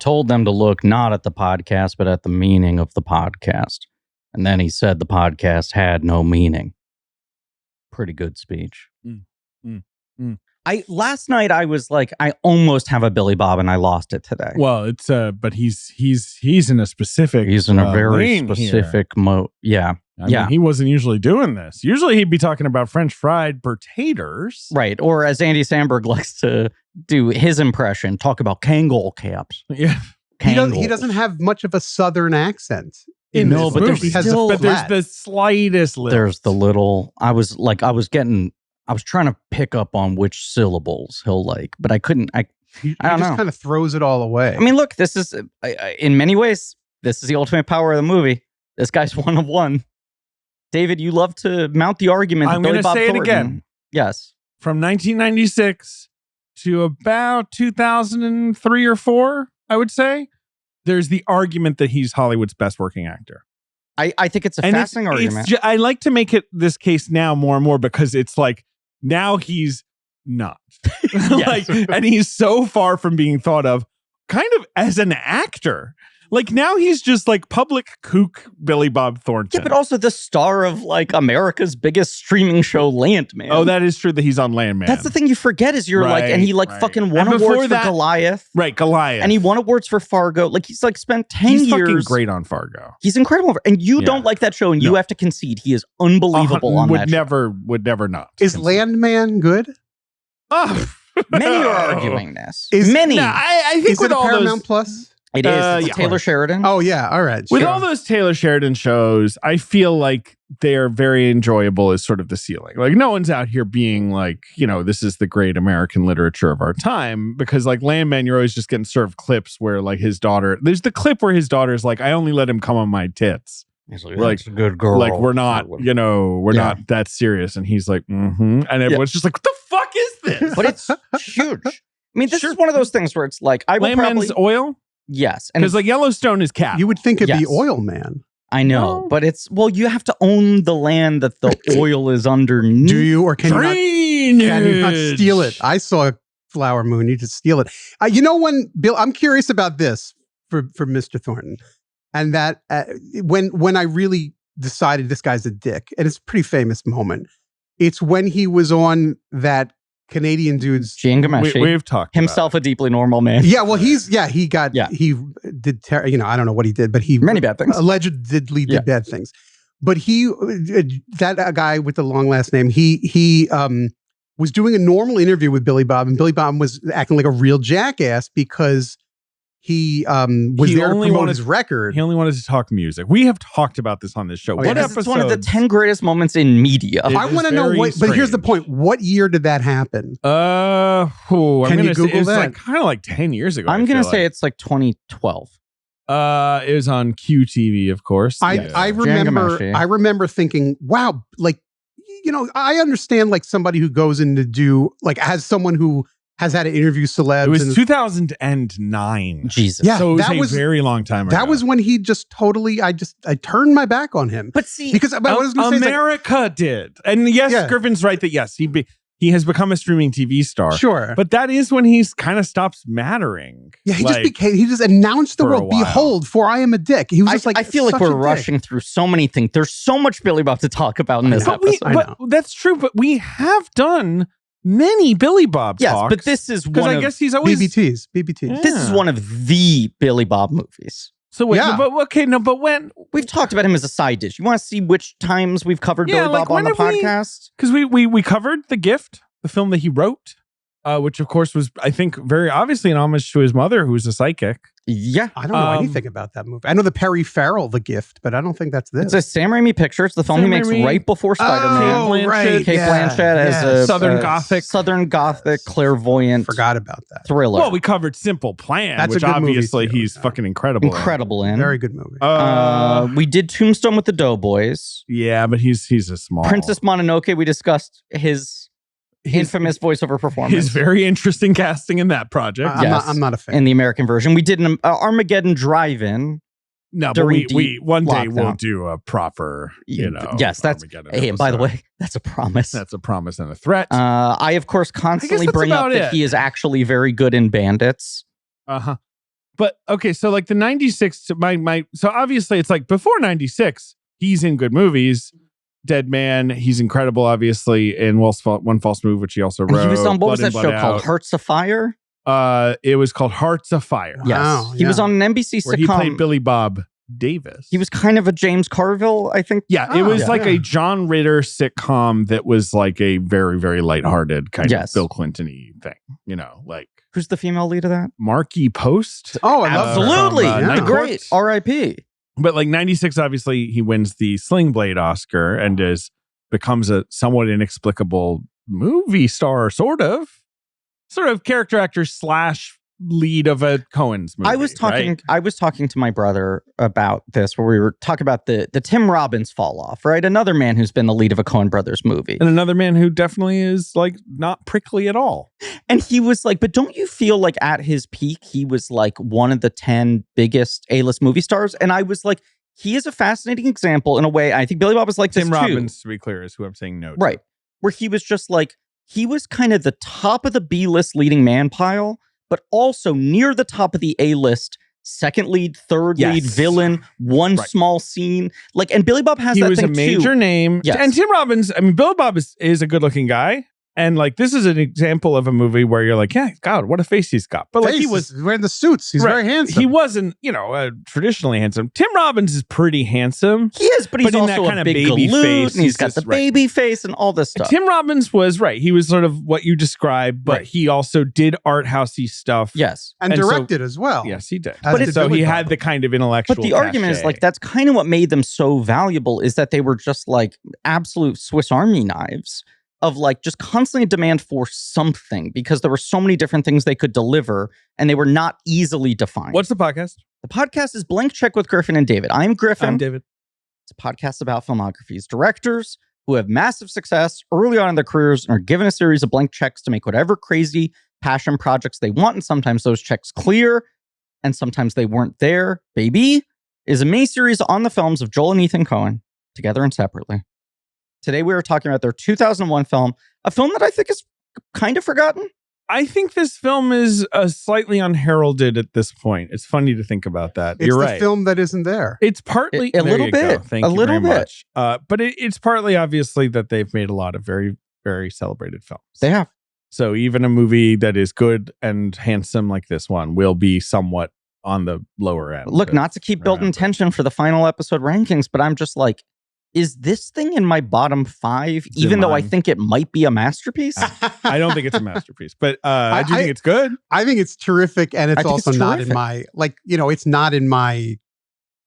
told them to look not at the podcast, but at the meaning of the podcast. And then he said the podcast had no meaning. Pretty good speech. Last night I was like, I almost have a Billy Bob, and I lost it today. Well, it's but he's in a specific. He's in a very specific mode. Yeah. I mean, he wasn't usually doing this. Usually he'd be talking about French fried potatoes. Right. Or as Andy Samberg likes to do his impression, talk about Kangol caps. Yeah. He doesn't have much of a Southern accent. No, but there's still, but there's the slightest little. There's the little, I was trying to pick up on which syllables he'll like, but I couldn't. He just kind of throws it all away. I mean, look, this is, in many ways, this is the ultimate power of the movie. This guy's one of one. David, you love to mount the argument. I'm going to say it again. Yes. From 1996 to about 2003 or 4, I would say, there's the argument that he's Hollywood's best working actor. I think it's a fascinating argument. I like to make it this case now more and more because it's like, now he's not. And he's so far from being thought of kind of as an actor. Like now he's just like public kook Billy Bob Thornton. Yeah, but also the star of like America's biggest streaming show, Landman. Oh, that is true that he's on Landman. That's the thing you forget is and he fucking won awards for Goliath. Right, Goliath. And he won awards for Fargo. Like he's like spent 10 years. He's fucking great on Fargo. He's incredible. And you don't like that show, and you have to concede he is unbelievable on that show. Would never not. Is Landman good? Oh. Many are arguing this. I think is with it all Paramount those, Plus? It is. It's Taylor Sheridan. Oh, yeah. All right. With all those Taylor Sheridan shows, I feel like they're very enjoyable as sort of the ceiling. Like no one's out here being like, this is the great American literature of our time. Because like Landman, you're always just getting served clips where like his daughter, there's the clip where his daughter's like, I only let him come on my tits. He's like, a good girl. Like we're not, we're not that serious. And he's like, And everyone's just like, what the fuck is this? But it's huge. I mean, this is one of those things where it's like, I would Landman's oil? Yes. Because like Yellowstone is cat. You would think it'd be Oil Man. I know, but you have to own the land that the oil is underneath. Do you, or can you not steal it? I saw Flower Moon. You just steal it. When Bill, I'm curious about this for Mr. Thornton, and that when I really decided this guy's a dick, and it's a pretty famous moment. It's when he was on that Canadian dude's Gene Gameshi. We've talked himself about a deeply normal man. Yeah, well, he did I don't know what he did, but he many bad things. Allegedly did bad things. But that guy with the long last name, he was doing a normal interview with Billy Bob, and Billy Bob was acting like a real jackass because he was there to promote his record. He only wanted to talk music. We have talked about this on this show. What episode? It's one of the 10 greatest moments in media. I want to know what, but here's the point. What year did that happen? I'm going to say Google it's that? like kind of like 10 years ago. I'm going to say it's like 2012. It was on QTV, of course. I remember thinking, wow, like, I understand like somebody who goes in to do, like, as someone who has had to interview celebs. It was 2009. Jesus. Yeah, so it was a very long time ago. That was when he just totally, I turned my back on him. But see, because what I was going to say America did. And yes, Griffin's right that yes, he has become a streaming TV star. Sure. But that is when he's kind of stops mattering. Yeah, he just announced the world, behold, for I am a dick. He was just like, I feel like we're rushing through so many things. There's so much Billy Bob to talk about in this episode. But that's true, but we have done many Billy Bob talks. Yes, but this is one I guess he's always BBTs. Yeah. This is one of the Billy Bob movies. So wait, but when we've talked about him as a side dish, you want to see which times we've covered Billy Bob on the podcast? Because we covered The Gift, the film that he wrote, which of course was, I think, very obviously an homage to his mother, who was a psychic. Yeah. I don't know anything about that movie. I know the Perry Farrell, The Gift, but I don't think that's this. It's a Sam Raimi picture. It's the film he makes right before Spider-Man. Kate Blanchett as a Southern Gothic clairvoyant. Forgot about that. Thriller. Well, we covered Simple Plan, that's which a good obviously movie he's fucking incredible in. Very good movie. We did Tombstone with the Doughboys. Yeah, but he's a small. Princess Mononoke, we discussed his infamous voiceover performance. His very interesting casting in that project. I'm not a fan. In the American version. We did an Armageddon Drive-In. No, but we one day we'll do a proper, Yes, that's, hey, and by the way, that's a promise. That's a promise and a threat. I, of course, constantly bring up that he is actually very good in Bandits. Uh-huh. But okay, so like the 96, so obviously it's like before 96, he's in good movies. Dead Man, he's incredible, obviously, in One False Move, which he also wrote. And he was on, what Blood was that In, show Blood called? Out. Hearts of Fire? It was called Hearts of Fire. Yes. Wow, He was on an NBC Where sitcom. he played Billy Bob Davis. He was kind of a James Carville, I think. Yeah, it was like a John Ritter sitcom that was like a very, very lighthearted kind of Bill Clinton-y thing. You know, like. Who's the female lead of that? Marky Post. Oh, I love absolutely. Night Great. Court. R.I.P. But like 96, obviously, he wins the Sling Blade Oscar and becomes a somewhat inexplicable movie star, sort of character actor / lead of a Coen's movie. I was talking to my brother about this, where we were talking about the Tim Robbins fall off, right? Another man who's been the lead of a Coen Brothers movie. And another man who definitely is like not prickly at all. And he was like, but don't you feel like at his peak, he was like one of the 10 biggest A-list movie stars? And I was like, he is a fascinating example in a way. I think Billy Bob was like Tim this Robbins, too. to be clear, is who I'm saying no to. Right. Where he was just like, he was kind of the top of the B-list leading man pile, but also near the top of the A-list, second lead, third lead, villain, one small scene. Like, and Billy Bob has that thing too. He was a major name. Yes. And Tim Robbins, I mean, Billy Bob is a good-looking guy. And like, this is an example of a movie where you're like, yeah, God, what a face he's got. But like, he was wearing the suits. He's very handsome. He wasn't, traditionally handsome. Tim Robbins is pretty handsome. He is, but he's also a big galoot, and he's got the baby face and all this stuff. Tim Robbins was right. He was sort of what you described, but he also did art housey stuff. Yes. And directed as well. Yes, he did. But so he had the kind of intellectual But the argument is like, that's kind of what made them so valuable, is that they were just like absolute Swiss Army knives of like just constantly demand for something, because there were so many different things they could deliver and they were not easily defined. What's the podcast? The podcast is Blank Check with Griffin and David. I'm Griffin. I'm David. It's a podcast about filmographies. Directors who have massive success early on in their careers and are given a series of blank checks to make whatever crazy passion projects they want. And sometimes those checks clear and sometimes they weren't there. Baby is a miniseries on the films of Joel and Ethan Coen, together and separately. Today we are talking about their 2001 film, a film that I think is kind of forgotten. I think this film is slightly unheralded at this point. It's funny to think about that. It's You're the right. film that isn't there. It's partly a little bit. Thank you very much. But it's partly obviously that they've made a lot of very, very celebrated films. They have. So even a movie that is good and handsome like this one will be somewhat on the lower end. Look, not to keep building tension for the final episode rankings, but I'm just like, is this thing in my bottom 5, even though I think it might be a masterpiece? I don't think it's a masterpiece, but I do think it's good. I think it's terrific, and it's also not in my, it's not in my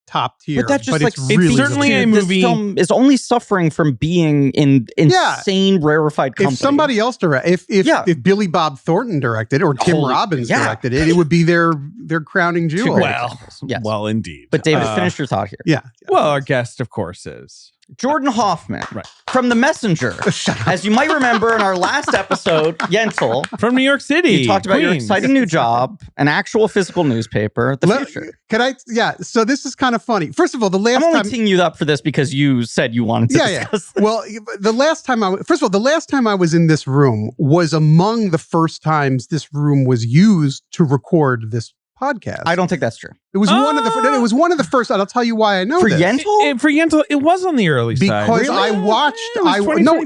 top tier. But that's just but like, it's really certainly good. a movie. This film is only suffering from being in insane rarefied company. If somebody else if Billy Bob Thornton directed or Tim Robbins directed it, it would be their crowning jewel. Well, indeed. But David, finish your thought here. Yeah. Well, our guest, of course, is Jordan Hoffman from The Messenger. As you might remember in our last episode, Yentl, from New York City. You talked about your exciting new job, an actual physical newspaper, The Future. So this is kind of funny. First of all, I'm only teeing you up for this because you said you wanted to discuss this. Well, the last time I was in this room was among the first times this room was used to record this podcast. I don't think that's true. It was one of the first, and I'll tell you why I know for this. Yentl? For Yentl, it was on the early side. Because I watched,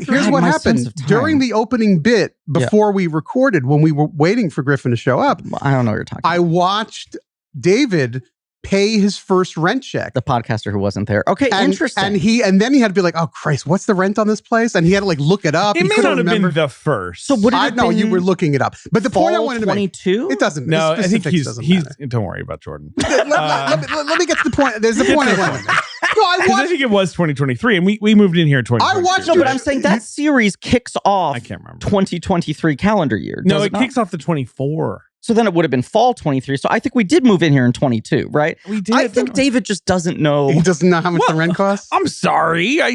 here's what happened. During the opening bit, before we recorded, when we were waiting for Griffin to show up, I don't know what you're talking about. I watched David pay his first rent check. The podcaster who wasn't there. Okay, interesting. And then he had to be like, oh Christ, what's the rent on this place? And he had to like look it up. It may not have been the first. So what did it know you were looking it up. But the point I wanted to make, 22? it doesn't. No, I think he's matter. don't worry about Jordan. let me get to the point. There's the point I wanted to make. No, I think it was 2023, and we moved in here in 2023. I watched. No, but I'm saying that series kicks off. I can't remember 2023 calendar year. No, it kicks off the 24. So then it would have been fall 23. So I think we did move in here in 22, right? We did. I think David just doesn't know. He doesn't know how much the rent costs. I'm sorry. I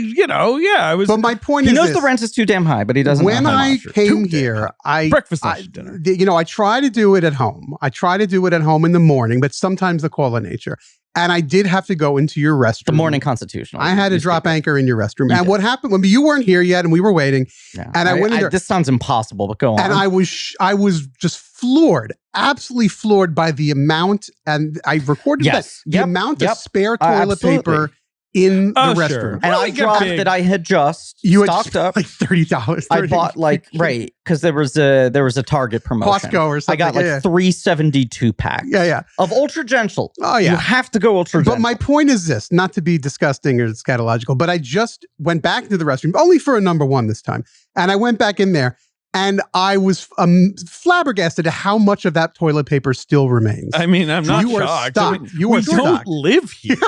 was. But my point is, he knows the rent is too damn high, but he doesn't. When I came here, breakfast, lunch, dinner. I try to do it at home. I try to do it at home in the morning, but sometimes the call of nature. And I did have to go into your restroom. The Morning Constitutional. I had to drop anchor in your restroom. And what happened when you weren't here yet and we were waiting, and I went in there. This sounds impossible, but go on. And I was just floored absolutely floored by the amount, and I recorded that, the amount of spare toilet paper in the restroom. Sure. And I dropped that I had just stocked up like $30. I bought like because there was a Target promotion. Costco or something. I got like 372 packs. Of Ultra Gentle. Oh yeah, you have to go Ultra Gentle. But my point is this: not to be disgusting or scatological, but I just went back into the restroom only for a number one this time, and I went back in there. And I was flabbergasted at how much of that toilet paper still remains. I mean, I'm not you shocked. Are stuck. You are we don't stuck. live here.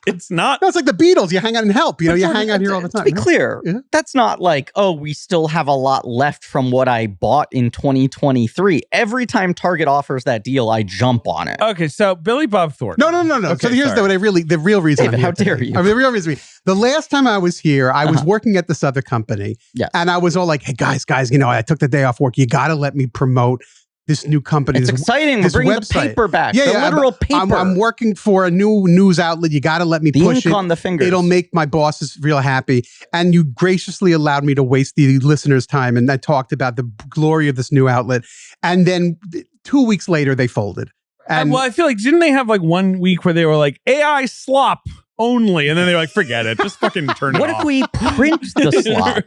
It's not. No, it's like the Beatles. You hang out and help. You know, you hang out here all the time. To be clear, that's not like, oh, we still have a lot left from what I bought in 2023. Every time Target offers that deal, I jump on it. Okay, so Billy Bob Thornton. No. Okay, so here's the real reason. David, how dare you? The real reason. The last time I was here, I was working at this other company. Yes. And I was all like, hey, guys, you know, I took the day off work. You got to let me promote this new company. It's exciting. We're bringing the paper back. The literal paper. I'm working for a new news outlet. You got to let me push it. On the fingers. It'll make my bosses real happy. And you graciously allowed me to waste the listeners' time. And I talked about the glory of this new outlet. And then 2 weeks later, they folded. And well, I feel like, didn't they have like 1 week where they were like, AI slop only, and then they're like, forget it, just fucking turn it what off. If we print the slop?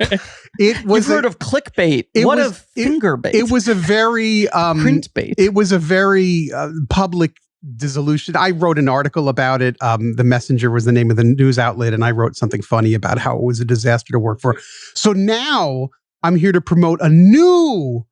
It was You've heard of clickbait. What of finger bait? It was a very print bait. It was a very public dissolution. I wrote an article about it. The Messenger was the name of the news outlet, and I wrote something funny about how it was a disaster to work for. So now I'm here to promote a new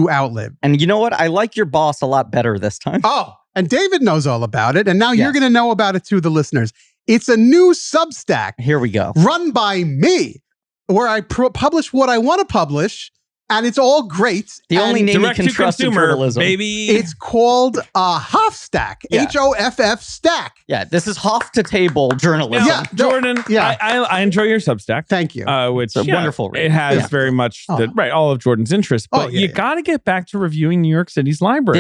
outlet. And you know what? I like your boss a lot better this time. Oh, and David knows all about it, and now you're going to know about it too, the listeners. It's a new Substack. Here we go. Run by me, where I publish what I want to publish, and it's all great. The only name you can trust in journalism. Baby. It's called Hoffstack. Hoff Stack. Yeah, this is Hoff to table journalism. Yeah, Jordan, I enjoy your Substack. Thank you. Which it's a wonderful read. It has very much all of Jordan's interests. But you got to get back to reviewing New York City's library.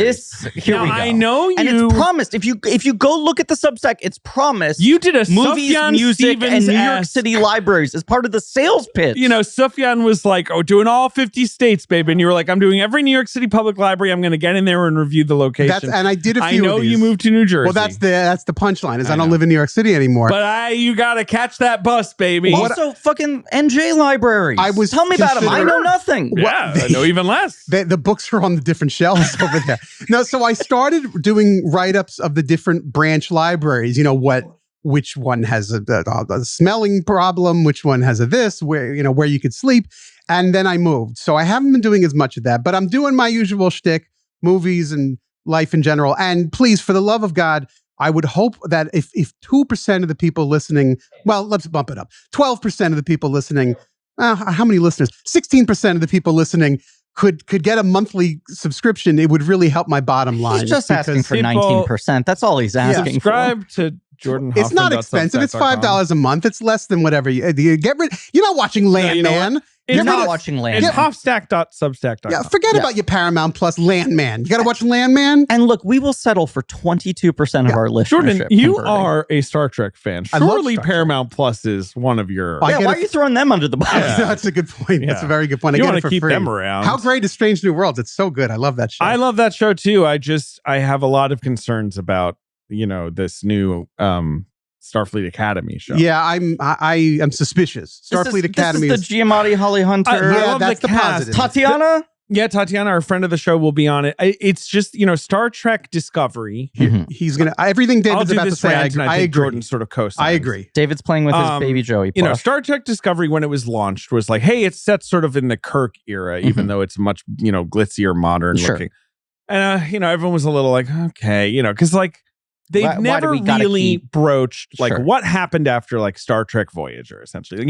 Here we go. I know you. And it's promised. If you go look at the Substack, it's promised. You did a movies, Sufjan music, Stevens and New York City libraries as part of the sales pitch. You know, Sufjan was like, doing all 50 states, baby. And you were like, I'm doing every New York City public library. I'm going to get in there and review the location. And I did a few I know of these. You moved to New Jersey. Well, that's the punchline is I don't live in New York City anymore. But you got to catch that bus, baby. Also, fucking NJ libraries. Tell me about them. I know nothing. Yeah, I know even less. The books are on the different shelves over there. No, so I started doing write-ups of the different branch libraries. You know which one has a smelling problem, which one has a this, where you could sleep. And then I moved. So I haven't been doing as much of that, but I'm doing my usual shtick, movies and life in general. And please, for the love of God, I would hope that if 2% of the people listening, well, let's bump it up. 12% of the people listening, how many listeners? 16% of the people listening could get a monthly subscription. It would really help my bottom line. He's just asking for 19%. That's all he's asking subscribe to Jordan Hoffman. It's not expensive. It's $5 a month. It's less than whatever you get rid. You're not watching Landman. You're not watching Landman. It's Hoffstack.substack.com. Yeah, forget about your Paramount Plus Landman. You got to watch Landman. And look, we will settle for 22% of our listeners. Jordan, you are a Star Trek fan. Surely Paramount Plus is one of your. Why are you throwing them under the bus? That's a good point. Yeah. That's a very good point. You want to keep them around. How great is Strange New Worlds? It's so good. I love that show. I love that show too. I have a lot of concerns about this new Starfleet Academy show. Yeah, I am suspicious. Starfleet Academy is the Giamatti, Holly Hunter. I love that's the positive. Tatiana. Tatiana, our friend of the show, will be on it. It's just Star Trek Discovery. He's gonna everything David's about to say. I agree. Jordan sort of co-signs. I agree. David's playing with his baby Joey. Star Trek Discovery when it was launched was like, hey, it's set sort of in the Kirk era, even though it's much glitzier, modern looking. And everyone was a little like, okay, because like. They've never really broached what happened after like Star Trek Voyager, essentially.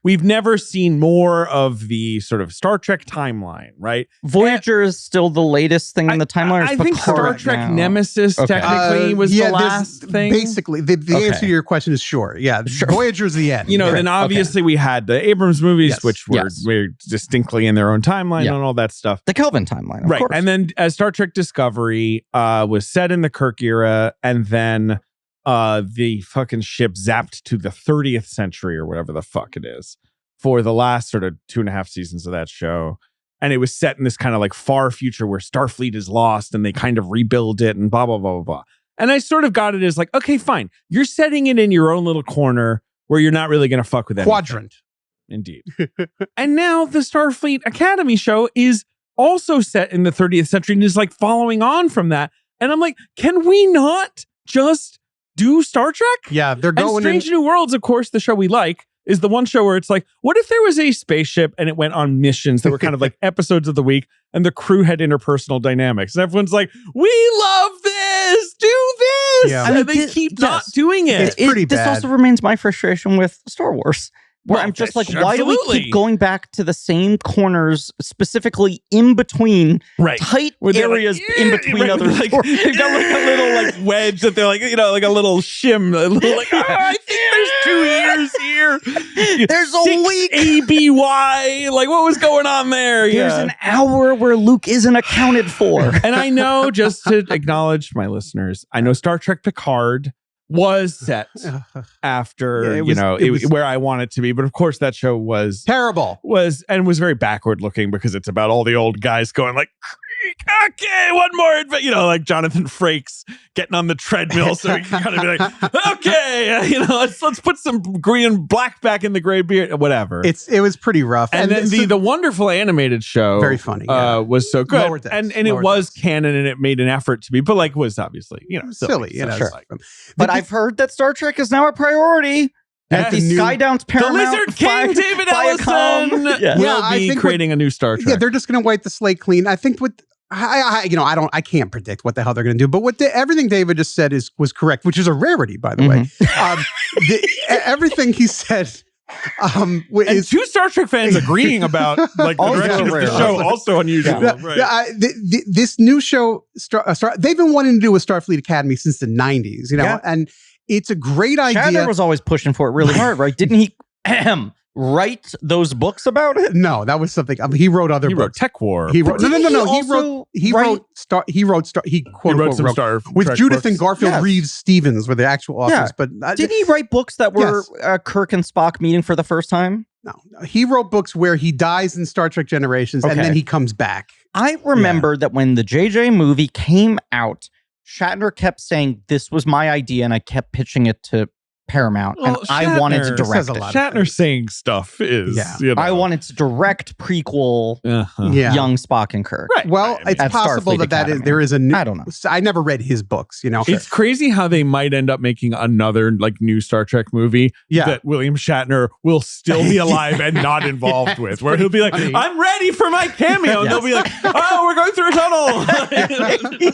We've never seen more of the sort of Star Trek timeline, right? Voyager is still the latest thing in the timeline. I think Star Trek Nemesis technically was the last thing. Basically, the answer to your question is sure. Yeah, Voyager's the end. Then obviously we had the Abrams movies, which were distinctly in their own timeline and all that stuff. The Kelvin timeline, of course. And then Star Trek Discovery was set in the Kirk era. And then the fucking ship zapped to the 30th century or whatever the fuck it is for the last sort of 2.5 seasons of that show. and it was set in this kind of like far future where Starfleet is lost and they kind of rebuild it and blah, blah, blah, blah, blah. And I sort of got it as like, okay, fine. You're setting it in your own little corner where you're not really going to fuck with anything. Quadrant. Indeed. And now the Starfleet Academy show is also set in the 30th century and is like following on from that. And I'm like, can we not just do Star Trek? Yeah, they're going And Strange New Worlds, of course, the show we like, is the one show where it's like, what if there was a spaceship and it went on missions that were kind of like episodes of the week and the crew had interpersonal dynamics? And everyone's like, we love this, do this. Yeah. And they keep not doing it. It's pretty This bad. also remains my frustration with Star Wars. Where Well, I'm just like, that's- why do we absolutely. keep going back to the same corners, specifically in between Right. tight Where they're areas like, in between right, other like, stories? they've got like a little like wedge that they're like, like a little shim, a little like, I think there's 2 years here. There's a 6 week. ABY. Like, what was going on there? There's Yeah. an hour where Luke isn't accounted for. And I know, just to acknowledge my listeners, I know Star Trek Picard was set after, Yeah, it was where I want it to be. But of course, that show was terrible. was very backward looking because it's about all the old guys going like, okay, one more, like Jonathan Frakes getting on the treadmill so he can kind of be like, okay, let's put some green and black back in the gray beard, whatever. It was pretty rough. And then the wonderful animated show, very funny, yeah. was so good, Lower Decks, and it Lower was Decks. canon and it made an effort to be, but like was obviously silly. So, sure. like, But I've heard that Star Trek is now a priority. Yes. That the Skydowns the Paramount Lizard King, David Viacom Ellison, Yeah. will Yeah, I be think creating a new Star Trek. Yeah, they're just going to wipe the slate clean. I think I can't predict what the hell they're going to do. But everything David just said was correct, which is a rarity, by the way. Everything he said. And 2 Star Trek fans agreeing about like the Also direction of the rare. show, also unusual. Yeah. Right. This new show, they've been wanting to do a Starfleet Academy since the 90s, Yeah. and it's a great idea. Shatner was always pushing for it really hard, right? Didn't he write those books about it? No, that was something. He wrote other He wrote books. Tech War. He wrote no. Didn't He wrote Star. He quote He unquote wrote some wrote Star with Trek Judith books. and Garfield Yes. Reeves Stevens were the actual authors. Yeah. But Didn't he write books that were Yes. Kirk and Spock meeting for the first time? no, he wrote books where he dies in Star Trek Generations and Okay. then he comes back. I remember that when the JJ movie came out, Shatner kept saying, this was my idea, and I kept pitching it to Paramount, and Well, I wanted to Shatner direct says a it. lot. Shatner saying stuff is, Yeah. I wanted to direct prequel Yeah. young Spock and Kirk. Right. Well, I mean, it's At possible Starfleet that Academy. there is a new. I don't know. I never read his books. It's crazy how they might end up making another like new Star Trek movie Yeah. that William Shatner will still be alive and not involved with, where he'll be like, funny. I'm ready for my cameo. And they'll be like, oh, we're going through a tunnel.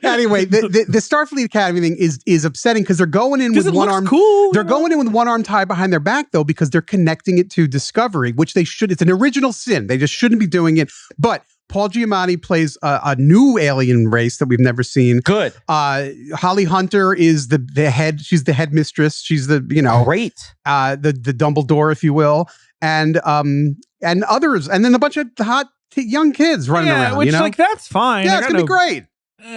Anyway, the Starfleet Academy thing is upsetting because they're going in with Because it one looks arm. cool. They're going in with one arm tied behind their back, though, because they're connecting it to Discovery, which they should. It's an original sin. They just shouldn't be doing it. But Paul Giamatti plays a new alien race that we've never seen. Good. Holly Hunter is the head. She's the headmistress. She's the Great. the Dumbledore, if you will, and others, and then a bunch of hot young kids running around. Which like that's fine. Yeah, I it's got gonna be great.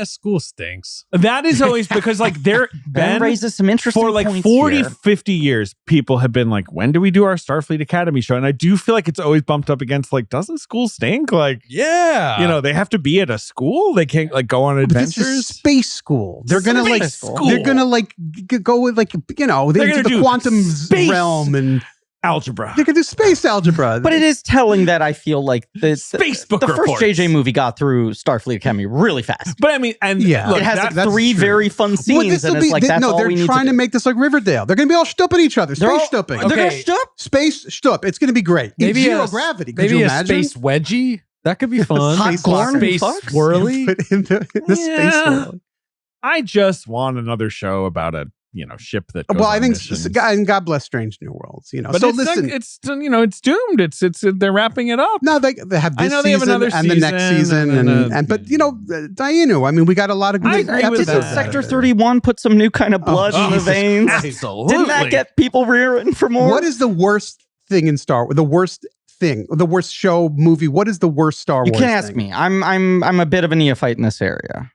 School stinks. That is always because like Ben Ben raises some interesting for like points 40, here. 50 years, people have been like, when do we do our Starfleet Academy show? And I do feel like it's always bumped up against like, doesn't school stink? Like, Yeah. they have to be at a school. They can't like go on But this is adventures. space school. They're gonna Space like school. they're gonna like go with like They're into gonna the do quantum space realm, and Algebra. they could do space algebra. But it is telling that I feel like Space book the first reports. JJ movie got through Starfleet Academy really fast. But I mean, and Yeah. look, It has that- like 3 true. very fun scenes, and it's like that's all they're we need trying to to do. make this like Riverdale. They're gonna be all stupping each other. They're Space all- stupping. They're gonna Okay. stup. Space stup. It's gonna be great. Maybe Zero a- gravity. Could Maybe you a imagine? space wedgie. That could be fun. Hot Space Gorn locker. Space fucks? swirly. Put in the space Yeah. world. I just want another show about a ship that. Goes Well, I on think missions. and God bless Strange New Worlds. But so it's listen. like, it's it's doomed. It's they're wrapping it up. No, they have I this know they have season another and the next season, season, and but Diana, I mean, we got a lot of I good agree with episodes. that. Sector 31 put some new kind of blood in the Jesus veins. Absolutely. Didn't that get people rearing for more? What is the worst thing in Star Wars? The worst show, movie. What is the worst Star You Wars? can't ask thing? me. I'm a bit of a neophyte in this area.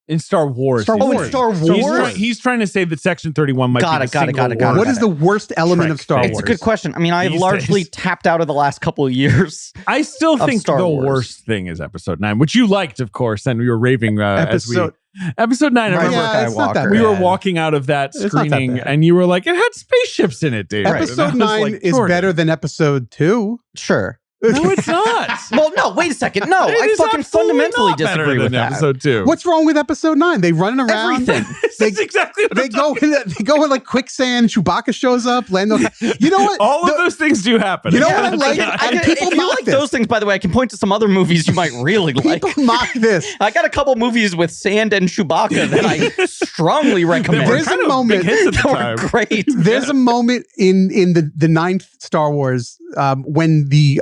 In Star Wars. Star Oh, in Wars. Star Wars? He's trying to say that Section 31 might Got be it, got it, got it, got it. What is the worst element of Star It's Wars? a good question. I mean, I have These largely days. tapped out of the last couple of years. I still think Star the Wars. worst thing is Episode 9, which you liked, of course, and we were raving Episode 9. I Rise of remember Yeah, it's not that we were bad. walking out of that It's not that screening, bad. and you were like, "It had spaceships in it, Dave." Episode And I was 9 like, is "Jordan." better than episode 2. Sure. No, it's not. Well, no, wait a second. No, It I is fucking absolutely fundamentally not better disagree with than that. Episode 2. What's wrong with episode 9? They running around. Everything. That's exactly what They I'm go talking in. They go in like quicksand. Chewbacca shows up. Lando. You know what? All of those things do happen. You know what I Yeah. like? And people if you mock like this. those things, by the way, I can point to some other movies you might really like. People mock this. I got a couple movies with sand and Chewbacca that I strongly recommend. There's a kind of moment- big hits at the They were time. great. There's a moment in the ninth Star Wars when the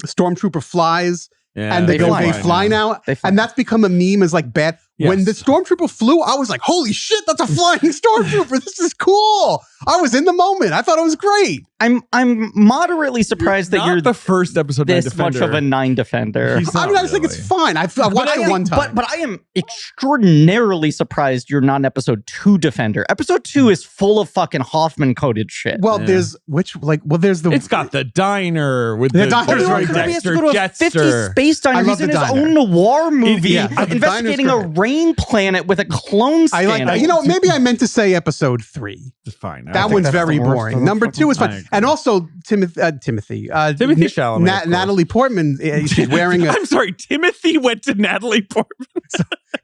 stormtrooper flies Yeah, and they fly now, They fly. and that's become a meme as like bad. When the Yes. stormtrooper flew, I was like, "Holy shit, that's a flying stormtrooper! This is cool!" I was in the moment. I thought it was great. I'm moderately surprised that Not you're the first Episode 9 this defender. much of a 9 defender. He's I not mean, I just think it's really. fine. I watched it one time. But I am extraordinarily surprised you're not an episode 2 defender. Episode 2 is full of fucking Hoffman coded shit. well, Yeah. there's there's the. It's got the diner with The the diner's Obi-Wan right there. Kenobi has to Dexter go to a 50s Jetster. space diner. I love He's in the his diner. own noir movie, yeah, the diner's investigating a great. rain planet with a clone I like scandal. that. You know, maybe I meant to say episode 3. It's fine. I That think one's that's very the worst boring. of the Number 2 is I fun, agree. and also Timothy Chalamet, of course. Natalie Portman. She's wearing a. I'm sorry, Timothy went to Natalie Portman.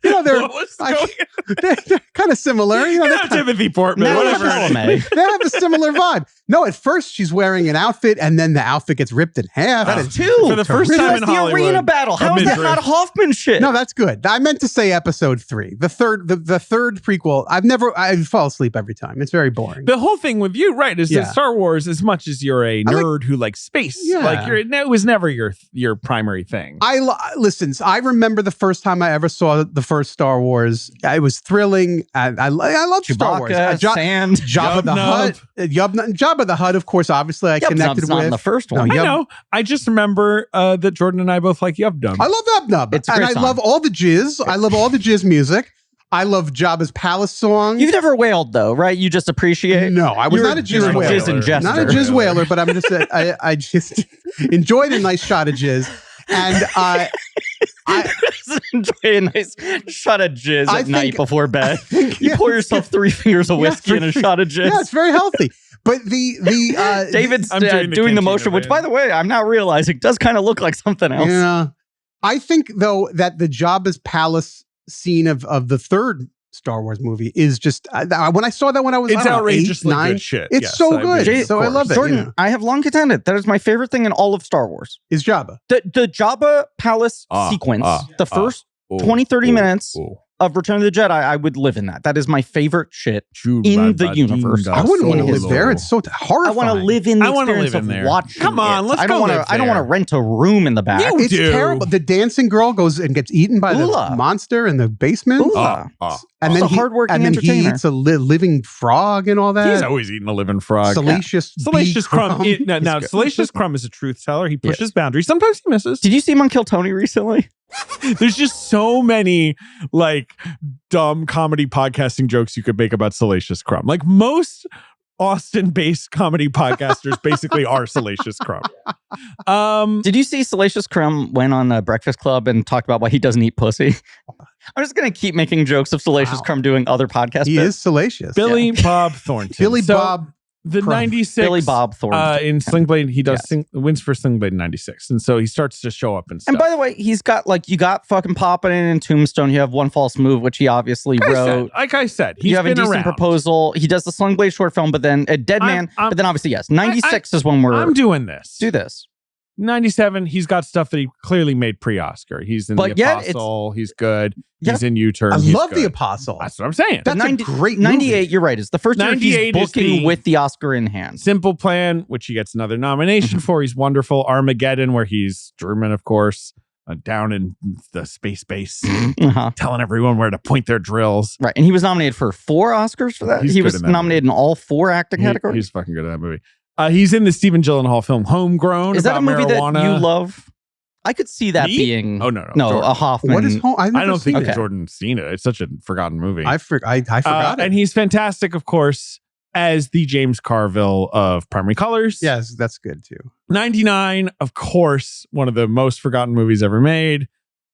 You know, they're What was going they're kind of similar. You know, on? they're Yeah, Timothy Portman, Natalie whatever. Chalamet. they have a similar vibe. No, at first she's wearing an outfit, and then the outfit gets ripped in half. That's And- 2. For the first Terrific. time That's in the Hollywood. arena battle. How a is that midriff. not Hoffman shit? No, that's good. I meant to say episode 3, the third prequel. I fall asleep every time. It's very boring. The whole thing with you, right, is Yeah. that Star Wars, as much as you're a I like- nerd who likes space, Yeah. like it was never your primary thing. Listen. I remember the first time I ever saw the first Star Wars. It was thrilling. I love Star Wars. Chewbacca, sand. Jabba the Hutt. Jabba the Hutt, of course. Obviously, I connected Yub-Nub's not in with. the first No, one. I Yub- know. I just remember that Jordan and I both like Yub Nub. I love Nub, It's a and great I song. love all the jizz. I love all the jizz music. I love Jabba's palace song. You've never wailed though, right? You just appreciate. No, I was You're not a just jizz a whaler. jizz ingester. Not a jizz whaler, but I'm just I just enjoyed a nice shot of jizz, and Enjoy a nice shot of jizz I at night think- before bed. You yeah, pour yourself 3 fingers of Yeah, whiskey and a shot of jizz. yeah, it's very healthy. But the David's I'm doing the doing the cantina, motion, which, man. by the way, I'm now realizing does kind of look like something else. yeah, I think though that the Jabba's palace scene of the third Star Wars movie is just when I saw that when I was It's I don't know, 8, outrageously 9, good shit. It's Yes, so I good. agree, of So I course. love it. Jordan, You know, I have long contended that is my favorite thing in all of Star Wars. is Jabba. The Jabba Palace sequence, the first 20, 30 minutes of Return of the Jedi, I would live in that. That is my favorite shit. In the universe. I wouldn't want to in live his there. It's so I horrifying. want to live in the I wanna experience live in of there. watching Come on, it. let's I don't go wanna, live I don't there. want to rent a room in the back. You It's do. terrible. The dancing girl goes and gets eaten by Oola. the monster in the basement. Oola. And He's then a hardworking and then he entertainer. eats a living frog and all that. He's always eating a living frog. Salacious Salacious B. Crumb. Crumb. Now, Salacious Crumb is a truth teller. He pushes boundaries. Sometimes he misses. Did you see him on Kill Tony recently? There's just so many like dumb comedy podcasting jokes you could make about Salacious Crumb. Like most Austin-based comedy podcasters basically are Salacious Crumb. Did you see Salacious Crumb went on a Breakfast Club and talked about why he doesn't eat pussy? I'm just going to keep making jokes of Salacious Wow. Crumb doing other podcasts. He is salacious. Billy Bob Thornton. Billy So, Bob. the Crumb. 96 Billy Bob Thornton. in Sling Blade, he does Yes. wins for Sling Blade in 96. And so he starts to show up and stuff. And by the way, he's got you got fucking Poppin' in Tombstone. You have One False Move, which he obviously wrote. Like I said, he's You have been Indecent around. Proposal. He does the Slung Blade short film, but then a Dead Man. I'm- But then obviously, yes, 96 is when we're I'm doing this. do this. 97, he's got stuff that he clearly made pre-Oscar. He's in But The yet it's- Apostle. He's good. Yeah. He's in U-Turn. I He's love good. The Apostle. That's what I'm saying. That's 90 a great 98, movie. you're right. It's the first year 98 he's is booking the- with the Oscar in hand. Simple Plan, which he gets another nomination for. He's wonderful. Armageddon, where he's German, of course, down in the space base, Uh-huh. telling everyone where to point their drills. Right. And he was nominated for 4 Oscars for that. He's He good was in that nominated in all 4 acting categories. He's fucking good at that movie. He's in the Stephen Gyllenhaal film Homegrown. Is that a about movie marijuana. that you love? I could see that Me? being. Oh, no. No, Jordan. a Hoffman. What is home? I don't think Okay. Jordan's seen it. It's such a forgotten movie. I forgot it. And he's fantastic, of course, as the James Carville of Primary Colors. Yes, that's good too. 99, of course, one of the most forgotten movies ever made.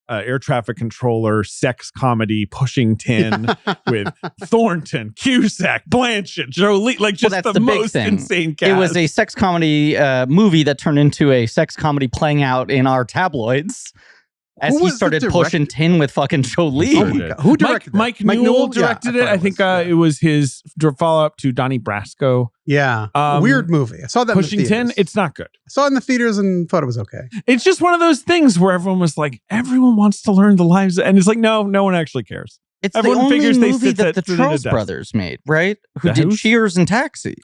Air traffic controller, sex comedy, pushing tin with Thornton, Cusack, Blanchett, Jolie, like just that's the the big most thing. insane cast. It was a sex comedy movie that turned into a sex comedy playing out in our tabloids as Who he was the started director? pushing tin with fucking Jolie. Sure Oh my did. God. Who directed Mike that? Newell Yeah, directed it. thought I think was. it was his follow-up to Donnie Brasco. Yeah, Um, weird movie. I saw that Pushing in the Tin, theaters. it's not good. I saw it in the theaters and thought it was okay. It's just one of those things where everyone was like, everyone wants to learn the lives. And it's like, no one actually cares. It's Everyone the only figures they movie sit that the at the Charles desk. brothers made, right? Who The did who? Cheers and Taxi.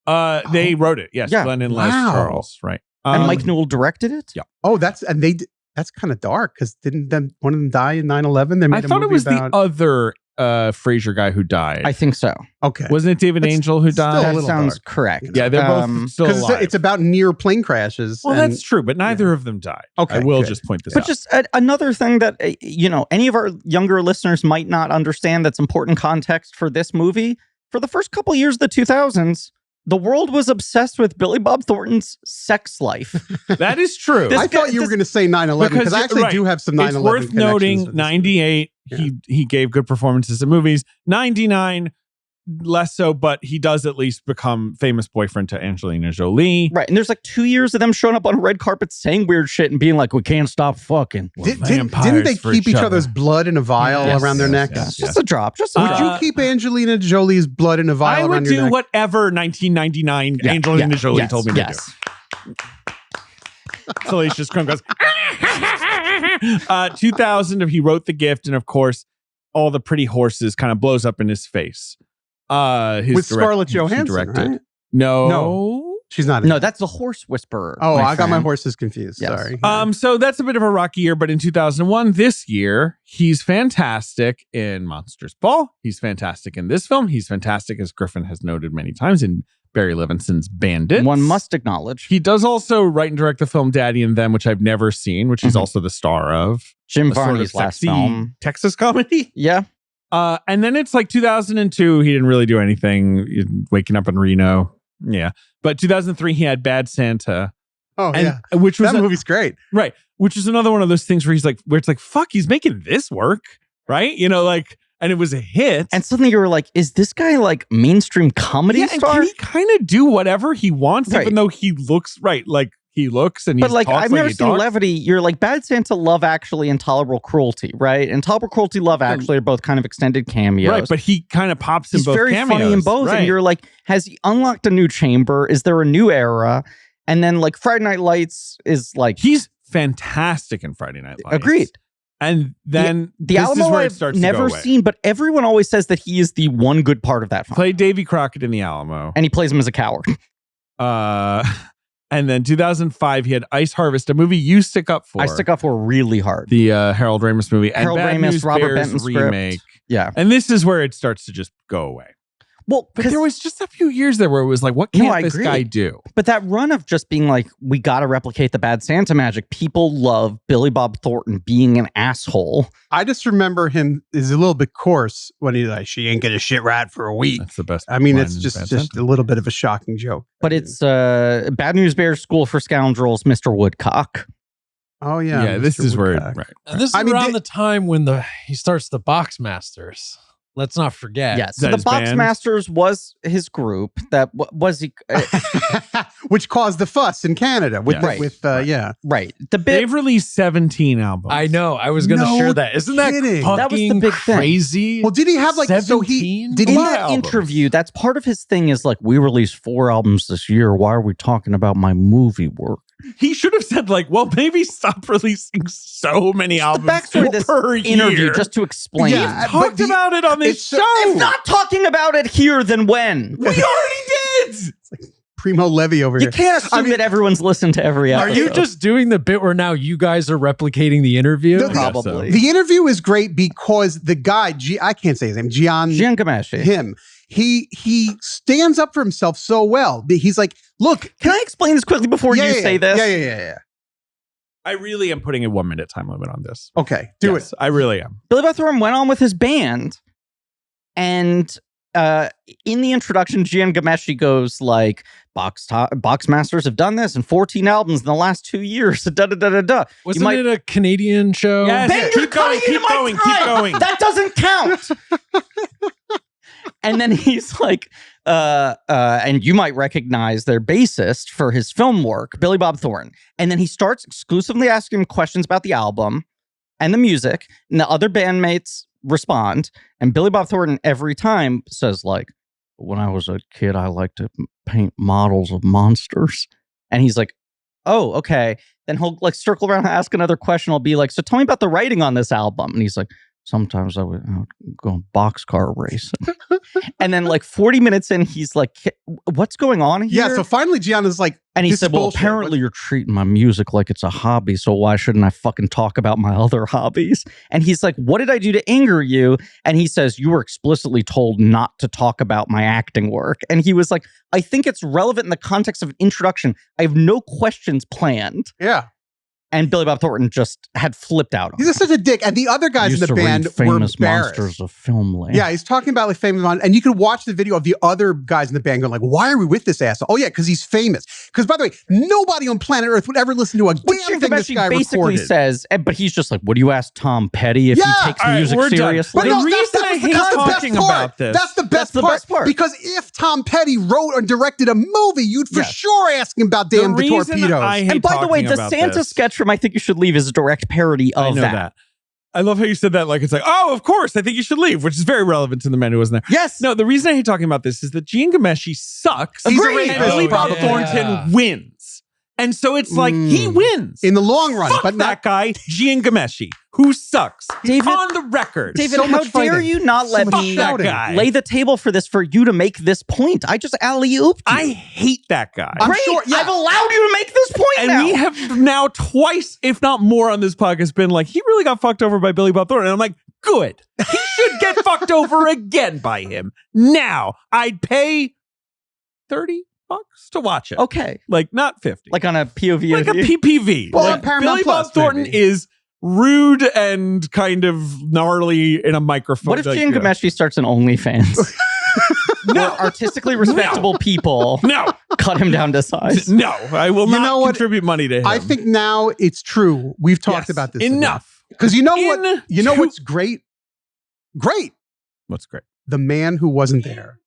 They wrote it. Yes. Yeah. Glenn and Les Wow. Charles. Right. And Mike Newell directed it? Yeah. Oh, that's kind of dark because didn't one of them die in 9/11? They made I a thought it movie was about. the other Frasier guy who died. I think so. Okay, Wasn't it David That's Angel who still a died? That little sounds dark. correct. Yeah, they're both still because alive. it's about near plane crashes. well, and- that's true, but neither of them died. Okay, I will good. just point this But out. just another thing that, any of our younger listeners might not understand that's important context for this movie. For the first couple years of the 2000s, the world was obsessed with Billy Bob Thornton's sex life. That is true. This I thought you were going to say 9/11 because I you're actually right. do have some 9/11. It's worth noting, connections with this 98, he gave good performances in movies. 99, less so, but he does at least become famous boyfriend to Angelina Jolie. Right. And there's like 2 years of them showing up on red carpet saying weird shit and being like, we can't stop fucking. movie. We're Didn't vampires they for keep each each other. other's blood in a vial Yes, around their yes, necks? yes. Just a drop. Just a Would drop. you keep Angelina Jolie's blood in a vial I around would your do neck? whatever 1999 Yeah, Angelina yeah, Jolie yes, told me yes. to do. Salacious Crumb goes, 2000, he wrote The Gift, and of course, all the pretty horses kind of blows up in his face. With Scarlett he Johansson, directed. right? No. She's not. in No, it. that's the horse whisperer. Oh, I got my friend. horses confused. Yes. Sorry. So that's a bit of a rocky year, but in 2001, this year, he's fantastic in Monsters Ball. He's fantastic in this film. He's fantastic, as Griffin has noted many times, in Barry Levinson's Bandits. One must acknowledge. He does also write and direct the film Daddy and Them, which I've never seen, which he's also the star of. Jim A sort of Varney's last sexy film. Texas comedy. Yeah. And then it's like 2002, he didn't really do anything. Waking Up in Reno. Yeah. But 2003, he had Bad Santa. Oh, And, yeah. Which was That movie's great. right. Which is another one of those things where it's like, fuck, he's making this work. Right. And it was a hit. And suddenly you were like, is this guy like mainstream comedy yeah, and star? can he kind of do whatever he wants, Right. even though he looks right? Like he looks and he But like, talks I've like never he seen talks. Levity. You're like Bad Santa, Love Actually, and Tolerable Cruelty, right? And Tolerable Cruelty, Love Actually are both kind of extended cameos. Right, but he kind of pops in he's both very cameos. funny in both. Right. And you're like, has he unlocked a new chamber? Is there a new era? And then like Friday Night Lights is like, He's fantastic in Friday Night Lights. agreed. And then The this is Alamo where it I've starts never to go away. seen, but everyone always says that he is the one good part of that film. Played Davy Crockett in The Alamo. And he plays him as a coward. And then 2005, he had Ice Harvest, a movie you stick up for. I stick up for really hard. The Harold Ramis movie. And Harold Bad Ramis, News Robert Bears Benton script. remake. Yeah. And this is where it starts to just go away. Well, But there was just a few years there where it was like, what No, can't I this agree. guy do? but that run of just being like, we got to replicate the Bad Santa magic. People love Billy Bob Thornton being an asshole. I just remember him is a little bit coarse when he's like, she ain't gonna shit right for a week. That's the best. I mean, line it's in just Bad just Santa. a little bit of a shocking joke. But it's Bad News Bears School for Scoundrels, Mr. Woodcock. Oh yeah. Yeah, this Mr. is where Woodcock. right. And this is I mean, around the time when he starts the Box Masters. Let's not forget. Yes. Is So that the his Box band? Masters was his group. That was he. Which caused the fuss in Canada with Yeah. Right. yeah. Right. The bit. They've released 17 albums. I know. I was going to No share that. Isn't that kidding. fucking That was the big thing. crazy? Well, did he have like so he 17? did in he that albums. interview, that's part of his thing is like, we released 4 albums this year. Why are we talking about my movie work? He should have said like, well, maybe stop releasing so many The albums backstory of this per interview, year. just to explain. Yeah, Talked but the- about it on this it's show. so- If not talking about it here, then when? We already did. Primo Levi over You here? can't assume I mean- that everyone's listened to every Are episode. you just doing the bit where now you guys are replicating the interview? No, Probably. The interview is great because the guy, I can't say his name, Gian Giancamashi. him. He stands up for himself so well. He's like, look, Can I explain this quickly before you say this? Yeah. I really am putting a 1 minute time limit on this. Okay, do it. I really am. Billy Bob Thornton went on with his band, and in the introduction, Gian Gameshi goes like, Box Masters have done this in 14 albums in the last 2 years. Wasn't it a Canadian show? Yes. Ben, you're keep going. That doesn't count. And then he's like, and you might recognize their bassist for his film work, Billy Bob Thornton. And then he starts exclusively asking him questions about the album and the music, and the other bandmates respond. And Billy Bob Thornton every time says like, when I was a kid, I liked to paint models of monsters. And he's like, oh, okay. Then he'll like circle around and ask another question. I'll be like, so tell me about the writing on this album. And he's like, sometimes I would go boxcar racing. And then like 40 minutes in, he's like, what's going on here? Yeah, so finally Gianna's like, and he this said, is well, bullshit. apparently you're treating my music like it's a hobby, so why shouldn't I fucking talk about my other hobbies? And he's like, what did I do to anger you? And he says, you were explicitly told not to talk about my acting work. And he was like, I think it's relevant in the context of an introduction. I have no questions planned. Yeah. And Billy Bob Thornton just had flipped out on He's just such a dick. And the other guys in the band were famous embarrassed. monsters of film land. Yeah, he's talking about like famous monsters. And you can watch the video of the other guys in the band going like, why are we with this asshole? Oh yeah, because he's famous. Because by the way, nobody on planet Earth would ever listen to a damn thing this guy basically recorded. Says, but he's just like, what do you ask Tom Petty if he takes music seriously? But no, the reason I hate talking about this. That's the best part. Because if Tom Petty wrote or directed a movie, you'd for sure ask him about Damn the Torpedoes. And by the way, the Santa sketch from I Think You Should Leave is a direct parody of that. I love how you said that. Like, it's like, oh, of course, I think you should leave, which is very relevant to the man who wasn't there. Yes. No, the reason I hate talking about this is that Gian Gameshi sucks. He's and Billy Bob Thornton wins. And so it's like, he wins. In the long run. Fuck but that guy, Gian Gameshi, who sucks. David, on the record. David, so how dare you not let me lay the table for this for you to make this point? I just alley-ooped you. I hate that guy. I'm sure. Yeah. I've allowed you to make this point and now. we have now twice, if not more, on this podcast been like, he really got fucked over by Billy Bob Thornton. And I'm like, good. He should get fucked over again by him. Now, I'd pay $30 to watch it. Okay. Like, not 50. Like on a POV. Like a PPV. Well, like Paramount Billy Plus, Bob Thornton maybe. is rude and kind of gnarly in a microphone. What if Gian Gameshi starts an OnlyFans? No. Where artistically respectable people cut him down to size. No, I will not contribute money to him. I think now it's true. We've talked about this enough. Because you know what? You know what's great? Great. What's great? The Man Who Wasn't There.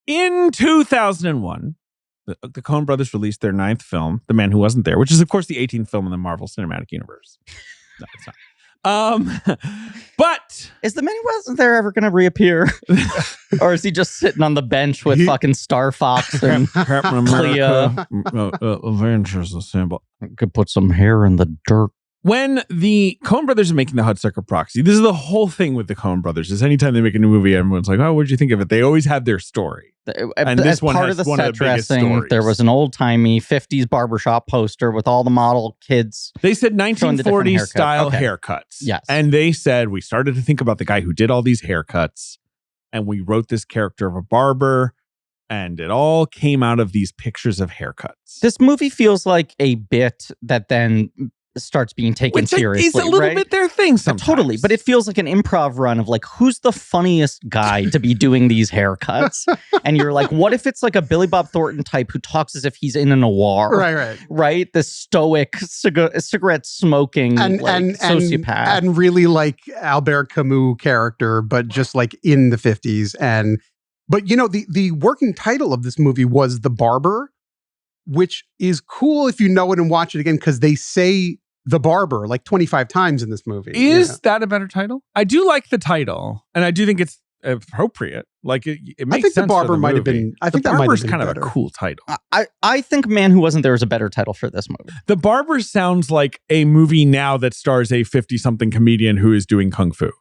In 2001, the Coen brothers released their 9th film, The Man Who Wasn't There, which is, of course, the 18th film in the Marvel Cinematic Universe. No, it's not. But is the Man Who Wasn't There ever going to reappear? Or is he just sitting on the bench with fucking Star Fox and Cleo? Avengers Assemble. Could put some hair in the dirt. When the Coen brothers are making the Hudsucker Proxy, this is the whole thing with the Coen brothers, is anytime they make a new movie, everyone's like, oh, what'd you think of it? They always have their story. And this one part has of the one of set the biggest dressing, stories. there was an old-timey 50s barbershop poster with all the model kids. They said 1940s style haircuts. Yes. And they said, we started to think about the guy who did all these haircuts, and we wrote this character of a barber, and it all came out of these pictures of haircuts. This movie feels like a bit that then starts being taken seriously. It's a little bit their thing sometimes. Totally, but it feels like an improv run of like, who's the funniest guy to be doing these haircuts? And you're like, what if it's like a Billy Bob Thornton type who talks as if he's in a noir? Right? This stoic cigarette smoking sociopath. And really like Albert Camus character, but just like in the 50s. But you know, the working title of this movie was The Barber, which is cool if you know it and watch it again, because they say The Barber like 25 times in this movie. Is that a better title? I do like the title, and I do think it's appropriate. Like it makes I think sense. The Barber might have been. I think The that might have Barber's been kind better. of a cool title. I think Man Who Wasn't There is a better title for this movie. The Barber sounds like a movie now that stars a 50-something comedian who is doing kung fu.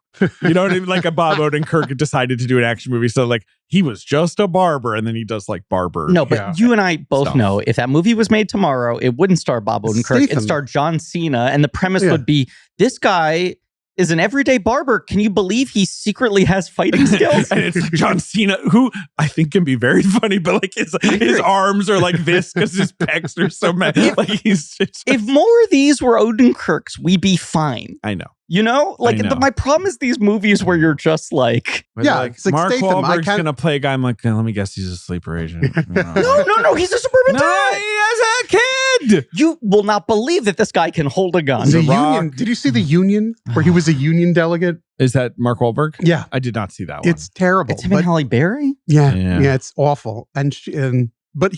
You know what I mean? Like a Bob Odenkirk decided to do an action movie. So like he was just a barber, and then he does like barber. No, but you and I both know if that movie was made tomorrow, it wouldn't star Bob Odenkirk. It'd star John Cena. And the premise would be this guy is an everyday barber. Can you believe he secretly has fighting skills? And it's like John Cena, who I think can be very funny, but like his arms are like this because his pecs are so mad. Like if more of these were Odenkirk's, we'd be fine. I know. You know, like my problem is these movies where you're just like, like Mark Wahlberg's gonna play a guy. I'm like, let me guess, he's a sleeper agent. No, he's a suburban dad. He has a kid. You will not believe that this guy can hold a gun. The Union. Did you see The Union, where he was a Union delegate? Is that Mark Wahlberg? Yeah, I did not see that one. It's terrible. It's him and Halle Berry. Yeah, it's awful. But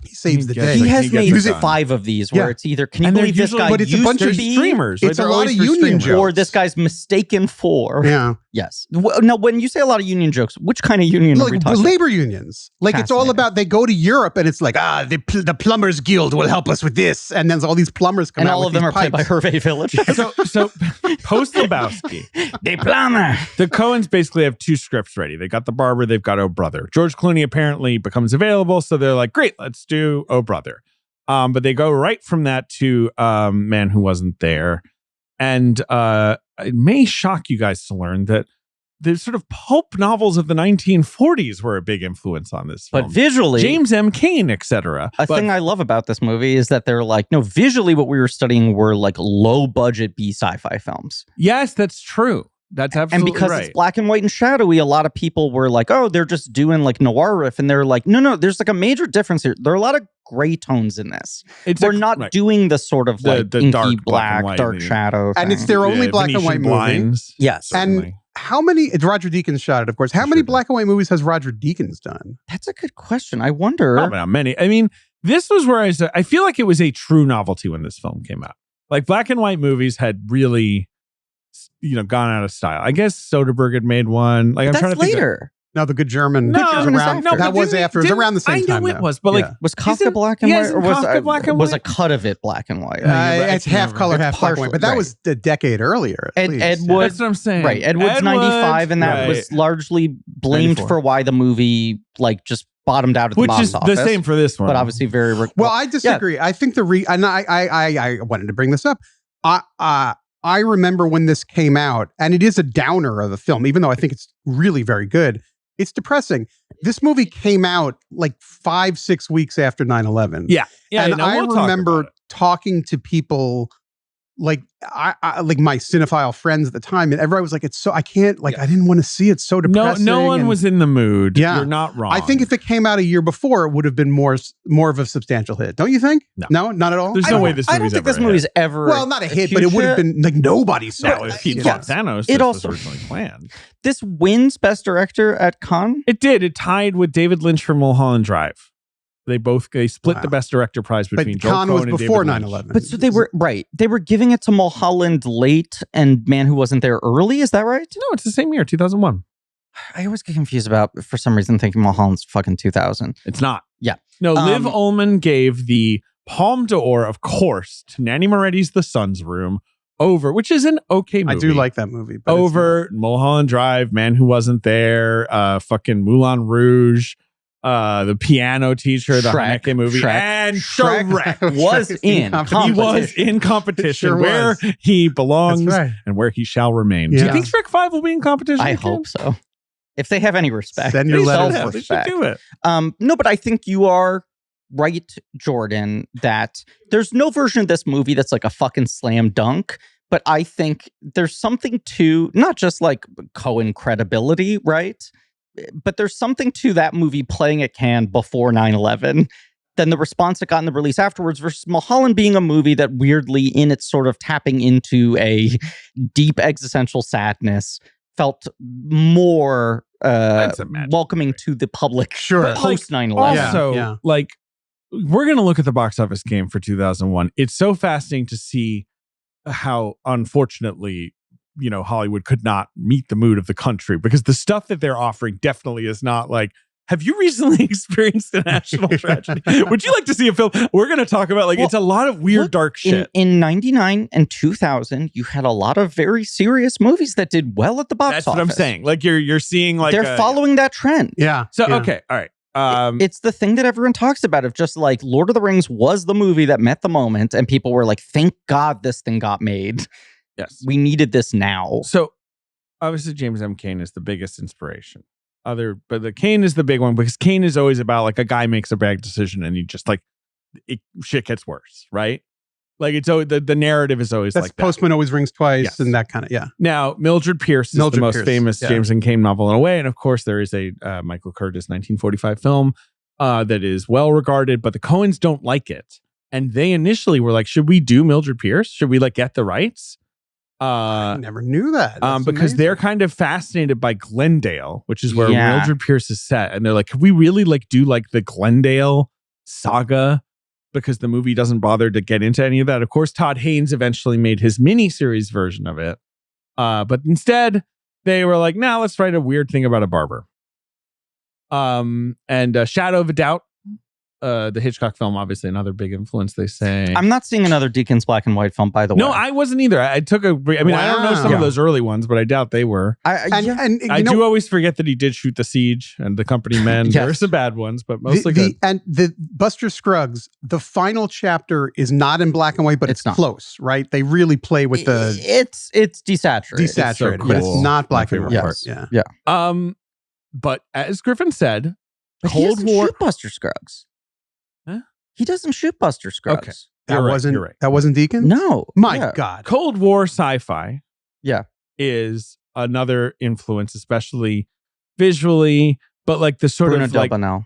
he saves the day. He has made 5 of these where it's either, can you believe this guy but it's a bunch of streamers. It's a lot of union jokes. Or this guy's mistaken for. Yeah. Yes. Now, when you say a lot of union jokes, which kind of union are we talking labor unions. Like, it's all about, they go to Europe and it's like, the Plumbers Guild will help us with this. And then all these plumbers come out. And all of them are played by Hervé Village. So post Lebowski. The plumber. The Coens basically have 2 scripts ready. They got The Barber, they've got Oh Brother. George Clooney apparently becomes available. So they're like, great, let's do Oh Brother. But they go right from that to Man Who Wasn't There. And it may shock you guys to learn that the sort of pulp novels of the 1940s were a big influence on this film. But visually, James M. Cain, etc. A thing I love about this movie is that they're like, no, visually what we were studying were like low budget B sci-fi films. Yes, that's true. That's absolutely right. And because right. it's black and white and shadowy, a lot of people were like, oh, they're just doing like noir riff. And they're like, no, there's like a major difference here. There are a lot of gray tones in this. We're not doing the sort of like the inky black dark shadow thing. And it's their only black and white movie. Yes. Certainly. And how many, Roger Deakins shot it, of course. How many black and white movies has Roger Deakins done? That's a good question. I wonder. Not many. I mean, this was where I feel like it was a true novelty when this film came out. Like, black and white movies had really, gone out of style. I guess Soderbergh had made one. Like, I'm trying to think later. No, The Good German. No, that was after. It was around the same time. I know it was, but like, was Kafka black and white, or was a cut of it black and white? It's half color, half black and white. But that was a decade earlier. Ed Wood, that's what I'm saying. Right, Ed Wood's 95, and that was largely blamed 94. for why the movie just bottomed out at the box office. Which is the same for this one, but obviously very well. I disagree. I think and I wanted to bring this up. I remember when this came out, and it is a downer of a film, even though I think it's really very good. It's depressing. This movie came out like 5-6 weeks after 9/11. Yeah. And I remember talking to people like like my cinephile friends at the time, and everybody was like, "It's so I can't I didn't want to see it. So depressing." No one was in the mood. Yeah, you're not wrong. I think if it came out a year before, it would have been more of a substantial hit. Don't you think? No, not at all. There's no way this movie's I don't think this movie's ever not a hit, but it would have been like nobody saw it. If he fought Thanos, this was originally planned. This wins Best Director at Cannes. It did. It tied with David Lynch for Mulholland Drive. They split the Best Director prize between Joel Coen and David Lynch. was before 9/11. But so they were right. They were giving it to Mulholland late and Man Who Wasn't There early. Is that right? No, it's the same year, 2001. I always get confused about, for some reason, thinking Mulholland's fucking 2000. It's not. Yeah. No, Liv Ullmann gave the Palme d'Or, of course, to Nanny Moretti's The Sun's Room which is an okay movie. I do like that movie. But over Mulholland Drive, Man Who Wasn't There, fucking Moulin Rouge, the piano teacher, the Haneke movie, and Shrek was in competition. He was in competition where he belongs and where he shall remain. Do you think Shrek 5 will be in competition? I hope so. If they have any respect, send your letter. They should do it. No, but I think you are right, Jordan, that there's no version of this movie that's like a fucking slam dunk. But I think there's something to not just like Coen credibility, right? But there's something to that movie playing at Cannes before 9/11 than the response it got in the release afterwards, versus Mulholland being a movie that weirdly, in its sort of tapping into a deep existential sadness, felt more welcoming to the public post 9/11. Also, like, we're going to look at the box office game for 2001. It's so fascinating to see how, unfortunately, Hollywood could not meet the mood of the country, because the stuff that they're offering definitely is not like, have you recently experienced a national tragedy? Would you like to see a film? We're going to talk about, it's a lot of weird, dark shit. In 99 and 2000, you had a lot of very serious movies that did well at the box office. That's what I'm saying. Like, you're seeing like they're following that trend. Yeah. So, okay. All right. It's the thing that everyone talks about, of just like Lord of the Rings was the movie that met the moment, and people were like, thank God this thing got made. Yes. We needed this now. So obviously James M. Cain is the biggest inspiration. But the Cain is the big one because Cain is always about like a guy makes a bad decision and he just like shit gets worse, right? Like it's always, the narrative is always That's like that. Postman Always Rings Twice Yes. and that kind of, yeah. Now, Mildred Pierce is the most famous James and Cain novel in a way. And of course, there is a Michael Curtis 1945 film that is well regarded, but the Coens don't like it. And they initially were like, should we do Mildred Pierce? Should we like get the rights? I never knew that. That's because amazing. they're kind of fascinated by Glendale, which is where Yeah. Mildred Pierce is set. And they're like, could we really like do like the Glendale saga? Because the movie doesn't bother to get into any of that. Of course, Todd Haynes eventually made his miniseries version of it. But instead, they were like, nah, let's write a weird thing about a barber. And Shadow of a Doubt, the Hitchcock film, obviously another big influence, they say. I'm not seeing another Deakins black and white film, by the way. No, I wasn't either. I took I don't know some of those early ones, but I doubt they were. And I do always forget that he did shoot The Siege and The Company Men. Yes. There are some bad ones, but mostly good. And the Buster Scruggs, the final chapter is not in black and white, but it's not. close, right? They really play with the It's desaturated. desaturated, cool. but it's not black and white. Yes. Yeah. But as Griffin said, But he Cold doesn't War. shoot Buster Scruggs. Huh? He doesn't shoot Buster Scruggs. Okay. That You're right, wasn't you're right. that wasn't Deacon? No. My Yeah. God. Cold War sci-fi. Yeah. Is another influence, especially visually, but like the sort Bruno of like, Delbonnel.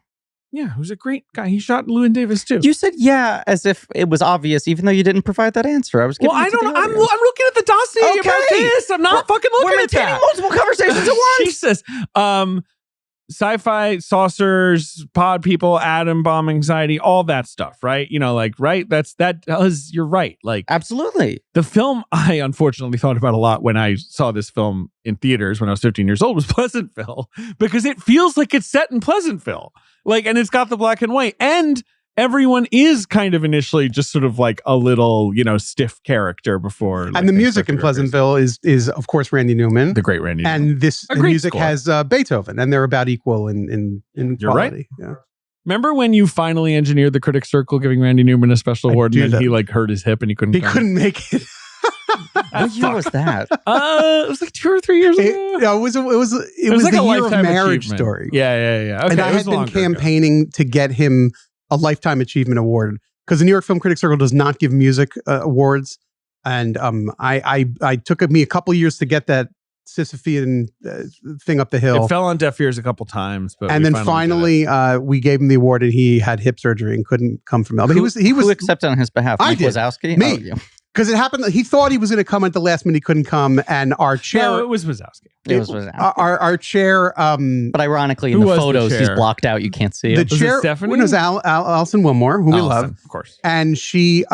yeah, who's a great guy. He shot Llewyn Davis too. You said yeah, as if it was obvious, even though you didn't provide that answer. I was giving well, it I to don't. the I'm audience. looking at the dossier about Okay. this. I'm not fucking looking We're at that. maintaining multiple conversations at once. Jesus. Sci-fi, saucers, pod people, atom bomb anxiety, all that stuff, right? You know, like, right? You're right. Like, Absolutely. the film I unfortunately thought about a lot when I saw this film in theaters when I was 15 years old was Pleasantville, because it feels like it's set in Pleasantville. Like, and it's got the black and white, and everyone is kind of initially just sort of like a little, stiff character before. Like, And the they music start in to go crazy. Pleasantville is of course Randy Newman. The great Randy Newman. And the great music score. has Beethoven, and they're about equal in You're right. quality. Yeah. Remember when you finally engineered the Critics Circle giving Randy Newman a special I award, do and then that. he like hurt his hip and he couldn't He come? couldn't make it. What year was that? It was like 2 or 3 years ago. It was like the a year of lifetime Marriage achievement. Story. Yeah. Okay, And I it was had been longer ago. campaigning to get him a Lifetime Achievement Award because the New York Film Critics Circle does not give music awards. And I took me a couple years to get that Sisyphean thing up the hill. It fell on deaf ears a couple times, but And we then finally did finally, we gave him the award, and he had hip surgery and couldn't come from Melbourne. He Who was accepted on his behalf? I Mike did. Wazowski? Me. Oh, you. because it happened. He thought he was going to come at the last minute. He couldn't come, and our it. chair, No, it was Wazowski. It was Wazowski. our chair. But ironically, in Who the was the photos, he's chair? blocked out. You can't see the it. Was it chair. Stephanie? When it was Alison Wilmore, who we Allison, love, of course. and she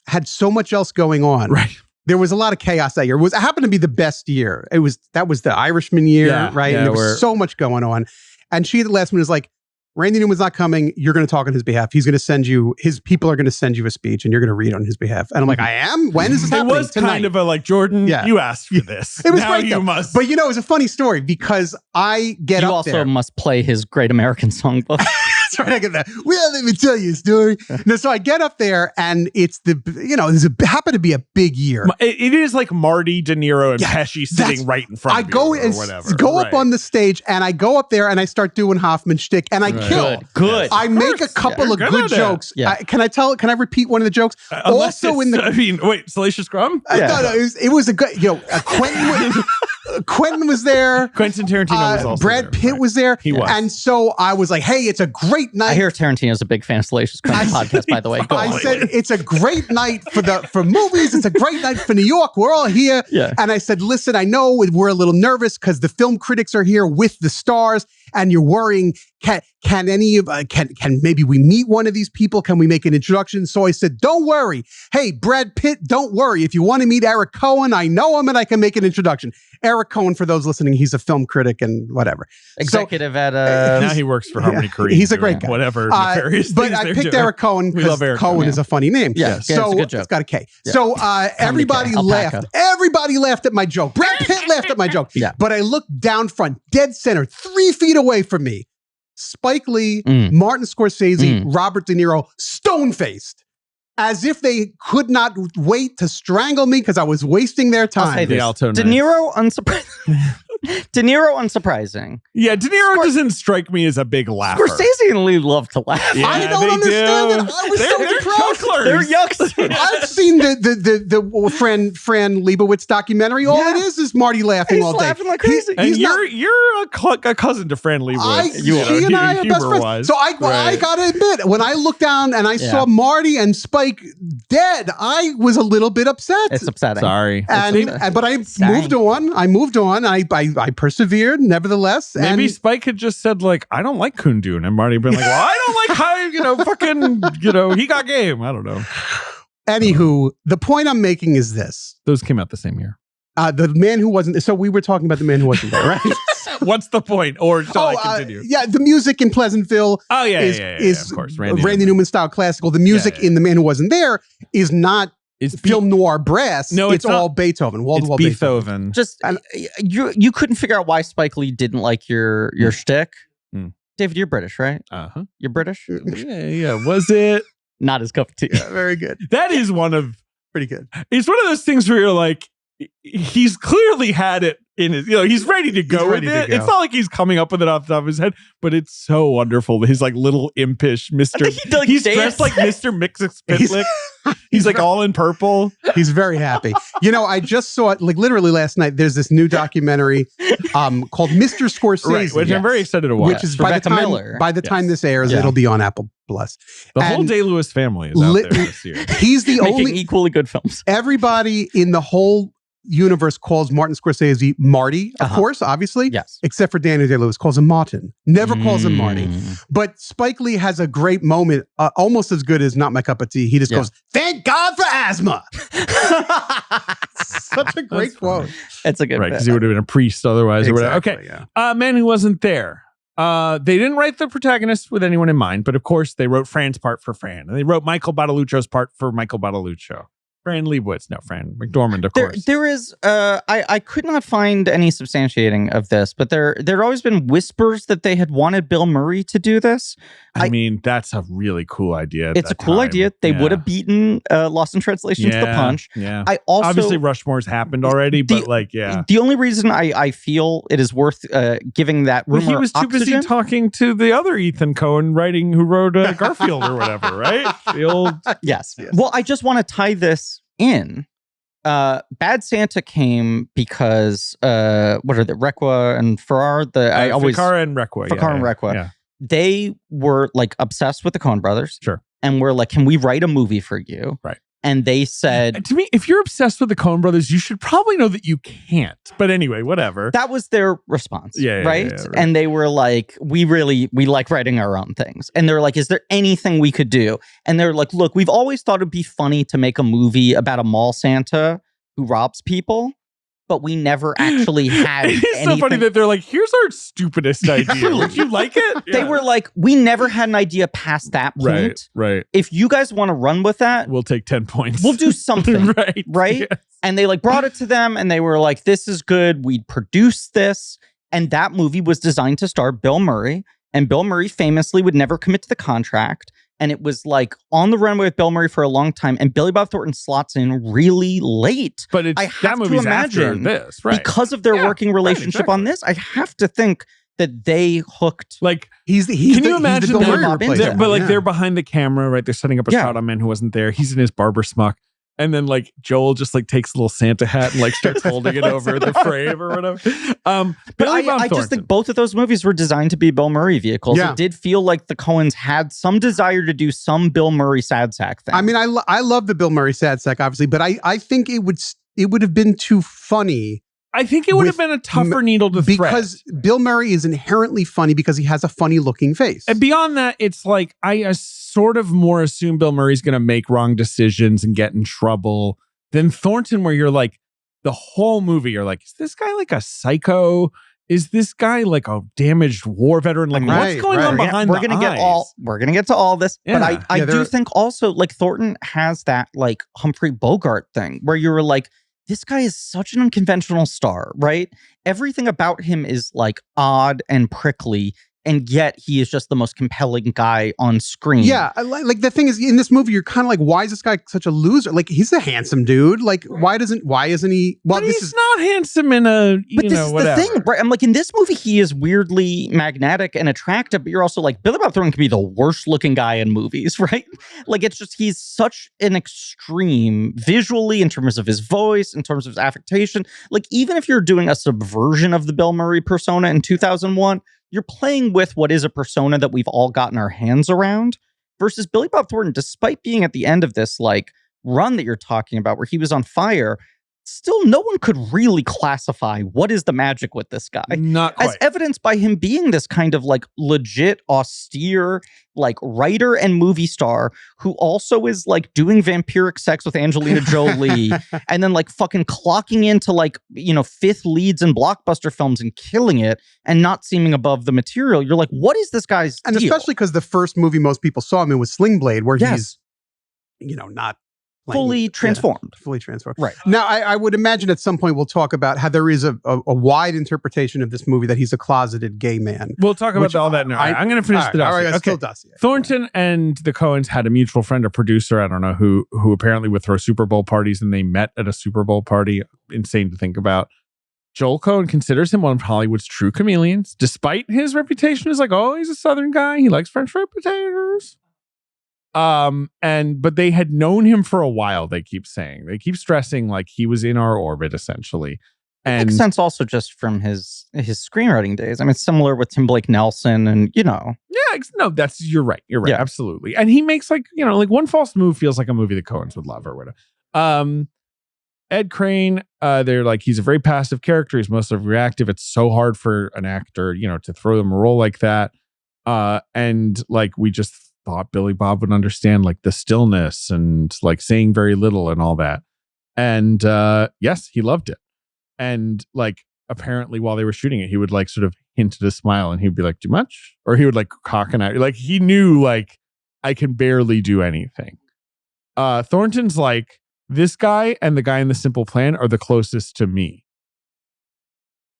had so much else going on. Right. There was a lot of chaos that year. It happened to be the best year. That was the Irishman year, Yeah, right? yeah, And there was so much going on. And she at the last minute was like, Randy Newman's not coming. You're going to talk on his behalf. He's going to send you, his people are going to send you a speech and you're going to read on his behalf. And I'm like, I am? When is this It happening? was Tonight. kind of a like, Jordan, Yeah. you asked for this. It was now great, you though. must. But it was a funny story because I get You up also there. must play his Great American Songbook. That's right. I get that. Well, let me tell you a story. No, so I get up there and it's happened to be a big year. It is like Marty, De Niro, and Yeah, Pesci sitting right in front I of you go or and whatever. go up Right. on the stage and I go up there and I start doing Hoffman shtick and I Right. kill. Good. I make a couple You're of good good at it. jokes. Yeah. Can I repeat one of the jokes? Unless Also in the wait, Salacious Crumb? no, it was a good, Quentin was there. Quentin Tarantino was also Brad there, Pitt right. was there. He was. And so I was like, hey, it's a great night. I hear Tarantino's a big fan of Salacious Crumb podcast, by the way. Go I on. said it's a great night for movies. It's a great night for New York. We're all here. Yeah. And I said, listen, I know we're a little nervous because the film critics are here with the stars, and you're worrying. Can maybe we meet one of these people? Can we make an introduction? So I said, don't worry. Hey, Brad Pitt, don't worry. If you want to meet Eric Cohen, I know him and I can make an introduction. Eric Cohen, for those listening, he's a film critic and whatever. Executive at Now he works for Harmony Korine. He's a doing great guy. Whatever nefarious but things I they're picked doing. Eric Cohen We love because Eric Cohen Cohen. is a funny name. Yeah, it's a so good joke. it's got a K. Yeah. So everybody K. laughed. Alpaca. Everybody laughed at my joke. Brad Pitt laughed at my joke. Yeah. But I looked down front, dead center, 3 feet away from me. Spike Lee, Mm. Martin Scorsese, Robert De Niro, stone-faced. as if they could not wait to strangle me because I was wasting their I'll say time. this. The alto De knife. Niro, unsurprising. De Niro, unsurprising. Yeah, De Niro doesn't strike me as a big laugher. Scorsese and Lee love to laugh. Yeah, I don't they understand do. it. I was They're so impressed. chucklers. They're youngsters. I've seen the Fran Lebowitz documentary. All Yeah. it is Marty laughing He's all day. laughing like crazy. And He's you're not. a cousin to Fran Lebowitz. She and I are best friends. Humor-wise. So I Right. gotta admit, when I looked down and I Yeah. saw Marty and Spike dead, I was a little bit upset. It's upsetting. Sorry. But I Sorry. moved on. I persevered, nevertheless. Maybe and Spike had just said, like, I don't like Kundun. And Marty been like, well, I don't like how, fucking, he got game. I don't know. anywho, the point I'm making is this. Those came out the same year. The man who wasn't, so we were talking about the man who wasn't there, right? What's the point? Or shall I continue? Yeah, the music in Pleasantville Oh, yeah, is of course. Randy Newman style classical. The music Yeah. in The Man Who Wasn't There is not It's film noir brass. No, it's it's all not. Beethoven. Wall to It's wall Beethoven. Just And- you couldn't figure out why Spike Lee didn't like your shtick. Mm. David, you're British, right? Uh-huh. You're British. Yeah. Was it? Not his cup of tea. Yeah, very good. That is one of, Pretty good. it's one of those things where you're like, he's clearly had it in his, he's ready to go ready with to it. go. It's not like he's coming up with it off the top of his head, but it's so wonderful. His like little impish Mr. He's dressed like Mr. Mixix Pitlick. He's like all in purple. He's very happy. I just saw it like literally last night. There's this new documentary called Mr. Scorsese. Right, which I'm very excited to watch. Which is Rebecca Miller. by the time this airs, Yeah. it'll be on Apple Plus. The whole and Day-Lewis family is out there this year. He's the Making only equally good films. everybody in the whole universe calls Martin Scorsese Marty, of course, obviously. Yes. Except for Daniel Day-Lewis calls him Martin. Never calls him Marty. But Spike Lee has a great moment, almost as good as Not My Cup of Tea. He just goes, "Thank God for asthma." Such a great quote. It's a good Right, bit. because he would have been a priest otherwise or whatever. Exactly, Okay. yeah. Man Who Wasn't There. They didn't write the protagonist with anyone in mind, but of course they wrote Fran's part for Fran. And they wrote Michael Bartoluccio's part for Michael Bartoluccio. Fran Lebowitz, no, Fran McDormand, of course. There is I could not find any substantiating of this, but there had always been whispers that they had wanted Bill Murray to do this. I mean, that's a really cool idea. At It's a that cool time. idea. They Yeah. would have beaten Lost in Translation to the punch. Yeah. I also Obviously, Rushmore's happened already, but yeah. The only reason I feel it is worth giving that rumor Well, he was too oxygen, busy talking to the other Ethan Cohen who wrote Garfield or whatever, right? The old Yes. Well, I just want to tie this in. Bad Santa came because what are the Requa and Farrar? Ficarra and Requa. Ficarra and Requa. Yeah. They were like obsessed with the Coen brothers. Sure. And we're like, can we write a movie for you? Right. And they said To me, if you're obsessed with the Coen brothers, you should probably know that you can't. But anyway, whatever. that was their response. Yeah, right? right. And they were like, we like writing our own things. And they're like, is there anything we could do? And they're like, look, we've always thought it'd be funny to make a movie about a mall Santa who robs people, but we never actually had It's so anything. funny that they're like, here's our stupidest idea. Would you like it? They Yeah. were like, we never had an idea past that point. Right. If you guys want to run with that, We'll take 10 points. we'll do something. right. Right? Yes. And they like brought it to them and they were like, this is good. We'd produce this. And that movie was designed to star Bill Murray. And Bill Murray famously would never commit to the contract. And it was like on the runway with Bill Murray for a long time. And Billy Bob Thornton slots in really late. But it's, I that have to movie's after imagine, this, right? because of their Yeah, working relationship on this, I have to think that they hooked. Like, Can Can you he's the imagine Bill that? Murray Bob into replacement. but like Yeah. they're behind the camera, right? They're setting up a Yeah. shot on Man Who Wasn't There. He's in his barber smock. And then like Joel just like takes a little Santa hat and like starts holding it over the frame or whatever. But Billy Bob I just Thornton. think both of those movies were designed to be Bill Murray vehicles. Yeah. It did feel like the Coens had some desire to do some Bill Murray sad sack thing. I mean, I love the Bill Murray sad sack, obviously, but I think it would have been too funny I think it would have with been a tougher needle to thread. because Bill Murray is inherently funny because he has a funny looking face. And beyond that, it's like I sort of more assume Bill Murray's going to make wrong decisions and get in trouble than Thornton, where you're like, the whole movie, you're like, is this guy like a psycho? Is this guy like a damaged war veteran? Like, Right, what's going right. on behind we're the gonna get eyes? we're gonna get to all this, Yeah. but I Yeah, do think also like Thornton has that like Humphrey Bogart thing where you're like, this guy is such an unconventional star, right? Everything about him is like odd and prickly, and yet he is just the most compelling guy on screen. Yeah, like the thing is, in this movie, you're kind of like, why is this guy such a loser? Like, he's a handsome dude. Like, why isn't he? Well, but he's not handsome in a, but this is whatever. the thing, right? I'm like, in this movie, he is weirdly magnetic and attractive, but you're also like, Billy Bob Thornton can be the worst looking guy in movies, right? Like, it's just, he's such an extreme visually in terms of his voice, in terms of his affectation. Like, even if you're doing a subversion of the Bill Murray persona in 2001, you're playing with what is a persona that we've all gotten our hands around, versus Billy Bob Thornton, despite being at the end of this like run that you're talking about where he was on fire, still no one could really classify what is the magic with this guy. Not quite. As evidenced by him being this kind of like legit austere like writer and movie star who also is like doing vampiric sex with Angelina Jolie and then like fucking clocking into like, fifth leads in blockbuster films and killing it and not seeming above the material. You're like, what is this guy's And deal? especially because the first movie most people saw him in was Sling Blade, where he's, not fully transformed. Fully transformed. Right. Now, I would imagine at some point we'll talk about how there is a wide interpretation of this movie that he's a closeted gay man. We'll talk about all that now. I'm going to finish the dossier. All right, okay. still dossier. Thornton and the Coens had a mutual friend, a producer, I don't know, who apparently would throw Super Bowl parties, and they met at a Super Bowl party. Insane to think about. Joel Coen considers him one of Hollywood's true chameleons, despite his reputation as like, oh, he's a Southern guy. He likes French fried potatoes. But they had known him for a while. They keep stressing like he was in our orbit essentially. And makes sense also just from his screenwriting days. I mean, it's similar with Tim Blake Nelson and, Yeah, no, you're right. You're right. Yeah. Absolutely. And he makes like One False Move feels like a movie the Coens would love or whatever. Ed Crane, they're like, he's a very passive character. He's mostly reactive. It's so hard for an actor, to throw them a role like that. And like, we just thought Billy Bob would understand like the stillness and like saying very little and all that. And yes, he loved it. And like apparently while they were shooting it, he would like sort of hint at a smile and he'd be like, too much? Or he would like cock an eye. Like he knew like I can barely do anything. Thornton's like, this guy and the guy in The Simple Plan are the closest to me.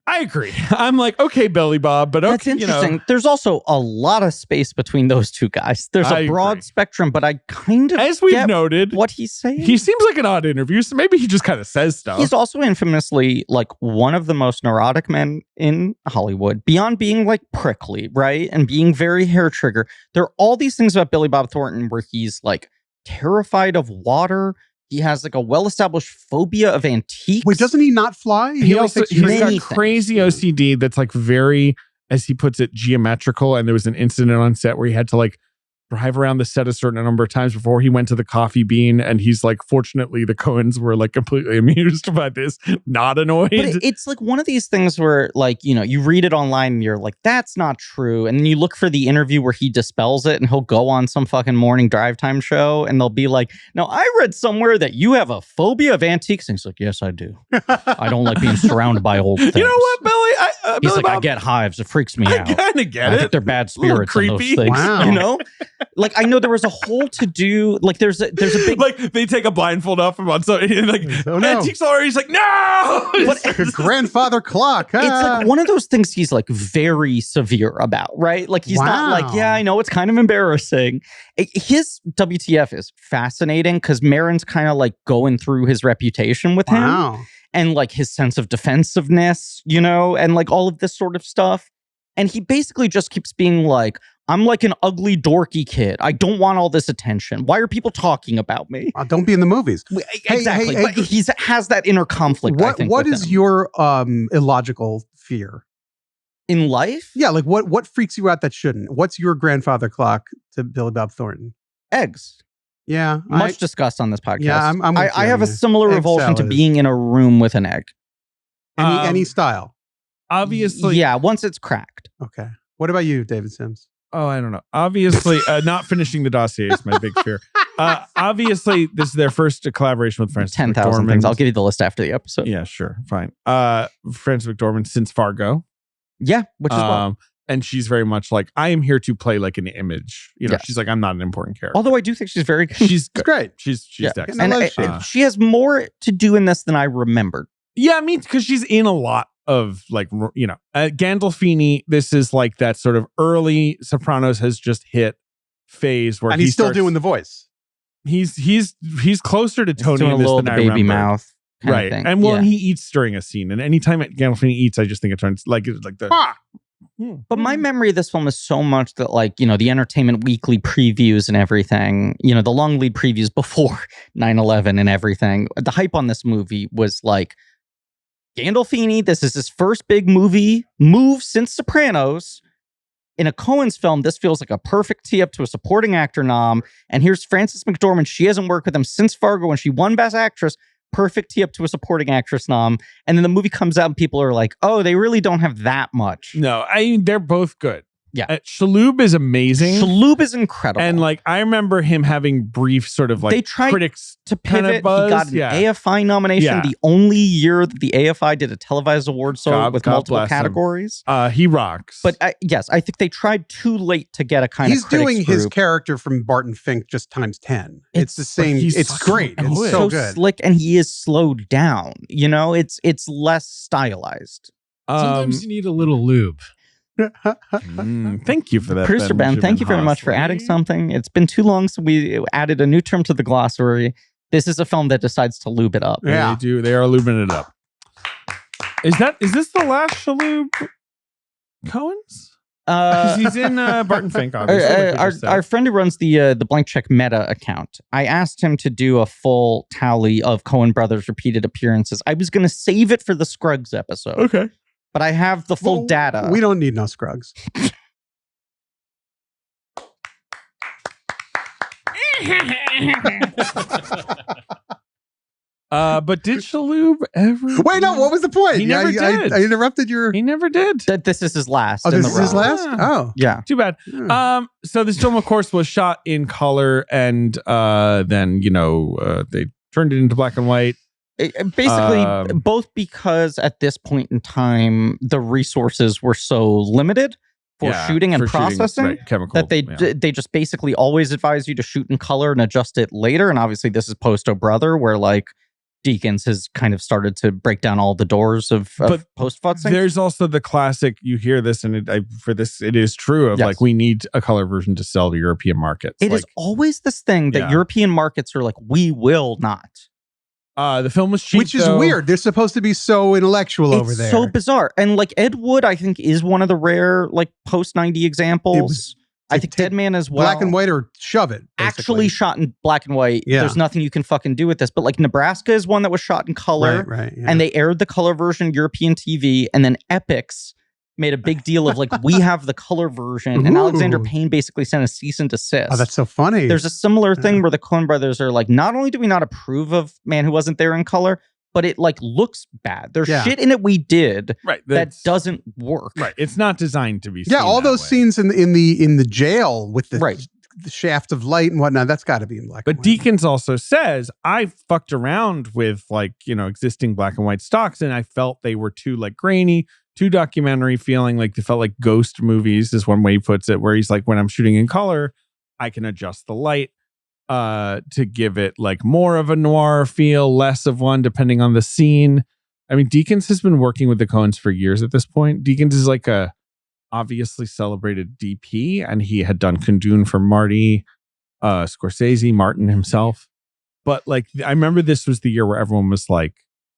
I agree. I'm like, okay, Billy Bob, but okay. That's interesting. There's also a lot of space between those two guys. There's a broad spectrum, but I kind of as we've noted what he's saying. He seems like an odd interview, so maybe he just kind of says stuff. He's also infamously like one of the most neurotic men in Hollywood, beyond being like prickly, right? And being very hair trigger. There are all these things about Billy Bob Thornton where he's like terrified of water. He has like a well-established phobia of antiques. Wait, doesn't he not fly? He's got crazy OCD that's like very, as he puts it, geometrical. And there was an incident on set where he had to like drive around the set a certain number of times before he went to the Coffee Bean. And he's like, fortunately, the Coens were like completely amused by this, not annoyed. But it's like one of these things where like, you read it online and you're like, that's not true. And then you look for the interview where he dispels it and he'll go on some fucking morning drive time show and they'll be like, no, I read somewhere that you have a phobia of antiques. And he's like, yes, I do. I don't like being surrounded by old things. You know what, Billy? He's like, I get hives. It freaks me out. I kind of get I it. think they're bad spirits in those things. Wow. Like I know there was a whole to do. Like there's a big like they take a blindfold off him on something and like antiques are. He's like, no, it's like a grandfather clock. It's like one of those things he's like very severe about, right? Like he's not like, yeah, I know it's kind of embarrassing. His WTF is fascinating because Maron's kind of like going through his reputation with him and like his sense of defensiveness, and like all of this sort of stuff. And he basically just keeps being like, I'm like an ugly, dorky kid. I don't want all this attention. Why are people talking about me? Don't be in the movies. Exactly. But he has that inner conflict, I think. What is your illogical fear? In life? Yeah, like what freaks you out that shouldn't? What's your grandfather clock to Billy Bob Thornton? Eggs. Yeah. Much discussed on this podcast. Yeah, I have a similar revulsion to being in a room with an egg. Any style? Obviously. Yeah, once it's cracked. Okay. What about you, David Sims? Oh, I don't know. Obviously, not finishing the dossier is my big fear. Obviously, this is their first collaboration with Frances 10,000 things. I'll give you the list after the episode. Yeah, sure. Fine. Frances McDormand since Fargo. Yeah, which is what. And she's very much like, I am here to play like an image. She's like, I'm not an important character. Although I do think she's very good. She's great. She's excellent. And she has more to do in this than I remembered. Yeah, I mean, because she's in a lot of like, Gandolfini, this is like that sort of early Sopranos has just hit phase where and he's still doing the voice. He's closer to Tony doing in a this little than the I baby remembered. mouth kind Right. of thing. And he eats during a scene. And anytime Gandolfini eats, I just think it turns like the But my memory of this film is so much that, like, the Entertainment Weekly previews and everything, the long lead previews before 9/11 and everything, the hype on this movie was like, Gandolfini, this is his first big move since Sopranos. In a Coen's film, this feels like a perfect tee up to a supporting actor nom. And here's Frances McDormand. She hasn't worked with him since Fargo when she won Best Actress. Perfect tee up to a supporting actress nom. And then the movie comes out and people are like, oh, they really don't have that much. No, they're both good. Yeah. Shalhoub is amazing. Shalhoub is incredible. And like, I remember him having brief sort of like they tried critics to pivot. buzz. He got an AFI nomination. Yeah. The only year that the AFI did a televised award show with multiple bless him. categories. He rocks. But yes, I think they tried too late to get a kind He's of critics doing his group. character from Barton Fink just times 10. It's the same. he's It's great. so It's good. so good. Slick, and he is slowed down. It's less stylized. Sometimes you need a little lube. Thank you for that. Producer Ben, thank you very much for adding something. It's been too long since we added a new term to the glossary. This is a film that decides to lube it up. Yeah. They do. They are lubing it up. Is this the last Shalhoub Coen's? Because he's in Barton Fink, obviously. Our friend who runs the Blank Check Meta account, I asked him to do a full tally of Coen Brothers' repeated appearances. I was going to save it for the Scruggs episode. Okay. But I have the full data. We don't need no Scruggs. But did Shalhoub ever? Wait, no. What was the point? He never did. I interrupted your. He never did. That this is his last. Oh, in this the is his row. last. Oh, Yeah. Too bad. So this film, of course, was shot in color, and then they turned it into black and white. Basically, both because at this point in time the resources were so limited for shooting and processing chemical, that they just basically always advise you to shoot in color and adjust it later. And obviously, this is post "Oh Brother," where like Deakins has kind of started to break down all the doors of post futzing. There's also the classic. You hear this, and it is true. Of like, we need a color version to sell to European markets. It is always this thing that European markets are like, we will not. The film was cheap, which is weird. They're supposed to be so intellectual over there. It's so bizarre. And like Ed Wood, I think, is one of the rare like post 90 examples. I think Dead Man as well. Black and white or shove it. Basically. Actually shot in black and white. Yeah. There's nothing you can fucking do with this. But like Nebraska is one that was shot in color. Right. Yeah. And they aired the color version European TV. And then Epix made a big deal of like, we have the color version. And Alexander Payne basically sent a cease and desist. Oh, that's so funny. There's a similar thing where the Coen brothers are like, not only do we not approve of Man Who Wasn't There in color, but it like looks bad. There's shit in it we did that doesn't work. Right. It's not designed to be seen all those scenes in the jail with the the shaft of light and whatnot, that's got to be in black but and white. Deakins also says, I fucked around with existing black and white stocks, and I felt they were too like grainy, too documentary feeling, like they felt like ghost movies is one way he puts it, where he's like, when I'm shooting in color, I can adjust the light to give it like more of a noir feel, less of one, depending on the scene. I mean, Deakins has been working with the Coens for years at this point. Deakins is like a obviously celebrated DP, and he had done Kundun for Marty, Scorsese, Martin himself. But like, I remember this was the year where everyone was like,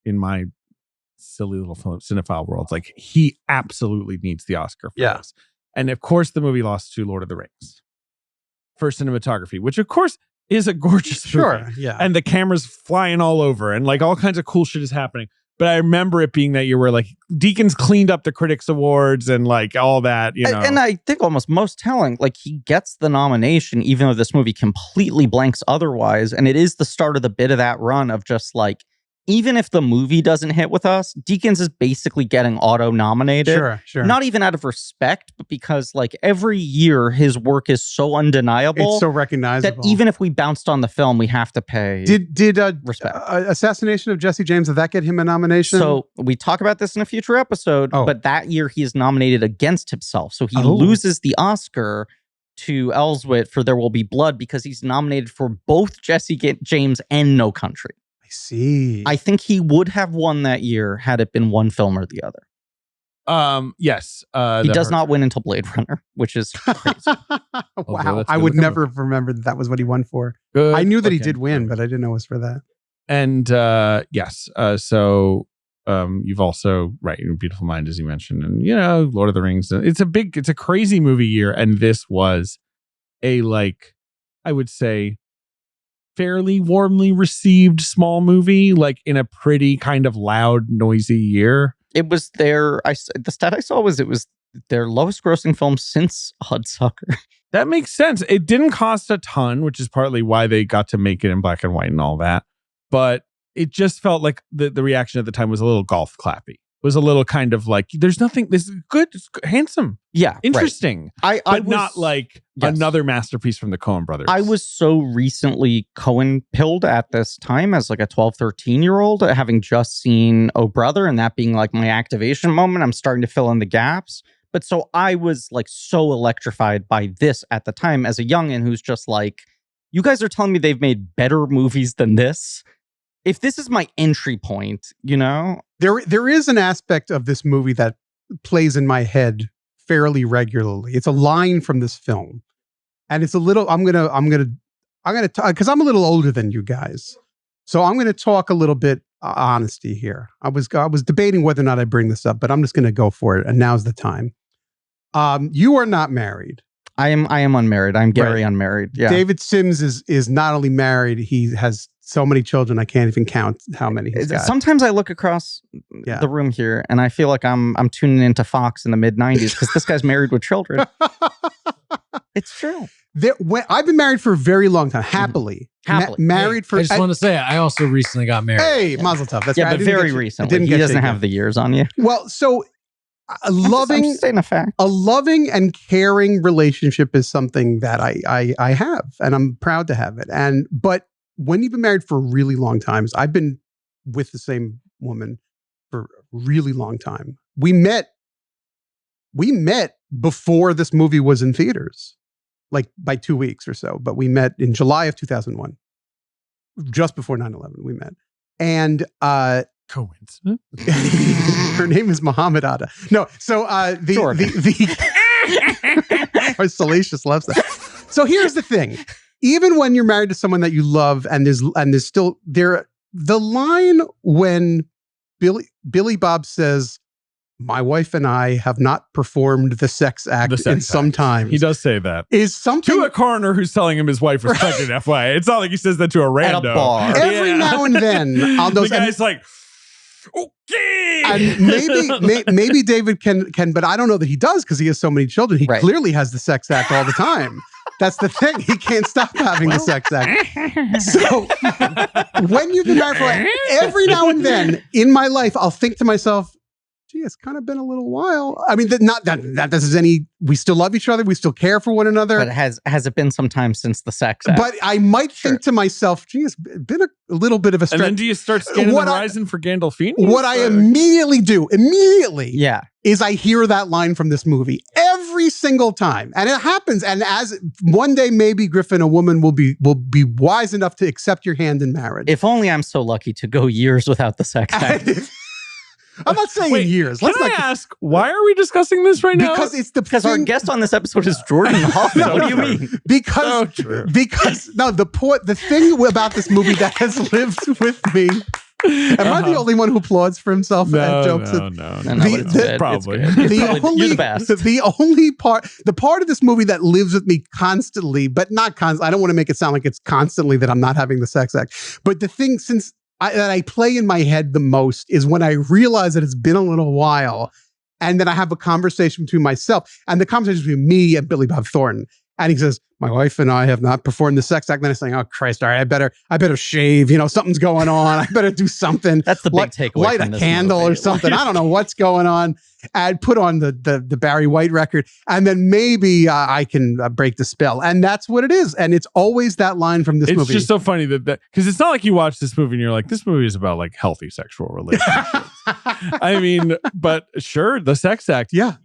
in my silly little cinephile world, like, he absolutely needs the Oscar for this. And of course, the movie lost to Lord of the Rings for cinematography, which of course is a gorgeous movie. And the camera's flying all over, and like all kinds of cool shit is happening. But I remember it being that year where like Deakins cleaned up the Critics Awards and like all that, And I think almost most telling, like he gets the nomination, even though this movie completely blanks otherwise. And it is the start of the bit of that run of just like, even if the movie doesn't hit with us, Deakins is basically getting auto-nominated. Sure. Not even out of respect, but because like every year his work is so undeniable. It's so recognizable. That even if we bounced on the film, we have to pay Did respect. Assassination of Jesse James, did that get him a nomination? So we talk about this in a future episode, but that year he is nominated against himself. So he loses the Oscar to Ellsworth for There Will Be Blood because he's nominated for both Jesse James and No Country. See, I think he would have won that year had it been one film or the other. Yes. He does not win until Blade Runner, which is crazy. Wow. that's I good would looking never have remembered that was what he won for. Good I knew that he looking did win, movie. but I didn't know it was for that. And yes. So you've also, right, Your Beautiful Mind, as you mentioned, and Lord of the Rings. It's a crazy movie year, and this was a, like, I would say, fairly warmly received small movie, like in a pretty kind of loud, noisy year. It was the stat I saw was it was their lowest grossing film since Hudsucker. That makes sense. It didn't cost a ton, which is partly why they got to make it in black and white and all that. But it just felt like the reaction at the time was a little golf clappy. It was a little kind of like, there's nothing, this is good, it's handsome. Yeah. Interesting. Right. But not like another masterpiece from the Coen brothers. I was so recently Coen pilled at this time as like a 12, 13-year-old, having just seen Oh Brother, and that being like my activation moment. I'm starting to fill in the gaps. But so I was like so electrified by this at the time as a youngin' who's just like, you guys are telling me they've made better movies than this? If this is my entry point, There is an aspect of this movie that plays in my head fairly regularly. It's a line from this film, and it's a little. I'm gonna talk because I'm a little older than you guys, so I'm gonna talk a little bit honesty here. I was debating whether or not I bring this up, but I'm just gonna go for it, and now's the time. You are not married. I am unmarried. I'm Gary unmarried. Yeah. David Sims is not only married, he has so many children, I can't even count how many he's got. Sometimes I look across the room here and I feel like I'm tuning into Fox in the mid 90s because this guy's married with children. It's true. I've been married for a very long time, happily. Married for. I just want to say, I also recently got married. Hey, Mazel Tov. That's yeah, right. but very recently. He doesn't have the years on you. Well, so I'm just saying a fact. A loving and caring relationship is something that I have, and I'm proud to have it. But when you've been married for really long times, I've been with the same woman for a really long time. We met before this movie was in theaters, like by 2 weeks or so. But we met in July of 2001, just before 9/11. We met, and coincidence. Her name is Muhammad Ada. No, so our Salacious loves that. So here's the thing. Even when you're married to someone that you love, and there's still the line when Billy Bob says, "My wife and I have not performed the sex act in some time." He does say that. Is something to a coroner who's telling him his wife was pregnant. FYI, it's not like he says that to a rando at a bar. Every now and then, on those, the guy's like, okay. And maybe David can, but I don't know that he does because he has so many children. He clearly has the sex act all the time. That's the thing. He can't stop having the sex act. So when you've been married for every now and then in my life, I'll think to myself, gee, it's kind of been a little while. I mean, not that this is any, we still love each other. We still care for one another. But has it been some time since the sex act? But I might think to myself, gee, it's been a little bit of a stretch. And then do you start scanning the horizon for Gandolfini? What I immediately do, is I hear that line from this movie every single time. And it happens. And as one day, maybe Griffin, a woman will be wise enough to accept your hand in marriage. If only I'm so lucky to go years without the sex act. I'm not saying years. Can I ask, why are we discussing this right now? Because our guest on this episode is Jordan Hoffman. What do you mean? Because the thing about this movie that has lived with me. Am I the only one who applauds for himself and jokes? No. Probably. You're the best. The part of this movie that lives with me constantly, but not constantly. I don't want to make it sound like it's constantly that I'm not having the sex act. But the thing that I play in my head the most is when I realize that it's been a little while, and then I have a conversation between myself, and the conversation between me and Billy Bob Thornton. And he says, "My wife and I have not performed the sex act." And then I'm saying, "Oh Christ! All right, I better shave. Something's going on. I better do something." That's the big takeaway. Light a candle or something. I don't know what's going on. I'd put on the Barry White record, and then maybe I can break the spell. And that's what it is. And it's always that line from this movie. It's just so funny that because it's not like you watch this movie and you're like, this movie is about like healthy sexual relationships. I mean, but sure, the sex act. Yeah.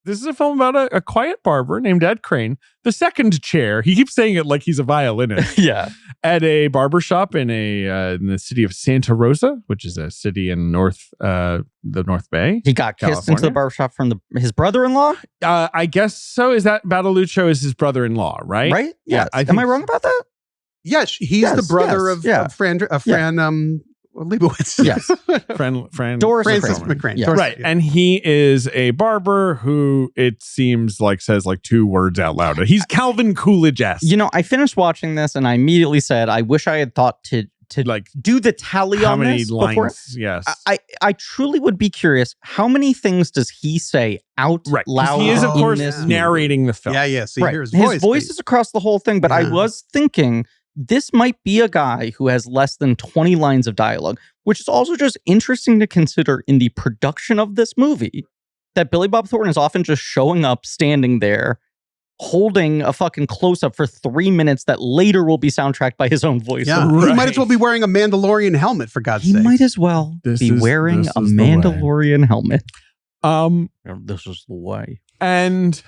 This is a film about a quiet barber named Ed Crane, the second chair. He keeps saying it like he's a violinist. Yeah. At a barbershop in the city of Santa Rosa, which is a city in the North Bay. He got kissed into the barbershop from his brother-in-law? I guess so. Is that Battleluccio is his brother-in-law, right? Right? Yeah. Am I wrong about that? Yes, he's the brother of Fran Lebowitz. Yes. Doris Francis McCrane. Yeah. Doris, Right. And he is a barber who it seems like says like 2 words out loud. He's Calvin Coolidge-esque. I finished watching this and I immediately said, I wish I had thought to like do the tally how on many this lines? before. Yes. I truly would be curious. How many things does he say out loud? He is, of course, in this narrating the film. Yeah. So you hear his His voice is across the whole thing, but I was thinking this might be a guy who has less than 20 lines of dialogue, which is also just interesting to consider in the production of this movie, that Billy Bob Thornton is often just showing up, standing there, holding a fucking close-up for 3 minutes that later will be soundtracked by his own voice. Yeah, he might as well be wearing a Mandalorian helmet, for God's sake. He might as well be wearing a Mandalorian helmet. This is the way. And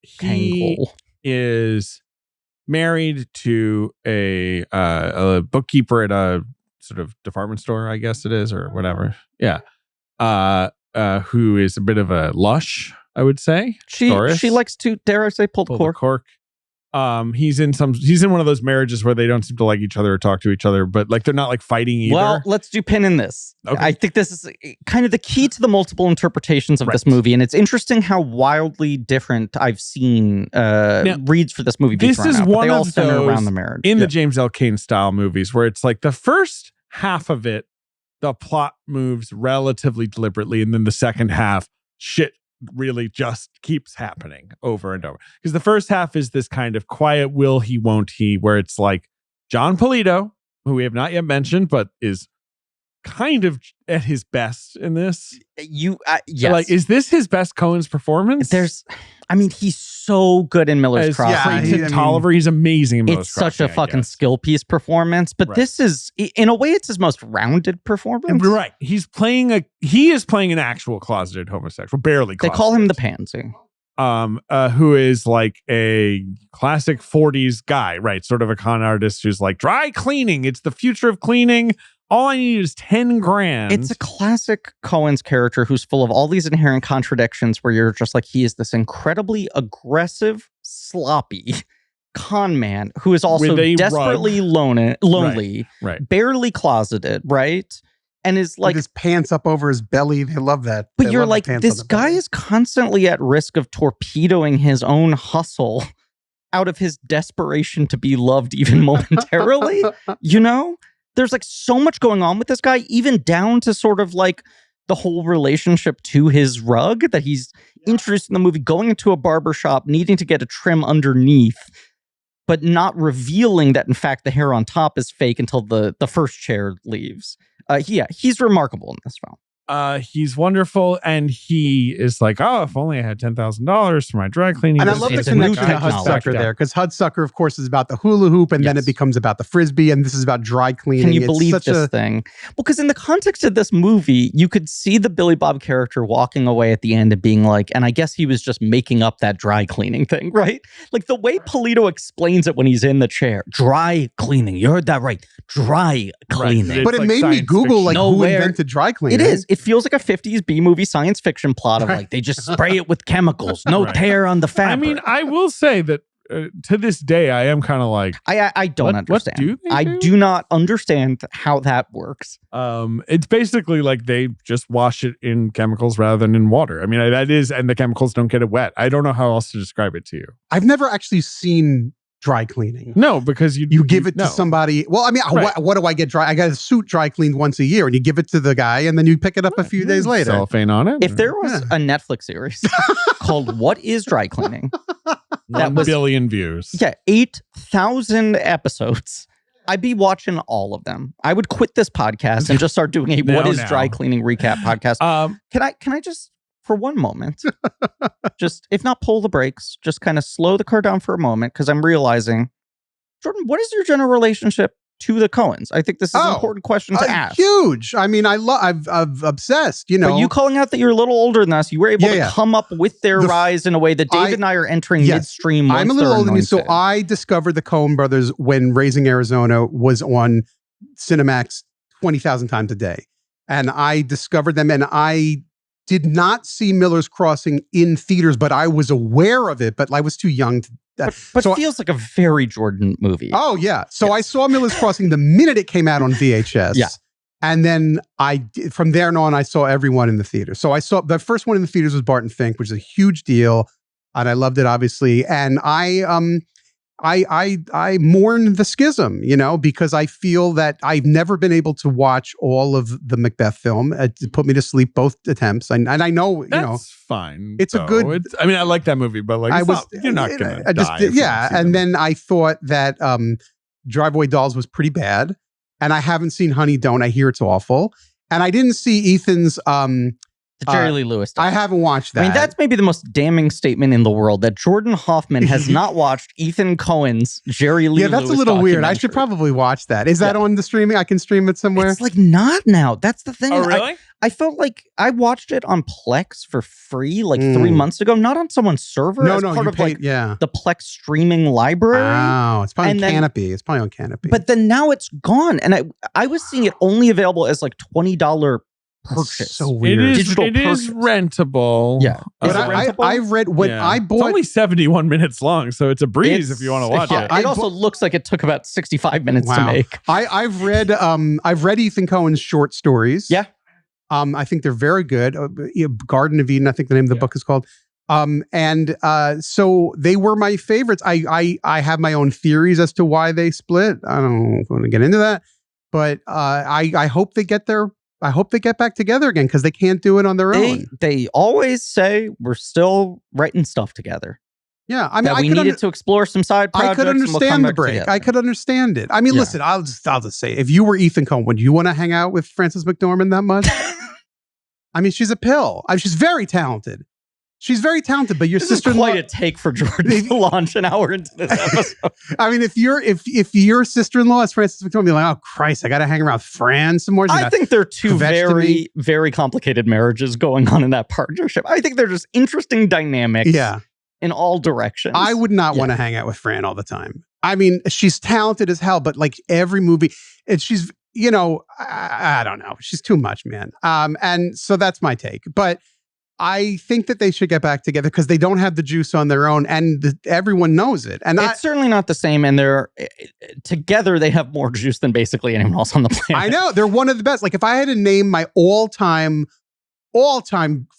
he is married to a bookkeeper at a sort of department store, I guess it is, or whatever. Yeah. Who is a bit of a lush, I would say. She likes to, dare I say, pull the cork. He's in one of those marriages where they don't seem to like each other or talk to each other, but like they're not like fighting either. Well, let's do pin in this. Okay. I think this is kind of the key to the multiple interpretations of this movie, and it's interesting how wildly different I've seen reads for this movie. This is one of those around the marriage in the James L. Cain style movies where it's like the first half of it, the plot moves relatively deliberately, and then the second half, shit really just keeps happening over and over. Because the first half is this kind of quiet will he, won't he, where it's like John Polito, who we have not yet mentioned, but is kind of at his best in this. Yes. Like, is this his best Coen's performance? He's so good in Miller's Crossing. Creighton Tolliver, he's amazing in Miller's Crossing. It's such a fucking skill piece performance, but this is, in a way, it's his most rounded performance. Right. He is playing an actual closeted homosexual, barely closeted. They call him the pansy. Who is like a classic 40s guy, right? Sort of a con artist who's like, dry cleaning, it's the future of cleaning. All I need is 10 grand. It's a classic Coen's character who's full of all these inherent contradictions where you're just like, he is this incredibly aggressive, sloppy con man who is also desperately lonely, right. Barely closeted, right? And is like... with his pants up over his belly. They love that. But you're like, this guy is constantly at risk of torpedoing his own hustle out of his desperation to be loved even momentarily, There's like so much going on with this guy, even down to sort of like the whole relationship to his rug that he's introduced in the movie, going into a barbershop, needing to get a trim underneath, but not revealing that, in fact, the hair on top is fake until the first chair leaves. He's remarkable in this film. He's wonderful, and he is like, oh, if only I had $10,000 for my dry cleaning. And I love the connection to Hudsucker there, because Hudsucker, of course, is about the hula hoop, and then it becomes about the frisbee, and this is about dry cleaning. Can you believe this thing? Well, because in the context of this movie, you could see the Billy Bob character walking away at the end and being like, and I guess he was just making up that dry cleaning thing, right? Like the way Polito explains it when he's in the chair. Dry cleaning. You heard that right. Dry cleaning. Right. But it made me Google like who invented dry cleaning. It is. It feels like a 50s B-movie science fiction plot of like, they just spray it with chemicals. No tear on the fabric. I mean, I will say that to this day, I am kind of like... I don't understand. What do they do? I do not understand how that works. It's basically like they just wash it in chemicals rather than in water. I mean, that is, and the chemicals don't get it wet. I don't know how else to describe it to you. I've never actually seen dry cleaning. No, because you give it to somebody. Well, I mean, what do I get dry? I got a suit dry cleaned once a year, and you give it to the guy, and then you pick it up a few days later. Cellophane on it. If there was a Netflix series called "What Is Dry Cleaning," that was 1 billion views. Yeah, 8,000 episodes. I'd be watching all of them. I would quit this podcast and just start doing a "What Is Dry Cleaning" recap podcast. Can I just, for one moment, just, if not pull the brakes, just kind of slow the car down for a moment, because I'm realizing, Jordan, what is your general relationship to the Coens? I think this is an important question to ask. Huge. I mean, I've obsessed, you know. But you calling out that you're a little older than us, you were able to come up with their rise in a way that David and I are entering midstream. I'm a little older than you, so I discovered the Coen brothers when Raising Arizona was on Cinemax 20,000 times a day. And I discovered them, and I did not see Miller's Crossing in theaters, but I was aware of it, but I was too young to. But so feels like a very Jordan movie. Oh, yeah. So I saw Miller's Crossing the minute it came out on VHS. Yeah. And then from there on, I saw everyone in the theater. So I saw the first one in the theaters was Barton Fink, which is a huge deal. And I loved it, obviously. And I mourn the schism, you know, because I feel that I've never been able to watch all of the Macbeth film. It put me to sleep both attempts. And I know, That's you know, fine. It's a good. I mean, I like that movie, but like, you're not going to die. Yeah. And then I thought that Driveway Dolls was pretty bad. And I haven't seen Honey Don't. I hear it's awful. And I didn't see Ethan's the Jerry Lee Lewis stuff. I haven't watched that. I mean, that's maybe the most damning statement in the world, that Jordan Hoffman has not watched Ethan Coen's Jerry Lee Lewis. Yeah, that's a little weird. I should probably watch that. Is that on the streaming? I can stream it somewhere? It's like not now. That's the thing. Oh, really? I felt like I watched it on Plex for free like 3 months ago, not on someone's server. No, part of paid, the Plex streaming library. Oh, it's probably on Canopy. It's probably on Canopy. But then now it's gone. And I was seeing it only available as like $20 purchase. That's so weird. It is rentable. Yeah. But I read when I bought. It's only 71 minutes long, so it's a breeze if you want to watch it. It also looks like it took about 65 minutes to make. I've read Ethan Coen's short stories. Yeah. I think they're very good. Garden of Eden, I think the name of the book is called. So they were my favorites. I have my own theories as to why they split. I don't want to get into that, but I hope they get there. I hope they get back together again, because they can't do it on their own. They always say we're still writing stuff together. Yeah, I mean, we needed to explore some side projects. I could understand the break. I could understand it. I mean, listen, I'll just say, if you were Ethan Coen, would you want to hang out with Frances McDormand that much? I mean, she's a pill. She's very talented. She's very talented, but your sister-in-law. Quite a take for Jordan to launch an hour into this episode. I mean, if your sister-in-law is Frances McDormand, you're like, oh Christ, I got to hang around with Fran some more. I think there are two very, very complicated marriages going on in that partnership. I think they're just interesting dynamics. Yeah. In all directions. I would not want to hang out with Fran all the time. I mean, she's talented as hell, but like every movie, and she's, you know, I don't know. She's too much, man. And so that's my take. But I think that they should get back together, because they don't have the juice on their own, and everyone knows it. And it's certainly not the same. And they're together, they have more juice than basically anyone else on the planet. I know, they're one of the best. Like, if I had to name my all-time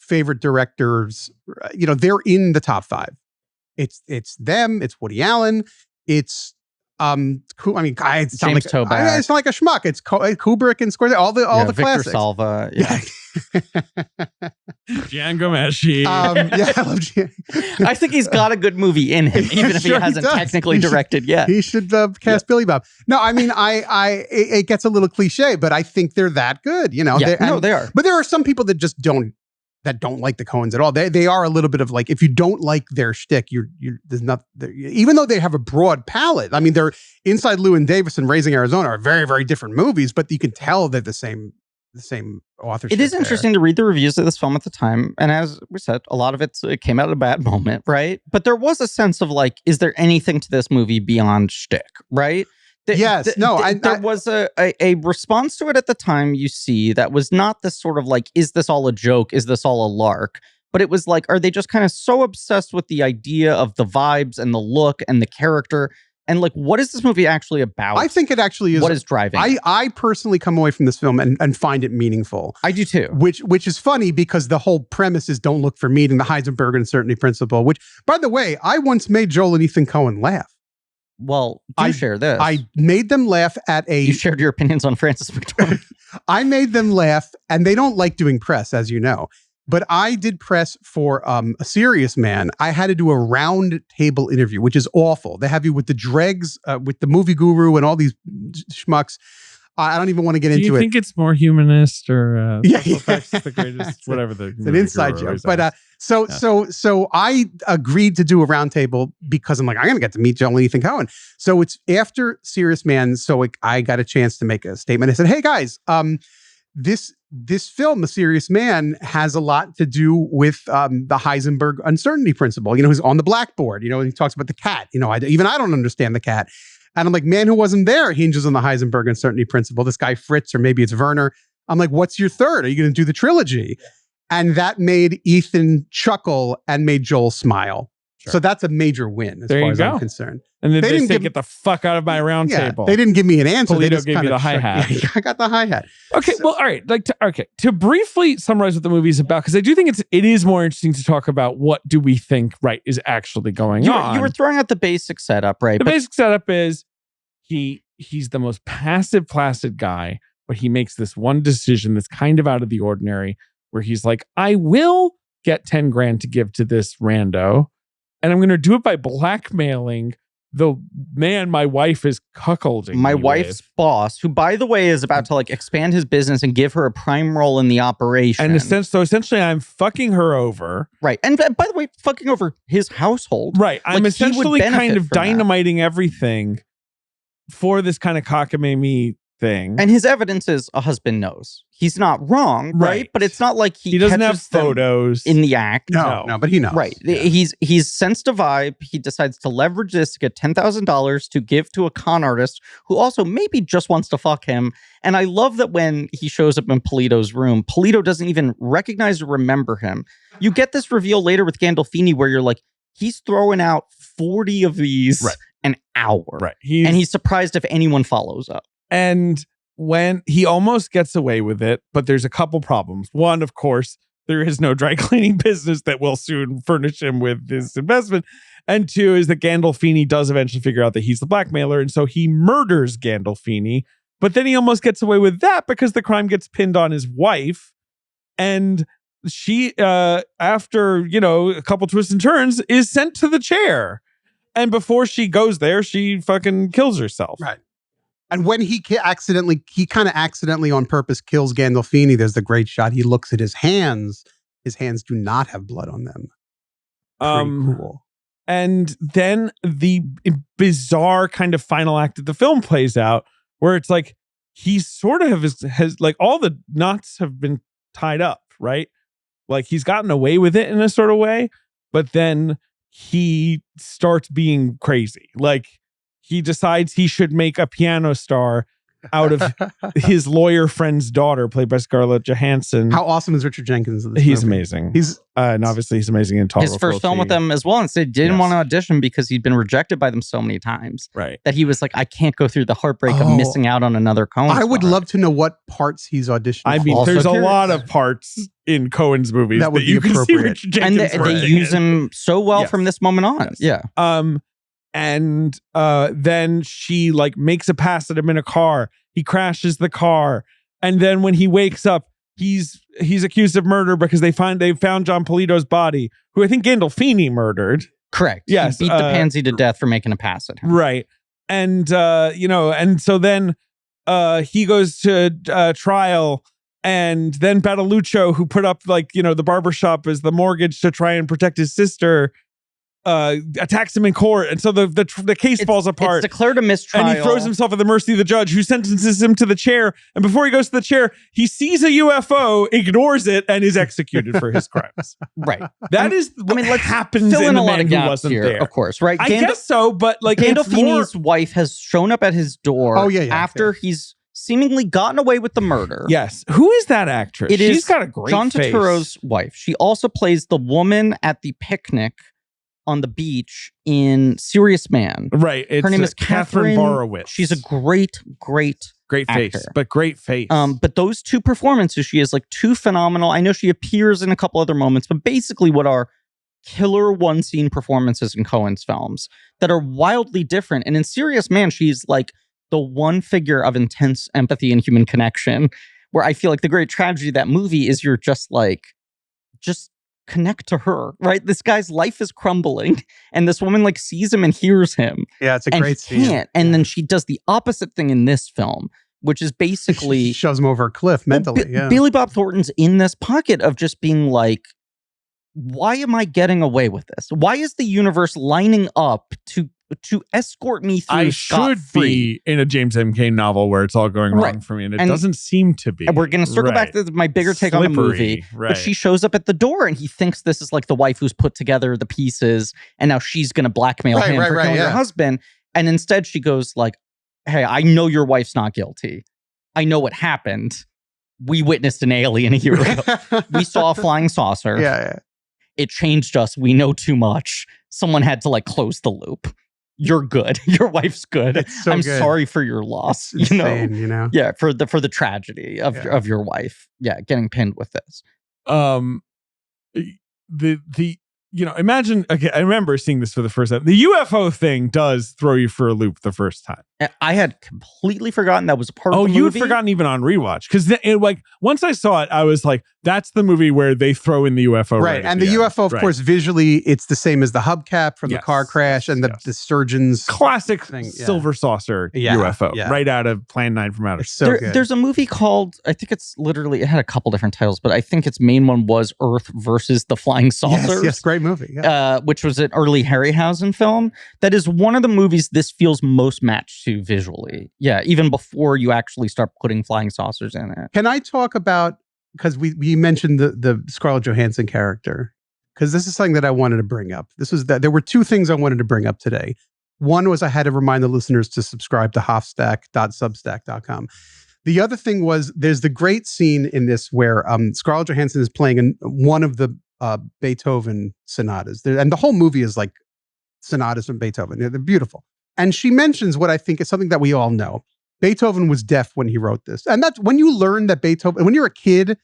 favorite directors, you know, they're in the top 5. It's them. It's Woody Allen. It's I mean, it's not James Toback. It's not like a schmuck. It's Kubrick and Scorsese. All the Victor classics. Salva. Yeah. Gian Gomeshi. Yeah, I love Gian. I think he's got a good movie in him, even if he hasn't technically directed yet. He should cast Billy Bob. No, I mean, it gets a little cliche, but I think they're that good. You know, they are. But there are some people that just don't like the Coens at all. They are a little bit of like, if you don't like their shtick, there's not, even though they have a broad palette. I mean, they're Inside Llewyn Davis and Raising Arizona are very, very different movies, but you can tell they're the same authorship. It is interesting to read the reviews of this film at the time. And as we said, a lot of it came out at a bad moment, right? But there was a sense of like, is there anything to this movie beyond shtick, right? There was a response to it at the time, you see, that was not this sort of like, is this all a joke? Is this all a lark? But it was like, are they just kind of so obsessed with the idea of the vibes and the look and the character? And like, what is this movie actually about? I think it actually is. What is driving? I personally come away from this film and find it meaningful. I do too. Which is funny, because the whole premise is don't look for meaning, the Heisenberg uncertainty principle, which, by the way, I once made Joel and Ethan Coen laugh. Well, share this. I made them laugh at You shared your opinions on Frances McDormand. I made them laugh, and they don't like doing press, as you know. But I did press for A Serious Man. I had to do a round table interview, which is awful. They have you with the dregs, with the movie guru and all these schmucks. I don't even want to get Do into you it. think it's more humanist or Yeah, special yeah. effects is the greatest, whatever the It's an inside joke. But so I agreed to do a roundtable because I'm like, I'm going to get to meet Joel and Ethan Coen. So it's after Serious Man. So I got a chance to make a statement. I said, hey guys, this film, The Serious Man, has a lot to do with the Heisenberg uncertainty principle. Who's on the blackboard. He talks about the cat. I don't understand the cat. And I'm like, Man Who Wasn't There hinges on the Heisenberg uncertainty principle. This guy Fritz, or maybe it's Werner. I'm like, what's your third? Are you going to do the trilogy? And that made Ethan chuckle and made Joel smile. Sure. So that's a major win as far as I'm concerned. And then they didn't say, get the fuck out of my round table. They didn't give me an answer. Polito They just gave you the hi-hat. Yeah, I got the hi-hat. Okay, well, all right. To briefly summarize what the movie's about, because I do think it is more interesting to talk about what do we think, right, is actually going on. You were throwing out the basic setup, right? The basic setup is he's the most passive, placid guy, but he makes this one decision that's kind of out of the ordinary, where he's like, I will get 10 grand to give to this rando, and I'm going to do it by blackmailing the man my wife is cuckolding. My wife's boss, who, by the way, is about to expand his business and give her a prime role in the operation. And essentially, I'm fucking her over. Right. And by the way, fucking over his household. Right. I'm essentially kind of dynamiting everything for this kind of cockamamie thing. And his evidence is a husband knows. He's not wrong, right? But it's not like he doesn't have photos in the act. No, but he knows. Right. Yeah. He's sensed a vibe. He decides to leverage this to get $10,000 to give to a con artist who also maybe just wants to fuck him. And I love that when he shows up in Polito's room, Polito doesn't even recognize or remember him. You get this reveal later with Gandolfini where you're like, he's throwing out 40 of these an hour. Right. And he's surprised if anyone follows up. And when he almost gets away with it, but there's a couple problems. One, of course, there is no dry cleaning business that will soon furnish him with his investment. And two is that Gandolfini does eventually figure out that he's the blackmailer. And so he murders Gandolfini. But then he almost gets away with that because the crime gets pinned on his wife. And she, after, a couple twists and turns, is sent to the chair. And before she goes there, she fucking kills herself. Right. And when he kind of accidentally on purpose kills Gandolfini, there's the great shot. He looks at his hands. His hands do not have blood on them. Pretty cool. And then the bizarre kind of final act of the film plays out where it's like he sort of has like all the knots have been tied up, right? Like he's gotten away with it in a sort of way, but then he starts being crazy. Like he decides he should make a piano star out of his lawyer friend's daughter, played by Scarlett Johansson. How awesome is Richard Jenkins in this He's movie? amazing. And obviously he's amazing in Total His first film with them as well. And so he didn't want to audition because he'd been rejected by them so many times. Right. That he was like, I can't go through the heartbreak of missing out on another Coen I would love to know what parts he's auditioned for. I mean, there's a lot of parts in Coen's movies that you can see Richard Jenkins. And they use him so well from this moment on. Yes. Yeah. And then she like makes a pass at him in a car. He crashes the car, and then when he wakes up, he's accused of murder because they found John Polito's body, who I think Gandolfini murdered. Correct. Yes, he beat the pansy to death for making a pass at him. Right, and and so then he goes to trial. And then Battaluccio, who put up the barbershop as the mortgage to try and protect his sister, attacks him in court, and so the case falls apart. It's declared a mistrial, and he throws himself at the mercy of the judge, who sentences him to the chair. And before he goes to the chair, he sees a UFO, ignores it, and is executed for his crimes. Right. That is what happens fill in in The a lot Man of Who gaps Wasn't here, There. of course, right? I guess so, but Gandolfini's wife has shown up at his door. After he's seemingly gotten away with the murder. Yes. Who is that actress? She's got a great John face. Turturro's wife. She also plays the woman at the picnic on the beach in Serious Man. Right. Her name is Catherine Borowitz. She's a great face, but great face. But those two performances, she is two phenomenal. I know she appears in a couple other moments, but basically what are killer one scene performances in Coen's films that are wildly different. And in Serious Man, she's the one figure of intense empathy and human connection, where I feel like the great tragedy of that movie is you're just connect to her, right? This guy's life is crumbling, and this woman sees him and hears him. Yeah, it's a great scene. And then she does the opposite thing in this film, which is basically shoves him over a cliff mentally. Billy Bob Thornton's in this pocket of just being like, why am I getting away with this? Why is the universe lining up to escort me through? I should be in a James M. Cain novel where it's all going wrong for me, and it doesn't seem to be. And we're going to circle back to my bigger take on the movie. Right. But she shows up at the door, and he thinks this is like the wife who's put together the pieces, and now she's going to blackmail him for killing her husband. And instead, she goes like, "Hey, I know your wife's not guilty. I know what happened. We witnessed an alien a year ago. We saw a flying saucer. Yeah. It changed us. We know too much. Someone had to like close the loop. You're good. Your wife's good. So I'm good. Sorry for your loss. It's insane, you know? Yeah, for the tragedy of your wife. Yeah, getting pinned with this. Imagine. Okay, I remember seeing this for the first time. The UFO thing does throw you for a loop the first time. I had completely forgotten that was a part of the movie. Oh, you had forgotten even on rewatch, because like once I saw it, I was like, "That's the movie where they throw in the UFO." Right, and the UFO, of course, visually, it's the same as the hubcap from the car crash and the surgeon's classic silver saucer UFO, right out of Plan 9 from Outer Space. There's a movie called, I think it's literally, it had a couple different titles, but I think its main one was Earth versus the Flying Saucers. Yes, great movie. Which was an early Harryhausen film. That is one of the movies this feels most matched to visually. Yeah, even before you actually start putting flying saucers in it. Can I talk about, because we mentioned the Scarlett Johansson character, because this is something that I wanted to bring up. There were two things I wanted to bring up today. One was I had to remind the listeners to subscribe to Hofstack.substack.com. The other thing was there's the great scene in this where Scarlett Johansson is playing one of the Beethoven sonatas. And the whole movie is like sonatas from Beethoven. They're beautiful. And she mentions what I think is something that we all know. Beethoven was deaf when he wrote this. And that's when you learn that when you're a kid,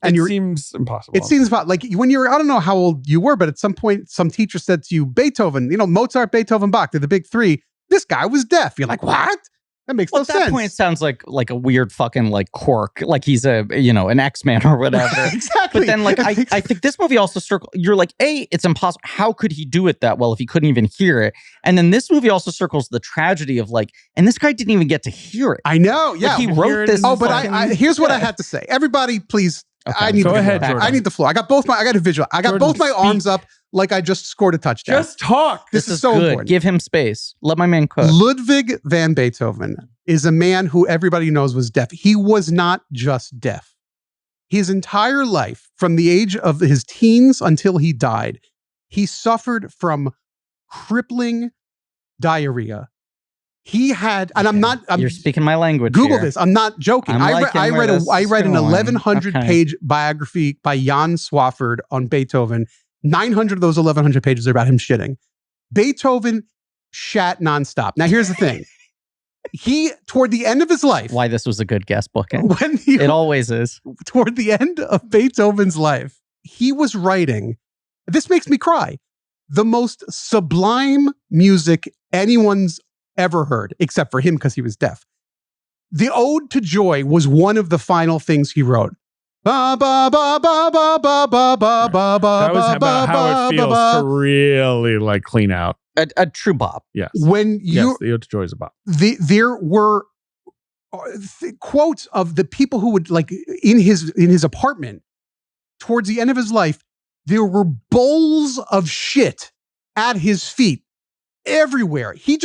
and it seems impossible. It seems like when I don't know how old you were, but at some point, some teacher said to you, Beethoven, Mozart, Beethoven, Bach, they're the big three. This guy was deaf. You're like, what? That makes no sense. At that point, it sounds like a weird fucking like quirk, like he's an X-Man or whatever. Exactly. But then I think this movie also you're like, it's impossible. How could he do it that well if he couldn't even hear it? And then this movie also circles the tragedy of and this guy didn't even get to hear it. I know. Yeah. He wrote this. Oh, but here's what I had to say. Everybody, please. Okay. I need the floor. I got a visual. I got both my arms up like I just scored a touchdown. Just talk. This is so good. important. Give him space. Let my man cook. Ludwig van Beethoven is a man who everybody knows was deaf. He was not just deaf. His entire life, from the age of his teens until he died, he suffered from crippling diarrhea. He had, and you're speaking my language. Google here. this. I'm not joking. I read an 1,100 page biography by Jan Swafford on Beethoven. 900 of those 1,100 pages are about him shitting. Beethoven shat nonstop. Now, here's the thing. Toward the end of his life. Why this was a good guest booking. It always is. Toward the end of Beethoven's life, he was writing, this makes me cry, the most sublime music anyone's ever heard, except for him because he was deaf. The Ode to Joy was one of the final things he wrote. Ba, ba, ba, ba, ba, ba, ba, ba, ba, that was about how it feels to really clean out. A true bop. Yes. The Ode to Joy is a bop. There were quotes of the people who would in his apartment towards the end of his life. There were bowls of shit at his feet everywhere. He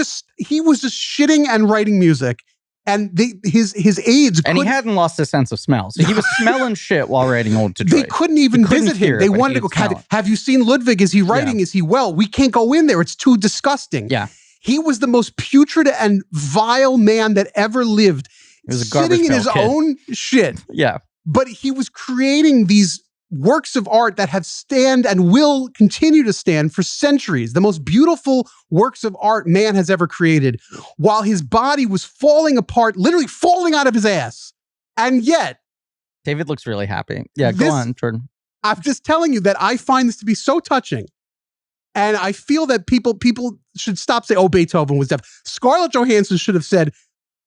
was just shitting and writing music, and his aides and he hadn't lost his sense of smell, so he was smelling shit while writing Ode to Joy. They couldn't even visit him. They wanted to go. Have you seen Ludwig? Is he writing? Is he well? We can't go in there. It's too disgusting. Yeah, he was the most putrid and vile man that ever lived. He was a sitting in his own shit. Yeah, but he was creating these works of art that have stand and will continue to stand for centuries. The most beautiful works of art man has ever created, while his body was falling apart, literally falling out of his ass. And yet, David looks really happy. Yeah, go on, Jordan. I'm just telling you that I find this to be so touching. And I feel that people should stop saying, oh, Beethoven was deaf. Scarlett Johansson should have said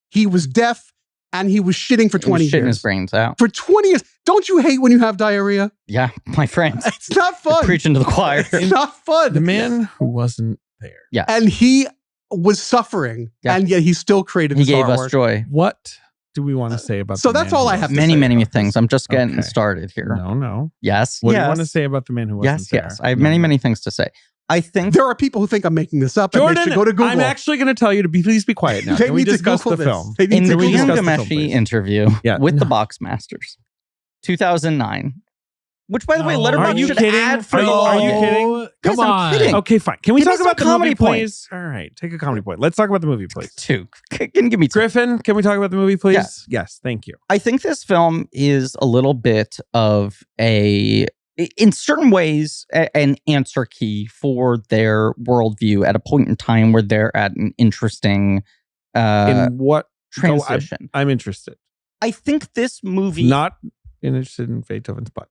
he was deaf and he was shitting for 20 years. Shitting his brains out. For 20 years. Don't you hate when you have diarrhea? Yeah, my friends. It's not fun. You're preaching to the choir. It's not fun. The man who wasn't there. Yeah. And he was suffering, and yet he still created this artwork. He gave us joy. What do we want to say about so the that's man all who I have to wasn't Many, there? many things. I'm just getting Okay. started here. No. Yes. What do yes. you want to say about the man who wasn't Yes, there? yes. I have many, many things to say. I think There are people who think I'm making this up, and they Jordan, should go to Google. I'm actually going to tell you to please be quiet now. They Can we need to discuss Google the this. film? They need in to the Can we Google Gian discuss the film, Gameshi please? interview Yeah. with the Boxmasters, 2009, which, by the way, No. Letterboxd Are you should kidding? add for Are you the- kidding? Come Yes, I'm on. kidding. Okay, fine. Can we Give me talk some about the comedy movie, points. please? All right, take a comedy point. Let's talk about the movie, please. Two. Can you give me two? Griffin, can we talk about the movie, please? Yes. Yes, thank you. I think this film is a little bit of in certain ways, an answer key for their worldview at a point in time where they're at an interesting In what? transition. I'm interested. I think this movie... Not interested in Beethoven's butt.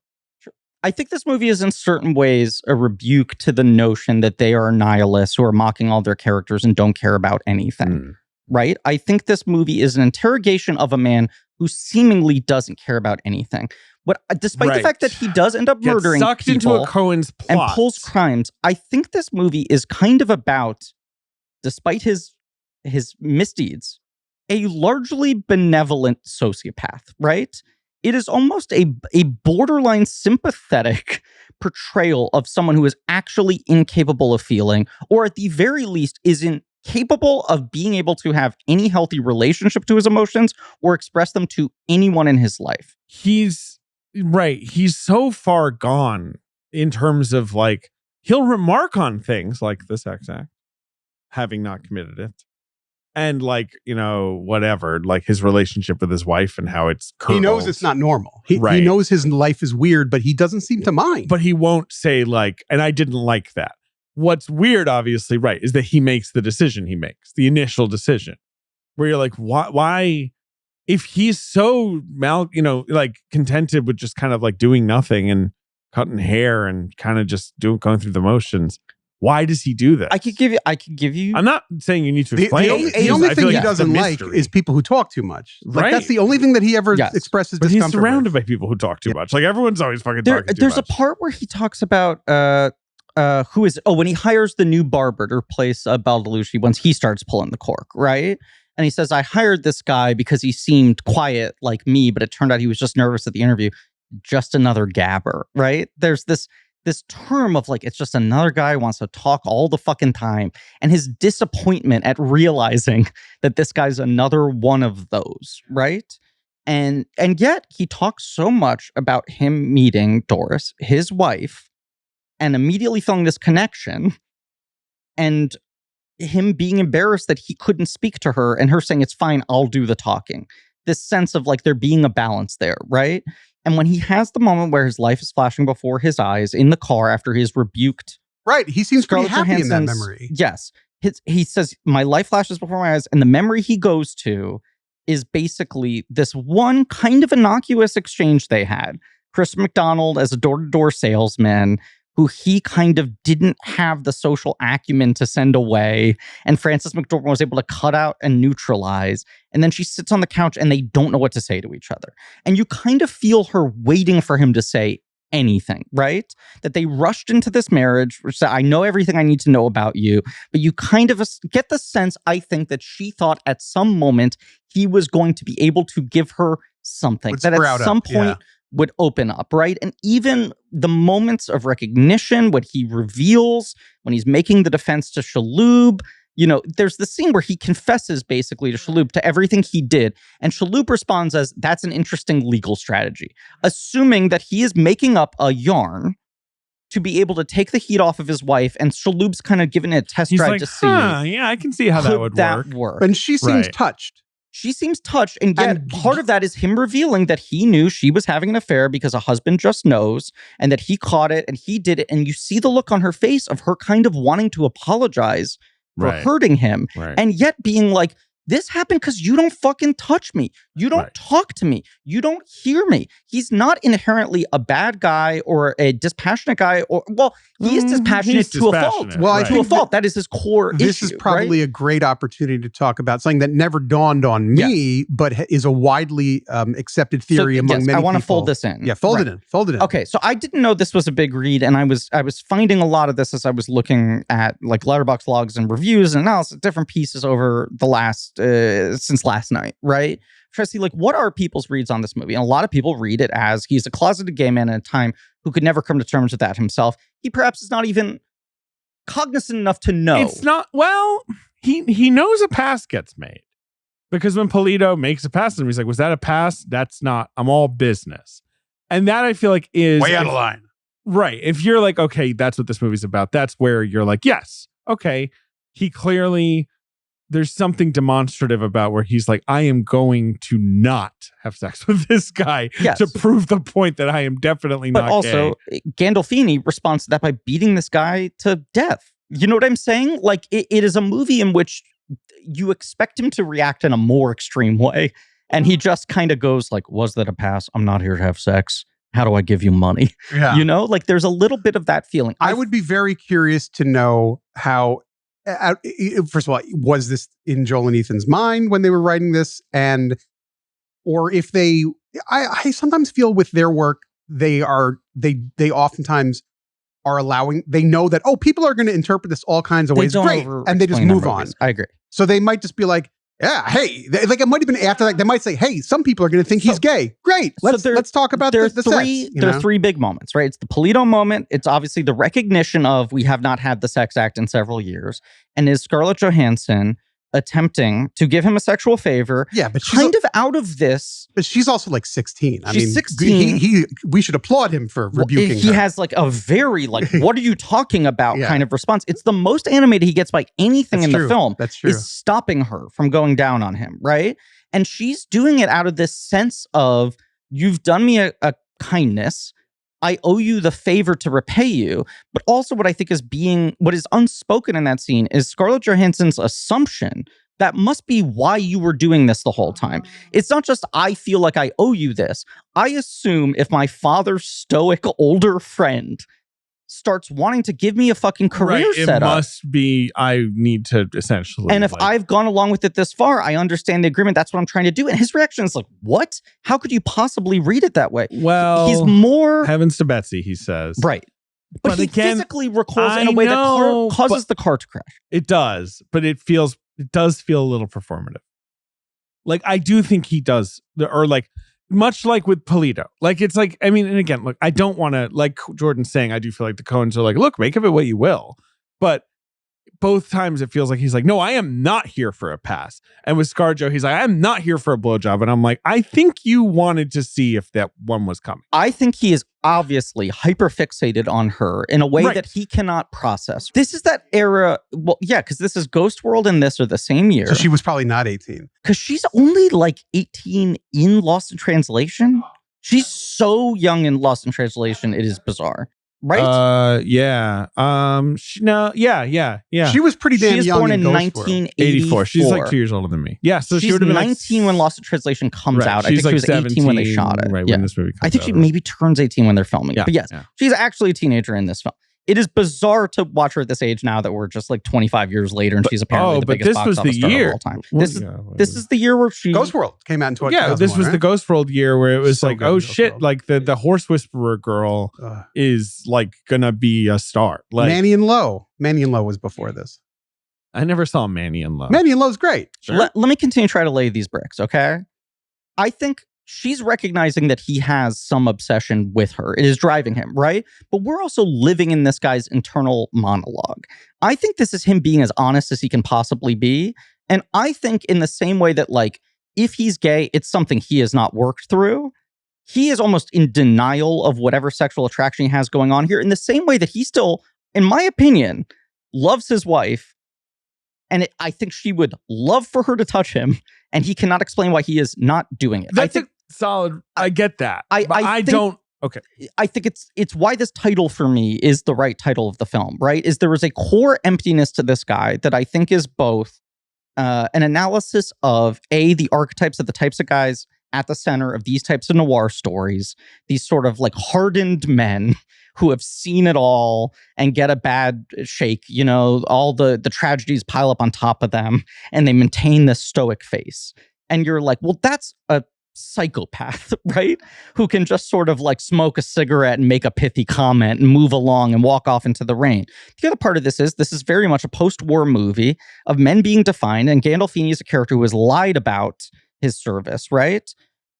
I think this movie is in certain ways a rebuke to the notion that they are nihilists who are mocking all their characters and don't care about anything, right? I think this movie is an interrogation of a man who seemingly doesn't care about anything. But despite the fact that he does end up murdering sucked people into a Cohen's and plot. pulls crimes, I think this movie is kind of about, despite his misdeeds, a largely benevolent sociopath, right? It is almost a borderline sympathetic portrayal of someone who is actually incapable of feeling, or at the very least is incapable of being able to have any healthy relationship to his emotions or express them to anyone in his life. He's right. He's so far gone in terms of like, he'll remark on things like the sex act, having not committed it. And like, whatever, like his relationship with his wife and how it's curdled. He knows it's not normal. He knows his life is weird, but he doesn't seem to mind. But he won't say like, and I didn't like that. What's weird, obviously, right, is that he makes the decision he makes, the initial decision, where you're like, why, if he's so contented with just kind of like doing nothing and cutting hair and kind of just going through the motions. Why does he do this? I could give you. I'm not saying you need to explain. The only thing he doesn't like is people who talk too much. Like, right. That's the only thing that he ever expresses but discomfort he's surrounded with. by people who talk too much. Like everyone's always fucking talking too There's much. a part where he talks about who is it? Oh, when he hires the new barber to replace Baldalucci once he starts pulling the cork, right? And he says, I hired this guy because he seemed quiet like me, but it turned out he was just nervous at the interview. Just another gabber, right? There's this term of like, it's just another guy who wants to talk all the fucking time. And his disappointment at realizing that this guy's another one of those, right? And yet he talks so much about him meeting Doris, his wife, and immediately feeling this connection and him being embarrassed that he couldn't speak to her and her saying, it's fine, I'll do the talking. This sense of like there being a balance there, right? And when he has the moment where his life is flashing before his eyes in the car after he's rebuked. Right. He seems pretty Scarlett happy in that Johansson's- memory. Yes. He says, my life flashes before my eyes. And the memory he goes to is basically this one kind of innocuous exchange they had. Chris McDonald as a door-to-door salesman who he kind of didn't have the social acumen to send away. And Frances McDormand was able to cut out and neutralize. And then she sits on the couch and they don't know what to say to each other. And you kind of feel her waiting for him to say anything, right? That they rushed into this marriage, which said, I know everything I need to know about you. But you kind of get the sense, I think, that she thought at some moment he was going to be able to give her something. Would that at sprout some up, point would open up, right? And even the moments of recognition, what he reveals when he's making the defense to Shalhoub, there's the scene where he confesses basically to Shalhoub to everything he did. And Shalhoub responds as, that's an interesting legal strategy, assuming that he is making up a yarn to be able to take the heat off of his wife. And Shalhoub's kind of given it a test He's drive like, to see. yeah, I can see how that would work. And she seems Right. touched. She seems touched, and yet part of that is him revealing that he knew she was having an affair because a husband just knows, and that he caught it and he did it. And you see the look on her face of her kind of wanting to apologize for Right. hurting him, Right. and yet being like, this happened because you don't fucking touch me. You don't Right. talk to me. You don't hear me. He's not inherently a bad guy or a dispassionate guy, he is dispassionate he's to a fault. dispassionate, Well, I right. To a think fault. That is his core This issue, is probably a great opportunity to talk about something that never dawned on me, but is a widely accepted theory among many people. I want to fold this in. Yeah, fold Right. it in. Fold it in. Okay, so I didn't know this was a big read, and I was finding a lot of this as I was looking at like Letterboxd logs and reviews and analysis, different pieces over the last since last night, right? Try to see like what are people's reads on this movie, and a lot of people read it as he's a closeted gay man in a time who could never come to terms with that himself. He perhaps is not even cognizant enough to know. It's not. Well, he knows a pass gets made because when Polito makes a pass to him, he's like, "Was that a pass? That's not. I'm all business." And that I feel like is way out of line. Right. If you're like, okay, that's what this movie's about, that's where you're like, yes, okay. He clearly, there's something demonstrative about where he's like, I am going to not have sex with this guy to prove the point that I am definitely not gay. But also, Gandolfini responds to that by beating this guy to death. You know what I'm saying? Like, it is a movie in which you expect him to react in a more extreme way. And he just kind of goes like, was that a pass? I'm not here to have sex. How do I give you money? Yeah. You know, like there's a little bit of that feeling. I would be very curious to know how, first of all, was this in Joel and Ethan's mind when they were writing this? Or if I sometimes feel with their work, they oftentimes are allowing, they know that, people are going to interpret this all kinds of ways. Great. And they just move on. I agree. So they might just be like, yeah, hey, like it might have been after that. They might say, hey, some people are going to think he's gay. Great. Let's talk about the sex. There are three big moments, right? It's the Polito moment. It's obviously the recognition of we have not had the sex act in several years. And is Scarlett Johansson attempting to give him a sexual favor? Yeah, but she's kind of out of this. But she's also like 16. She's 16. We should applaud him for rebuking her. He has like a very like, what are you talking about kind of response. It's the most animated he gets by anything in the film. That's true. Is stopping her from going down on him, right? And she's doing it out of this sense of, you've done me a kindness. I owe you the favor to repay you. But also what I think is what is unspoken in that scene is Scarlett Johansson's assumption that must be why you were doing this the whole time. It's not just, I feel like I owe you this. I assume if my father's stoic older friend starts wanting to give me a fucking career setup, it must be, I need to essentially. And if I've gone along with it this far, I understand the agreement. That's what I'm trying to do. And his reaction is like, what? How could you possibly read it that way? Well, he's more heavens to Betsy, he says. Right. But he again, physically recoils in a way that causes the car to crash. It does, but it does feel a little performative. Like, I do think he does, or like, much like with Polito. Like, it's like, I mean, and again, look, I don't want to, like Jordan's saying, I do feel like the Coens are like, look, make of it what you will. But both times it feels like he's like, no, I am not here for a pass. And with ScarJo, he's like, I'm not here for a blowjob. And I'm like, I think you wanted to see if that one was coming. I think he is obviously hyper-fixated on her in a way that he cannot process. This is that era, well, yeah, because this is Ghost World and this are the same year. So she was probably not 18. Because she's only like 18 in Lost in Translation. She's so young in Lost in Translation, it is bizarre. Right? Yeah. Yeah. She was pretty damn young. She was born in Ghost 1984. She's like 2 years older than me. Yeah, so she's she would have been 19 when Lost in Translation comes out. I She's think like she was 18 when they shot it. Right, when this movie comes I think out, she maybe turns 18 when they're filming it. Yeah, But yes, she's actually a teenager in this film. It is bizarre to watch her at this age now that we're just like 25 years later and she's apparently the biggest box office star of all time. This is the year where she... Ghost World came out in 2001. Yeah, this was the Ghost World year where it was so like, oh shit, like the Horse Whisperer girl is like gonna be a star. Like Manny and Lowe. Manny and Lowe was before this. I never saw Manny and Lowe. Manny and Lowe's great. Sure. Let me continue to try to lay these bricks, okay? I think she's recognizing that he has some obsession with her. It is driving him, right? But we're also living in this guy's internal monologue. I think this is him being as honest as he can possibly be. And I think in the same way that, like, if he's gay, it's something he has not worked through. He is almost in denial of whatever sexual attraction he has going on here, in the same way that he still, in my opinion, loves his wife. And I think she would love for her to touch him. And he cannot explain why he is not doing it. That's solid. I get that. I don't. Okay. I think it's why this title for me is the right title of the film, right? Is there is a core emptiness to this guy that I think is both an analysis of the archetypes of the types of guys at the center of these types of noir stories, these sort of like hardened men who have seen it all and get a bad shake, you know, all the tragedies pile up on top of them and they maintain this stoic face. And you're like, well, that's a psychopath, right? Who can just sort of like smoke a cigarette and make a pithy comment and move along and walk off into the rain. The other part of this is very much a post-war movie of men being defined, and Gandolfini is a character who has lied about his service, right?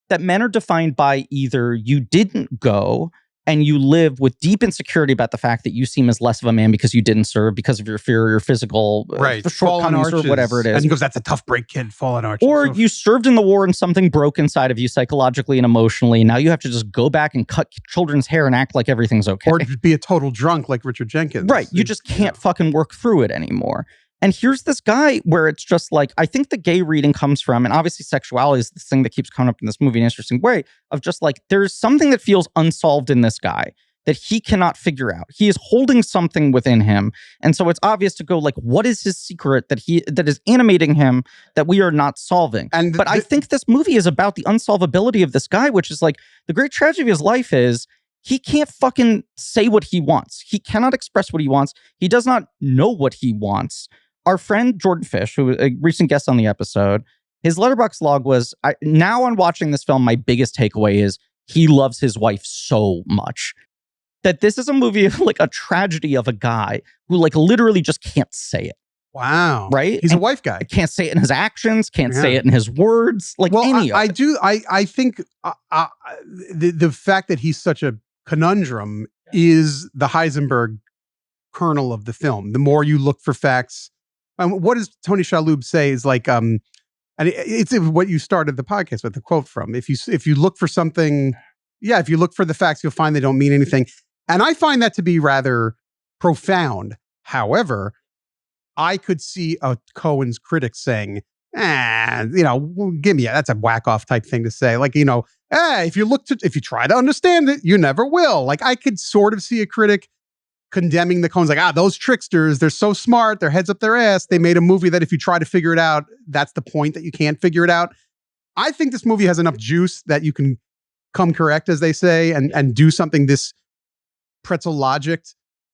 That men are defined by either you didn't go and you live with deep insecurity about the fact that you seem as less of a man because you didn't serve, because of your inferior physical shortcomings or whatever it is. And he goes, that's a tough break, kid, fallen arches. Or you served in the war and something broke inside of you psychologically and emotionally. Now you have to just go back and cut children's hair and act like everything's okay. Or be a total drunk like Richard Jenkins. Right. You just can't fucking work through it anymore. And here's this guy where it's just like, I think the gay reading comes from, and obviously sexuality is the thing that keeps coming up in this movie in an interesting way, of just like, there's something that feels unsolved in this guy that he cannot figure out. He is holding something within him. And so it's obvious to go like, what is his secret that is animating him that we are not solving? But I think this movie is about the unsolvability of this guy, which is like, the great tragedy of his life is he can't fucking say what he wants. He cannot express what he wants. He does not know what he wants. Our friend Jordan Fish, who was a recent guest on the episode, his Letterboxd log was, now on watching this film, my biggest takeaway is he loves his wife so much. That this is a movie of like a tragedy of a guy who like literally just can't say it. Wow. Right? He's a wife guy. Can't say it in his actions, can't say it in his words, like any of it. I think the fact that he's such a conundrum is the Heisenberg kernel of the film. The more you look for facts, what does Tony Shalhoub say is like, and it's what you started the podcast with, the quote from, if you look for something, if you look for the facts, you'll find they don't mean anything. And I find that to be rather profound. However, I could see a Coen's critic saying, give me that's a whack off type thing to say. Like, if you try to understand it, you never will. Like, I could sort of see a critic condemning the Coens, like, those tricksters, they're so smart, their heads up their ass. They made a movie that if you try to figure it out, that's the point, that you can't figure it out. I think this movie has enough juice that you can come correct, as they say, and do something this pretzel logic.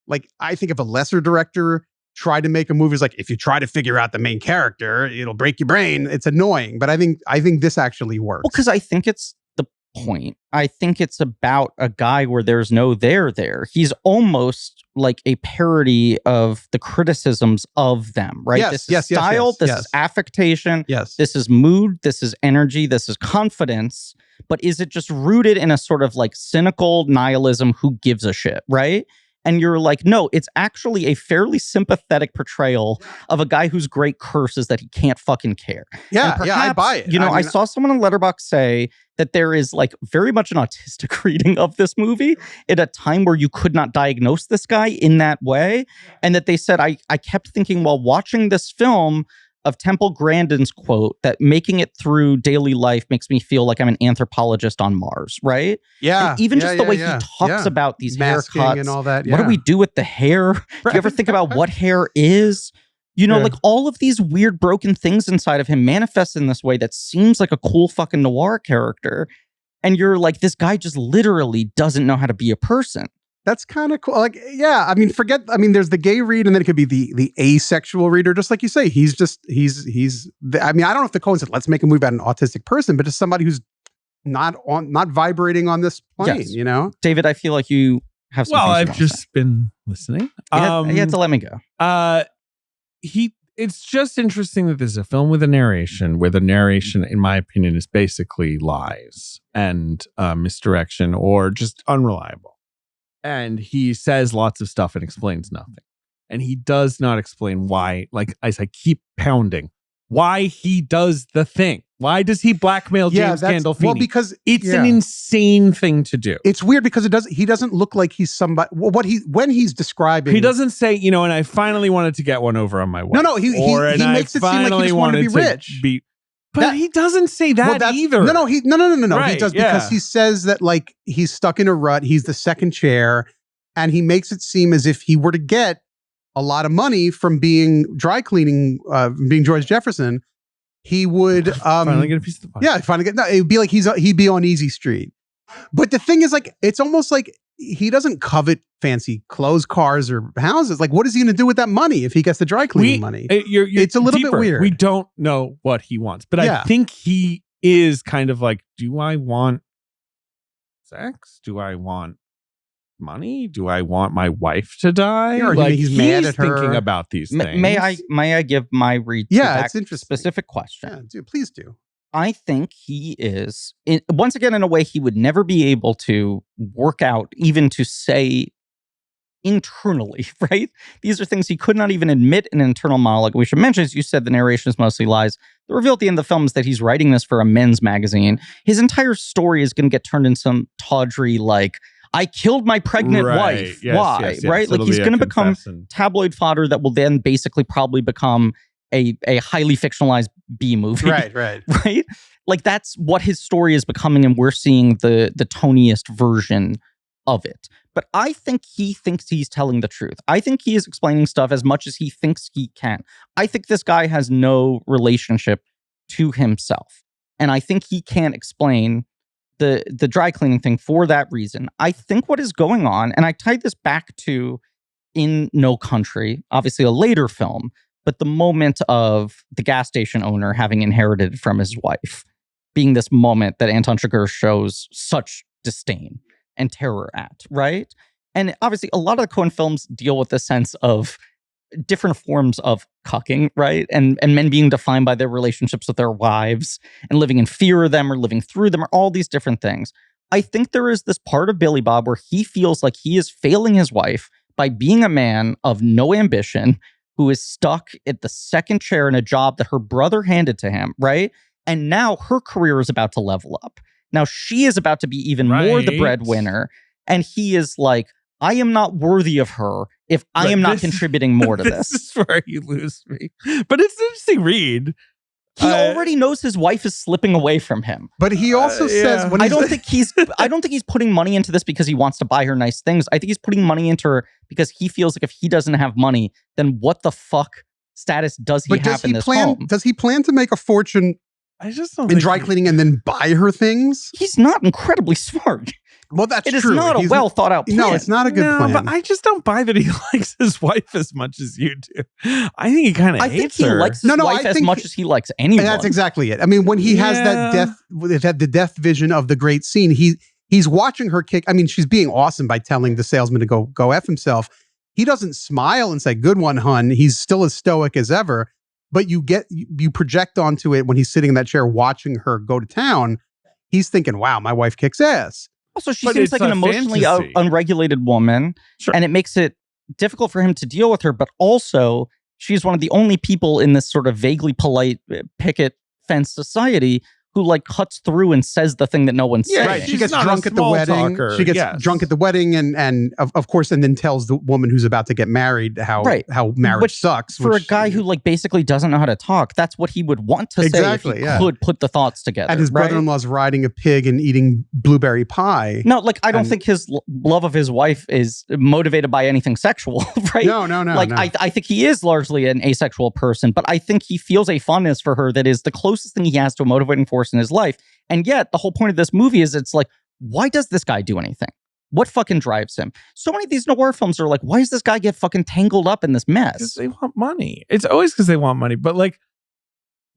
Like, I think if a lesser director tried to make a movie, it's like, if you try to figure out the main character, it'll break your brain. It's annoying. But I think this actually works. Well, because I think it's the point. I think it's about a guy where there's no there. He's almost like a parody of the criticisms of them, right? Yes, this is style, this is affectation, this is mood, this is energy, this is confidence. But is it just rooted in a sort of like cynical nihilism, who gives a shit, right? And you're like, no, it's actually a fairly sympathetic portrayal of a guy whose great curse is that he can't fucking care. Yeah, I buy it. I saw someone on Letterboxd say that there is like very much an autistic reading of this movie at a time where you could not diagnose this guy in that way. And that they said, I kept thinking while watching this film of Temple Grandin's quote that making it through daily life makes me feel like I'm an anthropologist on Mars, right? Yeah. And even just the way he talks about these masking haircuts and all that. What do we do with the hair? Do you ever think about what hair is? Like all of these weird broken things inside of him manifest in this way that seems like a cool fucking noir character. And you're like, this guy just literally doesn't know how to be a person. That's kind of cool. Like, there's the gay read, and then it could be the asexual reader. Just like you say, I don't know if the Coen said, let's make a movie about an autistic person, but just somebody who's not vibrating on this plane, David, I feel like you have some. Well, I've just been listening. You had to let me go. It's just interesting that there's a film with a narration, where the narration, in my opinion, is basically lies and misdirection or just unreliable. And he says lots of stuff and explains nothing. And he does not explain why, like, as I keep pounding, why he does the thing. Why does he blackmail James Gandolfini? Well, because it's an insane thing to do. It's weird because he doesn't look like he's somebody. When he's describing, he doesn't say, and I finally wanted to get one over on my wife. No, he makes it seem like he just wanted to be rich. But he doesn't say that either. No. Right, he does because he says that like he's stuck in a rut. He's the second chair, and he makes it seem as if he were to get a lot of money from being dry cleaning, being George Jefferson. He would finally get a piece of the pie. Yeah, finally get. No, it'd be like he'd be on Easy Street. But the thing is, like, it's almost like he doesn't covet fancy clothes, cars, or houses. Like, what is he going to do with that money if he gets the dry cleaning money? You're it's a little deeper. bit weird. We don't know what he wants, but I think he is kind of like, do I want sex? Do I want money? Do I want my wife to die? Yeah, or like he's mad at her. thinking about these things. May I give my read to that it's interesting. specific question? Yeah, please do. I think he is, once again, in a way he would never be able to work out, even to say internally, right? These are things he could not even admit in an internal monologue. We should mention, as you said, the narration is mostly lies. The reveal at the end of the film is that he's writing this for a men's magazine. His entire story is going to get turned into some tawdry, like, I killed my pregnant wife. Yes, Why? yes. Right? Like, he's going to become tabloid fodder that will then basically probably become a highly fictionalized B movie. Right. Right? Like, that's what his story is becoming, and we're seeing the toniest version of it. But I think he thinks he's telling the truth. I think he is explaining stuff as much as he thinks he can. I think this guy has no relationship to himself. And I think he can't explain the dry cleaning thing for that reason. I think what is going on, and I tied this back to In No Country, obviously a later film, but the moment of the gas station owner having inherited from his wife being this moment that Anton Chigurh shows such disdain and terror at, right? And obviously a lot of the Coen films deal with the sense of different forms of cucking, right? And men being defined by their relationships with their wives and living in fear of them or living through them or all these different things. I think there is this part of Billy Bob where he feels like he is failing his wife by being a man of no ambition who is stuck at the second chair in a job that her brother handed to him, right? And now her career is about to level up. Now she is about to be even more the breadwinner. And he is like, I am not worthy of her if I am not contributing more to this. This is where you lose me. But it's an interesting read. He already knows his wife is slipping away from him. But he also says, when I don't think he's putting money into this because he wants to buy her nice things. I think he's putting money into her because he feels like if he doesn't have money, then what the fuck status does he have in this home? Does he plan to make a fortune I just don't in dry cleaning and then buy her things? He's not incredibly smart. Well, that's true. It is not a well thought out plan. No, it's not a good plan. But I just don't buy that he likes his wife as much as you do. I think he kind of hates her. I think he likes his wife as much as he likes anyone. That's exactly it. I mean, when he has the death vision of the great scene, he's watching her kick. I mean, she's being awesome by telling the salesman to go F himself. He doesn't smile and say, "Good one, hun." He's still as stoic as ever. But you project onto it when he's sitting in that chair watching her go to town. He's thinking, "Wow, my wife kicks ass." Also, she seems like an emotionally unregulated woman, and it makes it difficult for him to deal with her. But also, she's one of the only people in this sort of vaguely polite picket fence society who like cuts through and says the thing that no one's saying. Right. She gets drunk at the wedding. She gets drunk at the wedding, and of course, and then tells the woman who's about to get married how marriage sucks. For a guy who like basically doesn't know how to talk, that's what he would want to say if he could put the thoughts together. And his brother-in-law's riding a pig and eating blueberry pie. No, like I don't think his love of his wife is motivated by anything sexual, right? No. Like I think he is largely an asexual person, but I think he feels a fondness for her that is the closest thing he has to a motivating force in his life. And yet the whole point of this movie is it's like, why does this guy do anything? What fucking drives him? So many of these noir films are like, why does this guy get fucking tangled up in this mess? Because they want money. It's always because they want money. But like,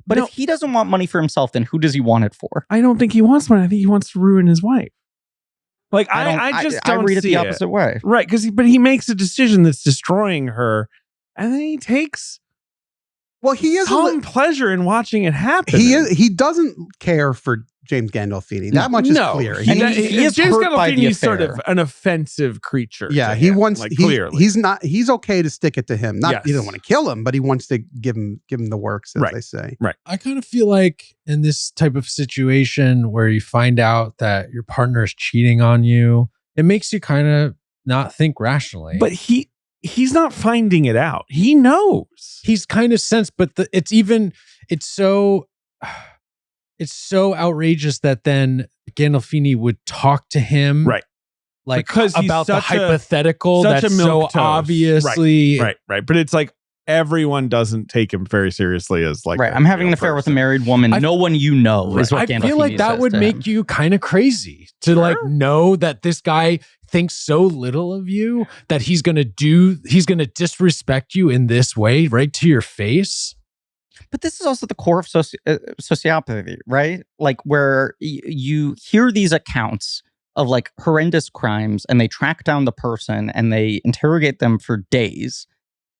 if he doesn't want money for himself, then who does he want it for? I don't think he wants money. I think he wants to ruin his wife. Like I just don't read it the opposite way. Right. But he makes a decision that's destroying her, and then he takes some pleasure in watching it happen. He doesn't care for James Gandolfini. That much is clear. He is James Gandolfini is sort of an offensive creature. Yeah, he wants clearly. He's okay to stick it to him. He doesn't want to kill him, but he wants to give him the works, as they say. Right. I kind of feel like in this type of situation where you find out that your partner is cheating on you, it makes you kind of not think rationally. But he's not finding it out. He knows. He's kind of sensed, but it's so outrageous that then Gandolfini would talk to him, right? Like because about the hypothetical that's so obviously right. But it's like everyone doesn't take him very seriously as like I'm having an affair with a married woman. No one you know is what Gandolfini I feel like that would make you kind of crazy to like know that this guy thinks so little of you that he's gonna disrespect you in this way right to your face. But this is also the core of sociopathy, right? Like where you hear these accounts of like horrendous crimes and they track down the person and they interrogate them for days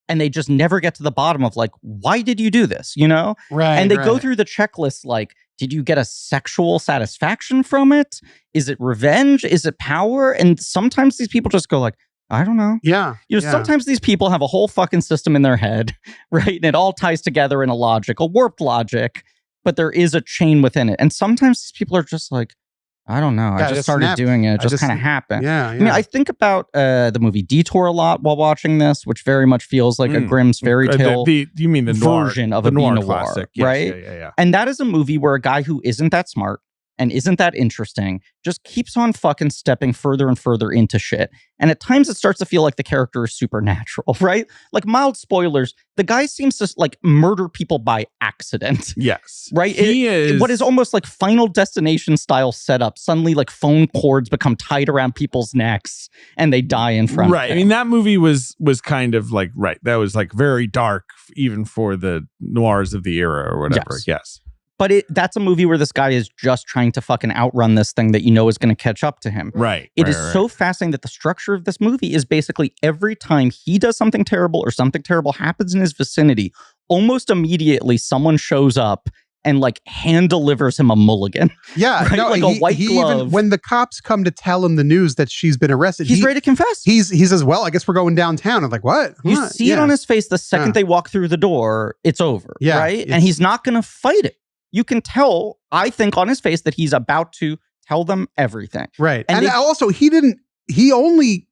and they just never get to the bottom of like, why did you do this? You know? Right. And they go through the checklist like, did you get a sexual satisfaction from it? Is it revenge? Is it power? And sometimes these people just go like, I don't know. Yeah. You know, sometimes these people have a whole fucking system in their head, right? And it all ties together in a warped logic, but there is a chain within it. And sometimes these people are just like, I don't know. I just started doing it. It just kind of happened. Yeah, I mean, I think about the movie Detour a lot while watching this, which very much feels like a Grimm's fairy tale you mean the version of a noir classic. Right? Yes, yeah. And that is a movie where a guy who isn't that smart and isn't that interesting just keeps on fucking stepping further and further into shit. And at times it starts to feel like the character is supernatural, right? Like mild spoilers, the guy seems to like murder people by accident. Yes. Right? He is what is almost like Final Destination style setup. Suddenly like phone cords become tied around people's necks and they die in front of them. I mean, that movie was kind of like, that was like very dark even for the noirs of the era or whatever. Yes. But that's a movie where this guy is just trying to fucking outrun this thing that you know is going to catch up to him. Right. It is so fascinating that the structure of this movie is basically every time he does something terrible or something terrible happens in his vicinity, almost immediately someone shows up and like hand delivers him a mulligan. Yeah. Right? No, like a white glove. Even, when the cops come to tell him the news that she's been arrested, he's ready to confess. He says, well, I guess we're going downtown. I'm like, what? You see it on his face the second they walk through the door, it's over. Yeah, right? And he's not going to fight it. You can tell, I think, on his face that he's about to tell them everything. Right. And also, he only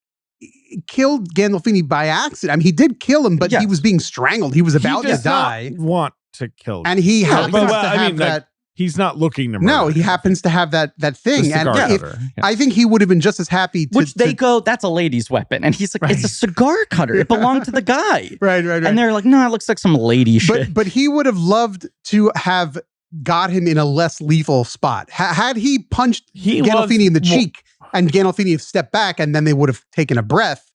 killed Gandolfini by accident. I mean, he did kill him, but he was being strangled. He was about to die. Want to kill him. And he happens to have that. Like, he's not looking to murder. No, he happens to have that thing. And I think he would have been just as happy to... Which they go, that's a lady's weapon. And he's like, it's a cigar cutter. It belonged to the guy. Right. And they're like, no, it looks like some lady shit. But he would have loved to have got him in a less lethal spot. Had he punched Gandolfini in the cheek and Gandolfini stepped back and then they would have taken a breath,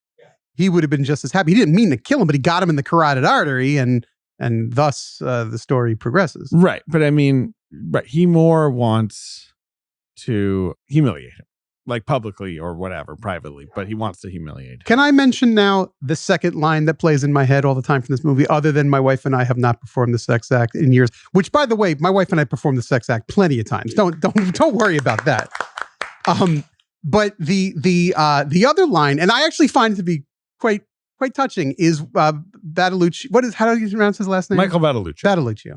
he would have been just as happy. He didn't mean to kill him, but he got him in the carotid artery and thus the story progresses. Right. But I mean, he more wants to humiliate him, like publicly or whatever, privately, but he wants to humiliate him. Can I mention now the second line that plays in my head all the time from this movie, other than my wife and I have not performed the sex act in years, which by the way, my wife and I performed the sex act plenty of times. Don't worry about that. But the other line, and I actually find it to be quite touching, is Battalucci. How do you pronounce his last name? Michael Battalucci. Battalucci.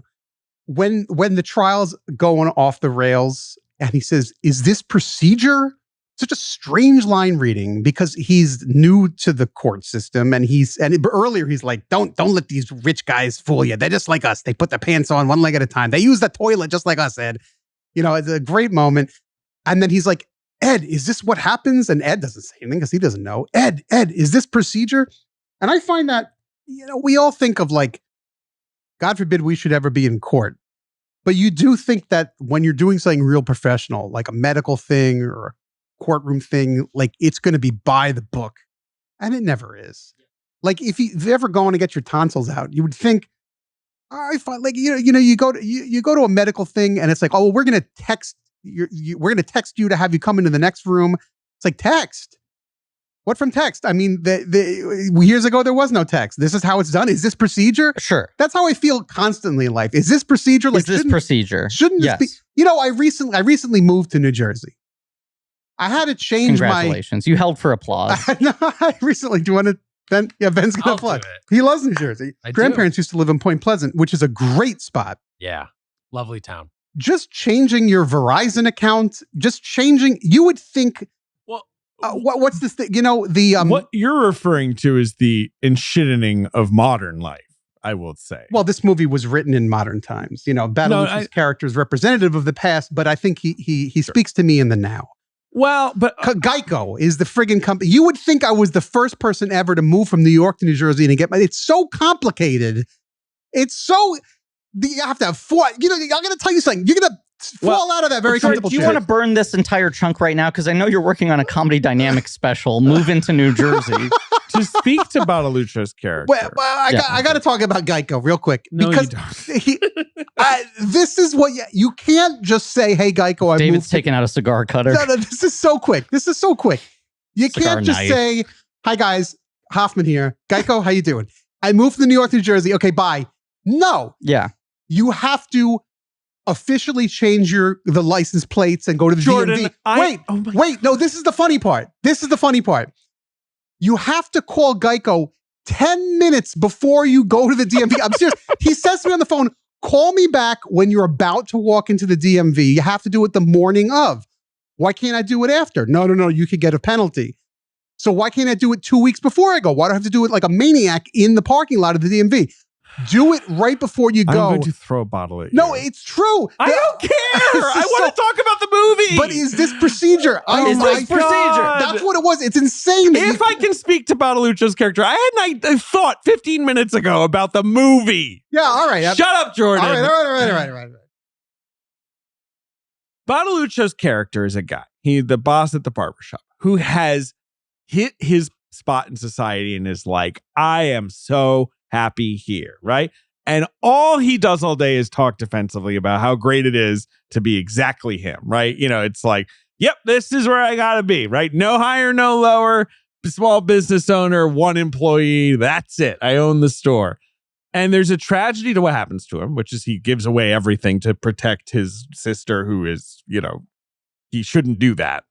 When the trial's going off the rails and he says, is this procedure? Such a strange line reading because he's new to the court system and earlier he's like, don't let these rich guys fool you. They're just like us. They put their pants on one leg at a time. They use the toilet just like us, Ed. You know, it's a great moment. And then he's like, Ed, is this what happens? And Ed doesn't say anything because he doesn't know. Ed, is this procedure? And I find that, you know, we all think of like, God forbid we should ever be in court. But you do think that when you're doing something real professional, like a medical thing or a courtroom thing, like it's going to be by the book. And it never is. Like if you've ever gone to get your tonsils out, you would think, I find like, you know, you go to a medical thing and it's like, oh, well, we're going to text we're going to text you to have you come into the next room. It's like text. What from text? I mean, years ago, there was no text. This is how it's done. Is this procedure? Sure. That's how I feel constantly in life. Is this procedure? Like, is this procedure? Shouldn't this be? You know, I recently moved to New Jersey. I had to change Congratulations. You held for applause. No, I recently, do you want to, Ben? Yeah, Ben's going to plug. He loves New Jersey. Grandparents used to live in Point Pleasant, which is a great spot. Yeah. Lovely town. Just changing your Verizon account, you would think, what's this thing? You know, what you're referring to is the enshittening of modern life, I will say. Well, this movie was written in modern times. You know, Battalucci's character is representative of the past, but I think he speaks to me in the now. Well, but Geico is the friggin' company. You would think I was the first person ever to move from New York to New Jersey and it's so complicated. It's so, you have to have four, you know, I'm going to tell you something. You're going to fall out of that very comfortable chair. Do you chair. want to burn this entire chunk right now? Because I know you're working on a comedy dynamic special, Move into New Jersey. to speak to Badaluccio's character. Well, I got to talk about Geico real quick. No, because you don't. this is what you can't just say, hey, Geico, I David's moved taking out a cigar cutter. No, this is so quick. You Cigar can't just knife. say, hi, guys, Hoffman here. Geico, how you doing? I moved to New York, New Jersey. Okay, bye. No, Yeah. you have to officially change the license plates and go to the Jordan, DMV. Wait, no, this is the funny part. You have to call Geico 10 minutes before you go to the DMV. I'm serious. He says to me on the phone, call me back when you're about to walk into the DMV. You have to do it the morning of. Why can't I do it after? No, you could get a penalty. So why can't I do it 2 weeks before I go? Why do I have to do it like a maniac in the parking lot of the DMV? Do it right before you go. I'm going to throw a bottle at you. No, it's true. I don't care. I want to talk about the movie. But is this procedure? Is this procedure? That's what it was. It's insane. If I can speak to Badaluccio's character, I thought 15 minutes ago about the movie. Yeah, all right. Shut up, Jordan. All right. Badaluccio's character is a guy, the boss at the barbershop, who has hit his spot in society and is like, I am so happy here, right? And all he does all day is talk defensively about how great it is to be exactly him, right? It's like, yep, this is where I gotta be, right? No higher, no lower, small business owner, one employee, that's it. I own the store. And there's a tragedy to what happens to him, which is he gives away everything to protect his sister, who is, he shouldn't do that.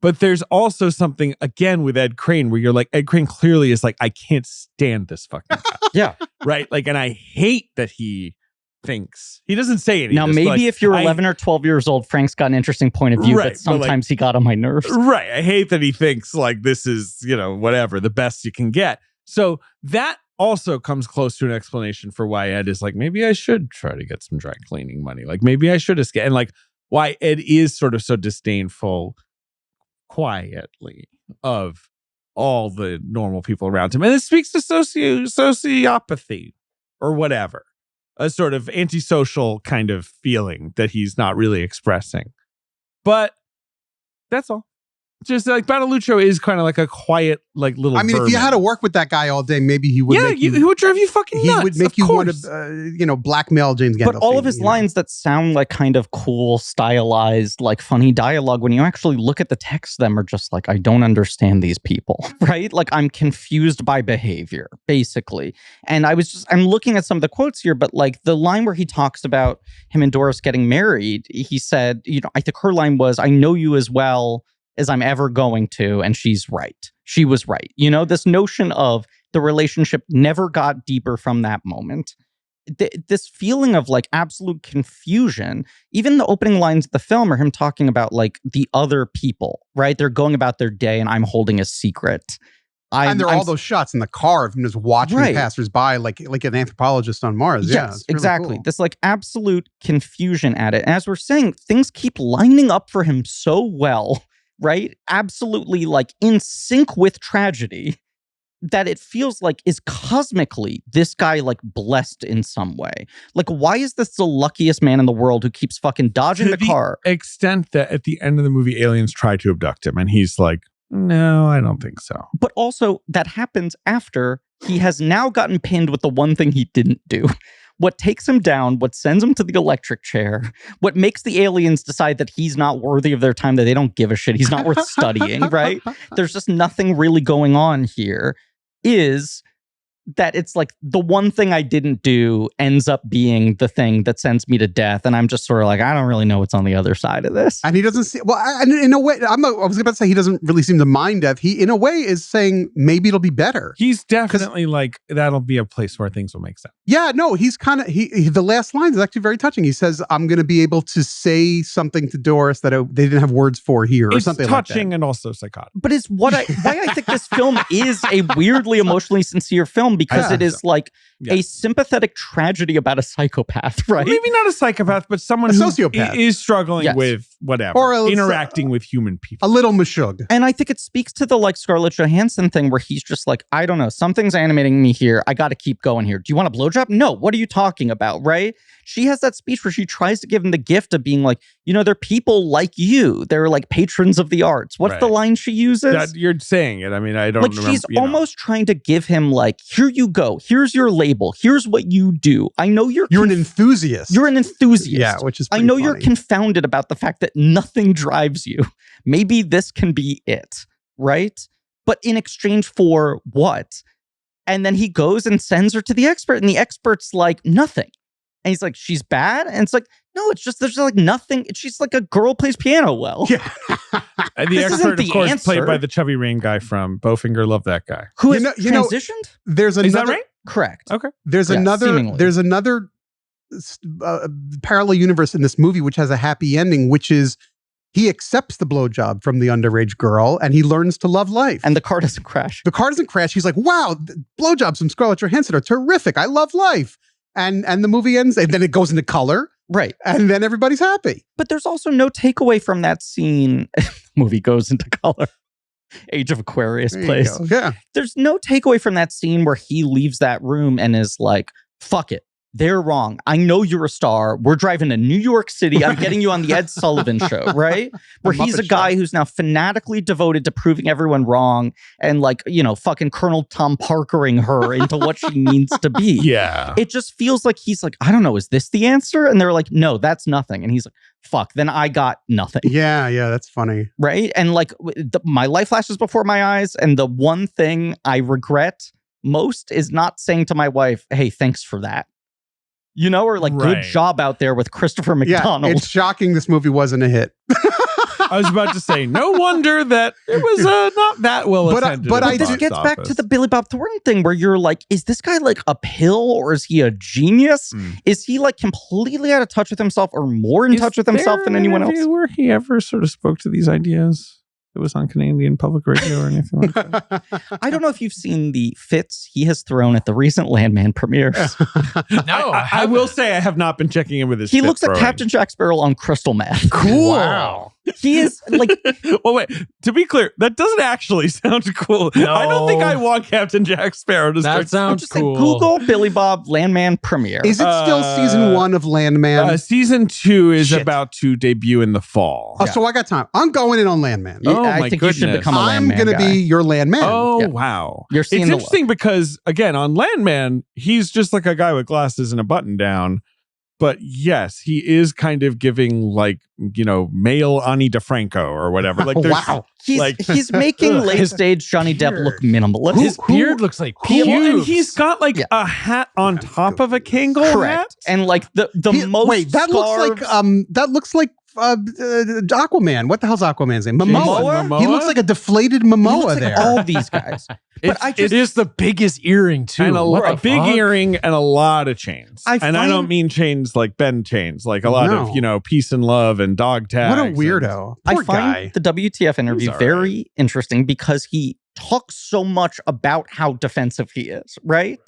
But there's also something, again, with Ed Crane, where you're like, Ed Crane clearly is like, I can't stand this fucking guy. Yeah. Right? Like, and I hate that he thinks. He doesn't say anything. Now, maybe if you're 11 or 12 years old, Frank's got an interesting point of view, Right, but sometimes he got on my nerves. Right. I hate that he thinks like this is, whatever, the best you can get. So that also comes close to an explanation for why Ed is like, maybe I should try to get some dry cleaning money. Like, maybe I should escape. And like, why Ed is sort of so disdainful quietly of all the normal people around him. And it speaks to sociopathy or whatever, a sort of antisocial kind of feeling that he's not really expressing. But that's all. Just like Badaluccio is kind of like a quiet, like little. I mean, if you had to work with that guy all day, maybe he would. Yeah, he would drive you fucking nuts. He would make you want to, blackmail James Gandolfini. But all of his lines that sound like kind of cool, stylized, like funny dialogue, when you actually look at the text, them are just like, I don't understand these people, right? Like I'm confused by behavior, basically. And I'm looking at some of the quotes here, but like the line where he talks about him and Doris getting married, he said, I think her line was, I know you as well as I'm ever going to, and she's right. She was right. This notion of the relationship never got deeper from that moment. This feeling of like absolute confusion, even the opening lines of the film are him talking about like the other people, right? They're going about their day and I'm holding a secret. And there are all those shots in the car of him just watching passersby like an anthropologist on Mars. Yes, exactly. Cool. This like absolute confusion at it. As we're saying, things keep lining up for him so well, right? Absolutely like in sync with tragedy, that it feels like is cosmically this guy like blessed in some way. Like, why is this the luckiest man in the world who keeps fucking dodging the car? Extent that at the end of the movie, aliens try to abduct him and he's like, no, I don't think so. But also that happens after he has now gotten pinned with the one thing he didn't do. What takes him down, what sends him to the electric chair, what makes the aliens decide that he's not worthy of their time, that they don't give a shit, he's not worth studying, right? There's just nothing really going on here, is that it's like the one thing I didn't do ends up being the thing that sends me to death. And I'm just sort of like, I don't really know what's on the other side of this. And he doesn't see, in a way, I was about to say he doesn't really seem to mind death. He, in a way, is saying maybe it'll be better. He's definitely like, that'll be a place where things will make sense. Yeah, no, he's kind of, the last line is actually very touching. He says, I'm going to be able to say something to Doris that they didn't have words for here, or something like that. It's touching and also psychotic. But it's why I think this film is a weirdly emotionally sincere film, because it is like a sympathetic tragedy about a psychopath, right? Maybe not a psychopath, but someone who sociopath is struggling with whatever, or interacting with human people. A little mashug. And I think it speaks to the like Scarlett Johansson thing, where he's just like, I don't know, something's animating me here. I got to keep going here. Do you want a blowjob? No. What are you talking about, right? She has that speech where she tries to give him the gift of being like, You know, they're people like you. They're like patrons of the arts. What's the Right. line she uses? That, you're saying it. I mean, I don't Like remember. she's almost trying to give him like, here you go. Here's your label. Here's what you do. I know you're an enthusiast. You're an enthusiast. Yeah, which is I pretty know funny. you're confounded about the fact that nothing drives you. Maybe this can be it, right? But in exchange for what? And then he goes and sends her to the expert, and the expert's like, nothing. And he's like, she's bad? And it's like, no, it's just, there's like nothing. She's like a girl plays piano well. Yeah. And the This isn't expert, the of course, answer. played by the Chubby Rain guy from Bowfinger. Love that guy. Who has You know, transitioned? There's another. Is that right? Correct. Okay. There's Yeah, another. seemingly. There's another parallel universe in this movie which has a happy ending, which is he accepts the blowjob from the underage girl and he learns to love life. And the car doesn't crash. The car doesn't crash. He's like, wow, blowjobs from Scarlett Johansson are terrific. I love life. And the movie ends, and then it goes into color, Right. and then everybody's happy. But there's also no takeaway from that scene. Movie goes into color. Age of Aquarius There you plays. go. Yeah. There's no takeaway from that scene where he leaves that room and is like, fuck it. They're wrong. I know you're a star. We're driving to New York City. I'm getting you on the Ed Sullivan Show, right? Where The he's a Muppet guy Show. who's now fanatically devoted to proving everyone wrong and like, you know, fucking Colonel Tom Parkering her into what she needs to be. Yeah. It just feels like he's like, I don't know, is this the answer? And they're like, no, that's nothing. And he's like, fuck, then I got nothing. Yeah, that's funny. Right. And like my life flashes before my eyes. And the one thing I regret most is not saying to my wife, hey, thanks for that. You know, or like, good Right. job out there with Christopher Yeah, McDonald. it's shocking this movie wasn't a hit. I was about to say, no wonder that it was not that well But attended. but at I the This box gets back to office. the Billy Bob Thornton thing where you're like, is this guy like a pill or is he a genius? Mm. Is he like completely out of touch with himself or more in touch with himself than anyone else? Where he ever sort of spoke to these ideas? It was on Canadian public radio or anything like that. I don't know if you've seen the fits he has thrown at the recent Landman premieres. No, I will say I have not been checking in with his. He fit looks like throwing. Captain Jack Sparrow on crystal meth. Cool. Wow. He is like, Well, wait. To be clear, that doesn't actually sound cool. No. I don't think I want Captain Jack Sparrow to That start. sounds just say cool. Google Billy Bob Landman premiere. Is it still season 1 of Landman? Season 2 is Shit. about to debut in the fall. Oh, so I got time. I'm going in on Landman. Oh, I my think you should goodness. become a I'm Landman going to guy. be your Landman. Oh, Yeah. wow. You're seeing It's the interesting because, again, on Landman, he's just like a guy with glasses and a button down. But yes, he is kind of giving like, you know, male Ani DeFranco or whatever. Like, there's, Wow. He's, like- he's making late stage Johnny Depp look minimalist. His beard looks like Well, and pubes. he's got like Yeah. a hat on top of a Kangol hat. Correct. And like the most Wait, that looks like Aquaman. What the hell's Aquaman's name? Momoa. Momoa? He looks like a deflated he Momoa looks like there. all these guys. But I just it is the biggest earring too. And What a the big fuck? earring and a lot of chains. I And I find- don't mean chains like Ben chains, like a lot No. of, you know, peace and love and dog tags. What a and- weirdo. I Poor find guy. the WTF interview He's all very interesting because he talks so much about how defensive he is, right?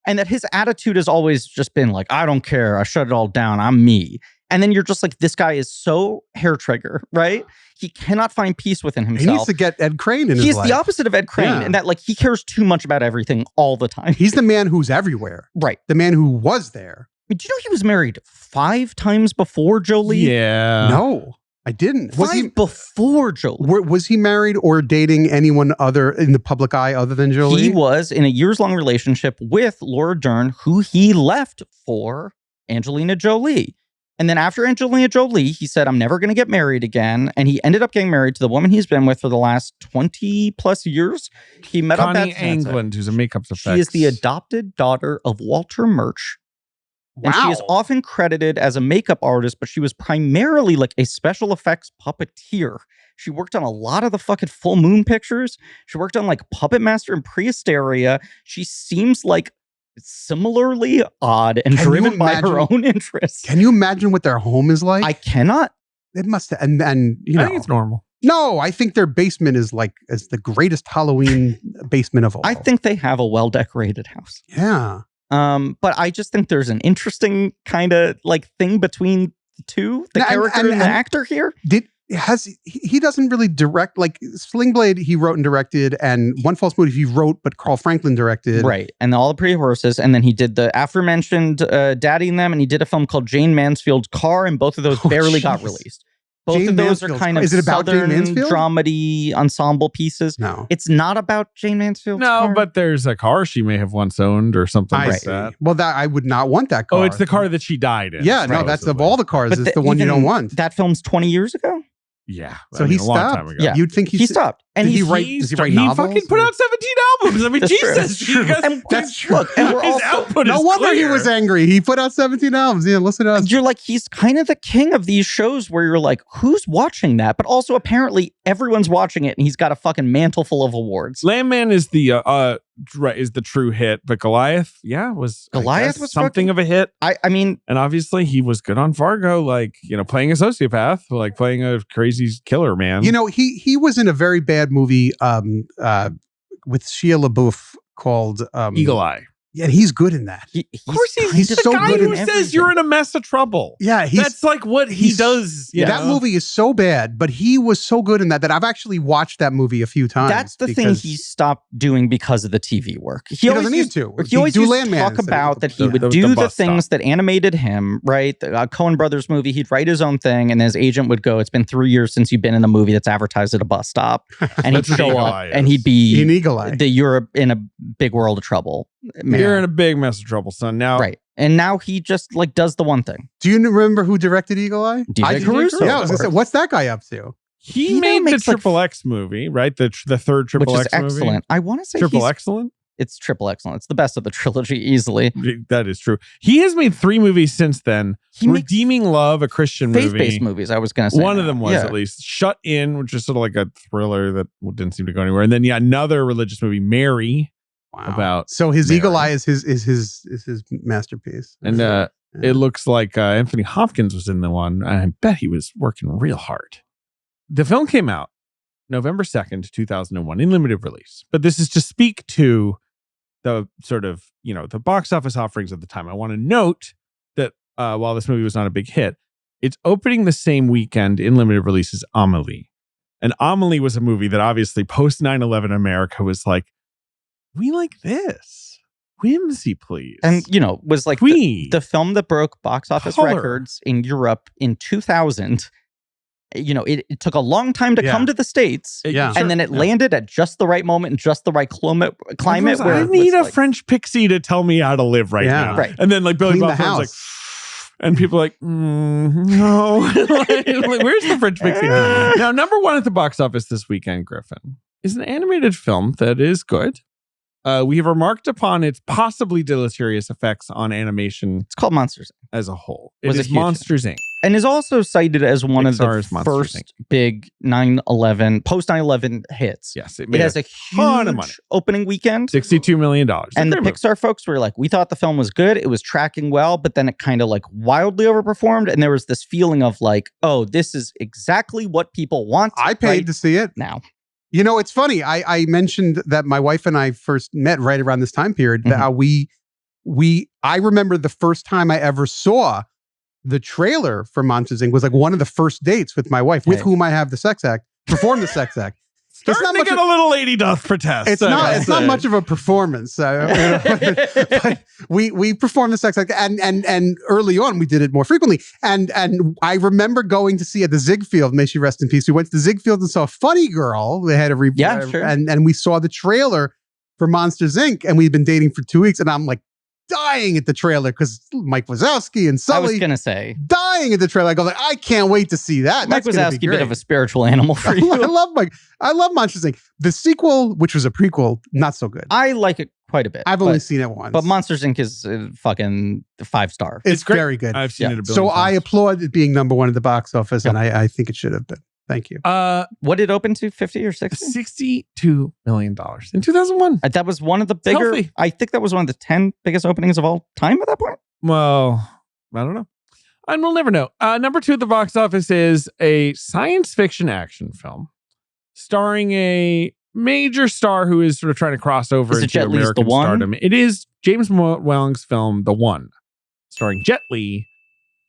And that his attitude has always just been like, I don't care. I shut it all down. I'm me. And then you're just like, this guy is so hair trigger, right? He cannot find peace within He needs himself. to get Ed Crane in his He's life. the opposite of Ed Crane Yeah. in that like he cares too much about everything all the time. He's the man who's everywhere. Right. The man who was there. Did you know he was married 5 times before Jolie? Yeah. No, I didn't. Was 5 he? before Jolie. Was he married or dating anyone other in the public eye other than Jolie? He was in a years-long relationship with Laura Dern, who he left for Angelina Jolie. And then after Angelina Jolie, he said, I'm never going to get married again. And he ended up getting married to the woman he's been with for the last 20 plus years. He met up Connie at England, who's a makeup effects. She is the adopted daughter of Walter Murch. And she is often credited as a makeup artist, but she was primarily like a special effects puppeteer. She worked on a lot of the fucking Full Moon pictures. She worked on like Puppet Master and Prehysteria. She seems like similarly odd and Can you driven by her imagine- own interests. Can you imagine what their home is like? I cannot. It must have, and you I know. think it's normal. No, I think their basement is the greatest Halloween basement of all. I think they have a well-decorated house. Yeah. But I just think there's an interesting kind of like thing between the two, the Now, character and the actor here. he doesn't really direct, like Sling Blade he wrote and directed, and One False Move he wrote but Carl Franklin directed. Right. And all the Pretty Horses. And then he did the aforementioned Daddy and Them, and he did a film called Jane Mansfield's Car, and both of those barely got released. Both Jane of those Mansfield's are kind Car. of Is it about Jane southern Mansfield? dramedy ensemble pieces. No. It's not about Jane Mansfield's No, car. but there's a car she may have once owned or something I like see. that. Well, that I would not want that car. Oh, it's the car that she died in. Yeah, no, that's of all the cars. But It's the one you even don't want. That film's 20 years ago. Yeah. So I mean, he a long stopped. time ago. Yeah. You'd think He stopped. And Did he he's write? He Does he write he novels? fucking put or- out 17 albums. I mean, That's true. Jesus. That's true. you guys- And That's true. Look, and we're his also output No is wonder he clear. was angry. He put out 17 albums. Yeah, listen to us. you're like, he's kind of the king of these shows where you're like, who's watching that? But also apparently everyone's watching it, and he's got a fucking mantle full of awards. Landman is the true hit, but Goliath, was I Goliath guess, was something fucking- of a hit. I mean, And obviously he was good on Fargo, like, playing a sociopath, like playing a crazy killer man. You know, he was in a very bad movie with Shia LaBeouf called Eagle Eye. Yeah, and he's good in that. he's Of course kind he's of the so guy good who in says everything. you're in a mess of trouble. Yeah, That's like what he he's- does. you that know? movie is so bad, but he was so good in that I've actually watched that movie a few times. That's the thing because he stopped doing because of the TV work. he always doesn't need used- to. He always do used to Landman talk instead of about that he the- would the do the bus things that animated him, right? The Coen Brothers movie, he'd write his own thing, and his agent would go, "It's been 3 years since you've been in a movie that's advertised at a bus stop," and he'd That's what show Eagle up, Eye and is. he'd be in Eagle Eye. the "You're in a big world of trouble." Man. You're in a big mess of trouble, son. Now, Right, and now he just like does the one thing. Do you remember who directed Eagle Eye? DJ Caruso. Yeah, I was gonna say, what's that guy up to? he He now made the makes, like, Triple X movie, right? The third Triple Which is X movie. excellent. I want to say Triple he's- Excellent? It's triple excellent. It's the best of the trilogy easily. That is true. He has made 3 movies since then. He makes Redeeming Love, a Christian movie. faith-based movies. I was going to say One of that. them was Yeah. at least Shut In, which is sort of like a thriller that didn't seem to go anywhere. And then another religious movie, Mary, Wow. about So his Mary. Eagle Eye is his masterpiece. and Yeah. it looks like Anthony Hopkins was in the one. I bet he was working real hard. The film came out November 2nd, 2001 in limited release. But this is to speak to the sort of, the box office offerings at the time. I want to note that while this movie was not a big hit, it's opening the same weekend in limited release as Amelie. And Amelie was a movie that obviously post 9/11 America was like, we like this. Whimsy, please. And, was like Twee. the film that broke box office Color. records in Europe in 2000. It took a long time to Yeah. come to the States. Yeah. And then it landed at just the right moment and just the right climate Everyone's like, where I it need was a like- French pixie to tell me how to live right Yeah. now. Right. And then like Billy Clean Bob the Thornton's like, house. and people are like, no. like, where's the French pixie? Now, number 1 at the box office this weekend, Griffin, is an animated film that is good. We have remarked upon its possibly deleterious effects on animation It's called Monsters, as a whole. Was It a is huge Monsters Inc. and is also cited as one Pixar's of the Monsters, first big 9/11 post 9/11 hits. Yes, It has a ton of money. huge opening weekend. $62 million. And the Pixar folks were like, we thought the film was good. It was tracking well, but then it kind of like wildly overperformed. And there was this feeling of like, oh, this is exactly what people want. I paid right to see it. now. It's funny. I mentioned that my wife and I first met right around this time period. That how I remember the first time I ever saw the trailer for Monsters Inc. was like one of the first dates with my wife, with Hey. whom I have the sex act, perform the sex act. It's Starting not to much get a little lady doth protest. It's not much of a performance. But we performed the sex act, and early on we did it more frequently. And I remember going to see at the Ziegfeld, may she rest in peace. We went to the Ziegfeld and saw Funny Girl. They had a Yeah, sure. and we saw the trailer for Monsters Inc. And we'd been dating for 2 weeks, and I'm like dying at the trailer because Mike Wazowski and I was Sully going to say, dying at the trailer. I go like, I can't wait to see that. Mike That's gonna be Wazowski, a bit great. of a spiritual animal for I you. love Mike. I love Monsters Inc. The sequel, which was a prequel, not so good. I like it quite a bit. I've only seen it once. But Monsters Inc. is fucking 5-star. It's great. very good. I've seen Yeah. it a billion So I times. applaud it being number 1 at the box office, and I think it should have been. Thank you. What did it open to? 50 or 60? $62 million in 2001. That was one of the bigger. healthy. I think that was one of the 10 biggest openings of all time at that point. Well, I don't know. And we'll never know. Number 2 at the box office is a science fiction action film starring a major star who is sort of trying to cross over Is it into Jet Li's The American One? stardom. It is James Welling's film, The One, starring Jet Li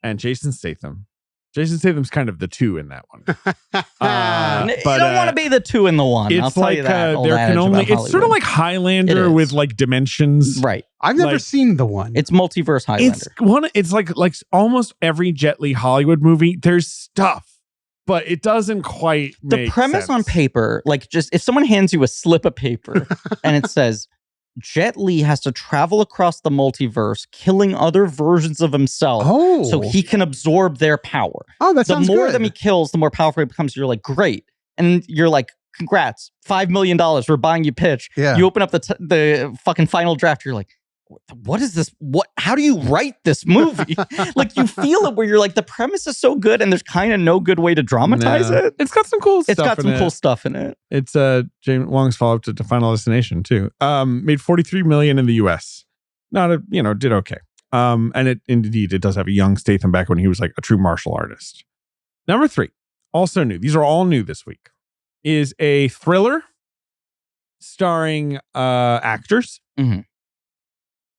and Jason Statham. Jason Statham's kind of the 2 in that one. You don't want to be the 2 in the 1. I'll tell you that. There can only. It's sort of like Highlander with like dimensions. Right. I've never seen the one. It's multiverse Highlander. It's like almost every Jet Li Hollywood movie. There's stuff, but it doesn't quite the make premise sense. on paper. Like, just if someone hands you a slip of paper and it says Jet Li has to travel across the multiverse, killing other versions of himself, so he can absorb their power. Oh, that sounds good. The more that he kills, the more powerful he becomes. You're like, great, and you're like, congrats, $5 million. We're buying you pitch. Yeah. You open up the fucking final draft. You're like, what is this? How do you write this movie? Like, you feel it where you're like, the premise is so good and there's kind of no good way to dramatize it. It's got some cool stuff. It's got some cool stuff in it. It's James Wong's follow-up to Final Destination too. Made $43 million in the US. Did okay. And it does have a young Statham back when he was like a true martial artist. Number 3, also new. These are all new this week. Is a thriller starring actors. Mm-hmm.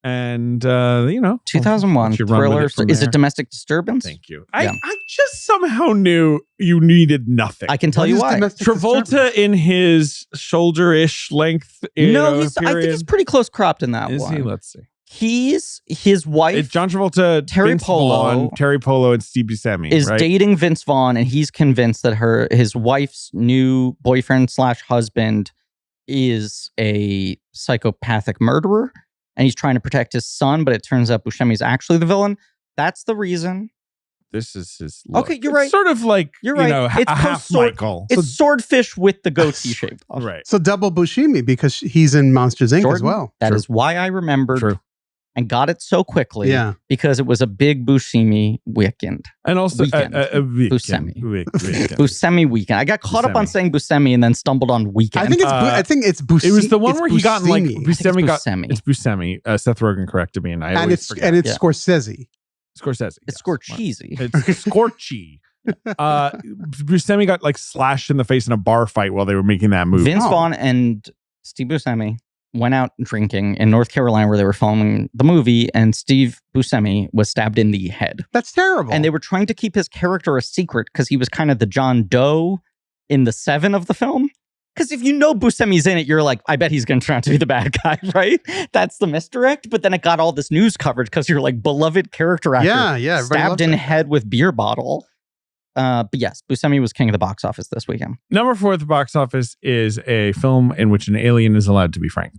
And 2001 thriller. Is it Domestic Disturbance? Thank you. Yeah. I just somehow knew you needed nothing. I can tell you why. Travolta in his shoulder-ish length. I think he's pretty close cropped in that one. Is he? Let's see. His wife. It's John Travolta, Terry Polo, and Steve Buscemi is dating Vince Vaughn, and he's convinced that his wife's new boyfriend / husband is a psychopathic murderer. And he's trying to protect his son, but it turns out Buscemi's actually the villain. That's the reason. This is his look. Okay, you're right. It's sort of like, you're right. It's a half Michael. It's Swordfish with the goatee shaved off. Right. So double Buscemi because he's in Monsters, Inc. as well. That is why I remembered and got it so quickly. Yeah. Because it was a big Buscemi weekend. And also Buscemi. Buscemi weekend. I got caught up on saying Buscemi and then stumbled on weekend. I think it's Buscemi. It was the one where he got like Buscemi. It's Buscemi. Seth Rogen corrected me, and it's Scorsese. Scorsese. It's Scorcheesy. It's Scorchy. Buscemi got like slashed in the face in a bar fight while they were making that movie. Vince Vaughn and Steve Buscemi went out drinking in North Carolina where they were filming the movie, and Steve Buscemi was stabbed in the head. That's terrible. And they were trying to keep his character a secret because he was kind of the John Doe in the 7 of the film. Because if you know Buscemi's in it, you're like, I bet he's going to turn out to be the bad guy, right? That's the misdirect. But then it got all this news coverage because you're like, beloved character actor stabbed in head with beer bottle. But yes, Buscemi was king of the box office this weekend. Number 4 at the box office is a film in which an alien is allowed to be frank.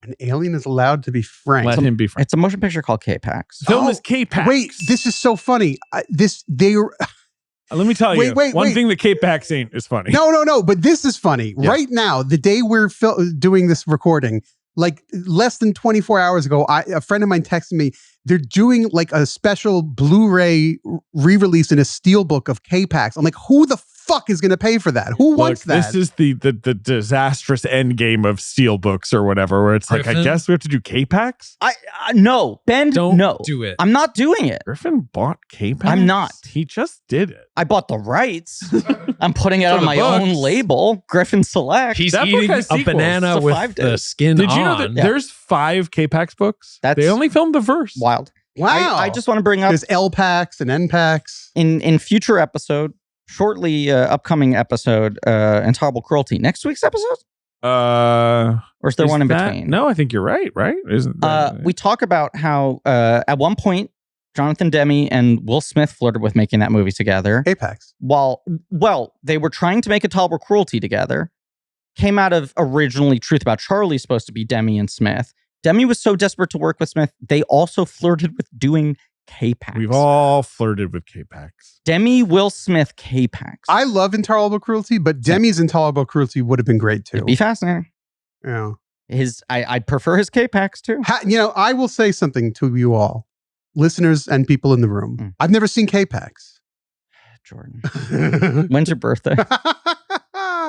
An alien is allowed to be frank. Let him be frank. It's a motion picture called K-Pax. The film is K-Pax. Wait, this is so funny. Let me tell you, one thing that K-Pax ain't is funny. No, but this is funny. Yeah. Right now, the day we're doing this recording, like less than 24 hours ago, a friend of mine texted me, they're doing like a special Blu-ray re-release in a steelbook of K-Pax. I'm like, who the fuck is going to pay for that? Who wants that? This is the disastrous end game of steelbooks or whatever, where it's Griffin? Like, I guess we have to do K-Pax? No, Ben, don't do it. I'm not doing it. Griffin bought K-Pax? I'm not. He just did it. I bought the rights. I'm putting it on my own label, Griffin Select. He's eating a banana with the skin Did you know that there's 5 K-Pax books? They only filmed the verse. Wild. Wow. I just want to bring up... There's L-Pax and N-Pax. In future episode, shortly upcoming episode, Intolerable Cruelty. Next week's episode? Or is there one in between? No, I think you're right? Isn't that, we talk about how at one point, Jonathan Demme and Will Smith flirted with making that movie together. Apex. Well, they were trying to make Intolerable Cruelty together. Came out of originally Truth About Charlie, supposed to be Demme and Smith. Demme was so desperate to work with Smith, they also flirted with doing K-Pax. We've all flirted with K-Pax. Demme, Will Smith, K-Pax. I love Intolerable Cruelty, but Demi's Intolerable Cruelty would have been great too. It'd be fascinating. Yeah. I prefer his K-Pax too. I will say something to you all, listeners and people in the room. I've never seen K-Pax. Jordan. When's your birthday?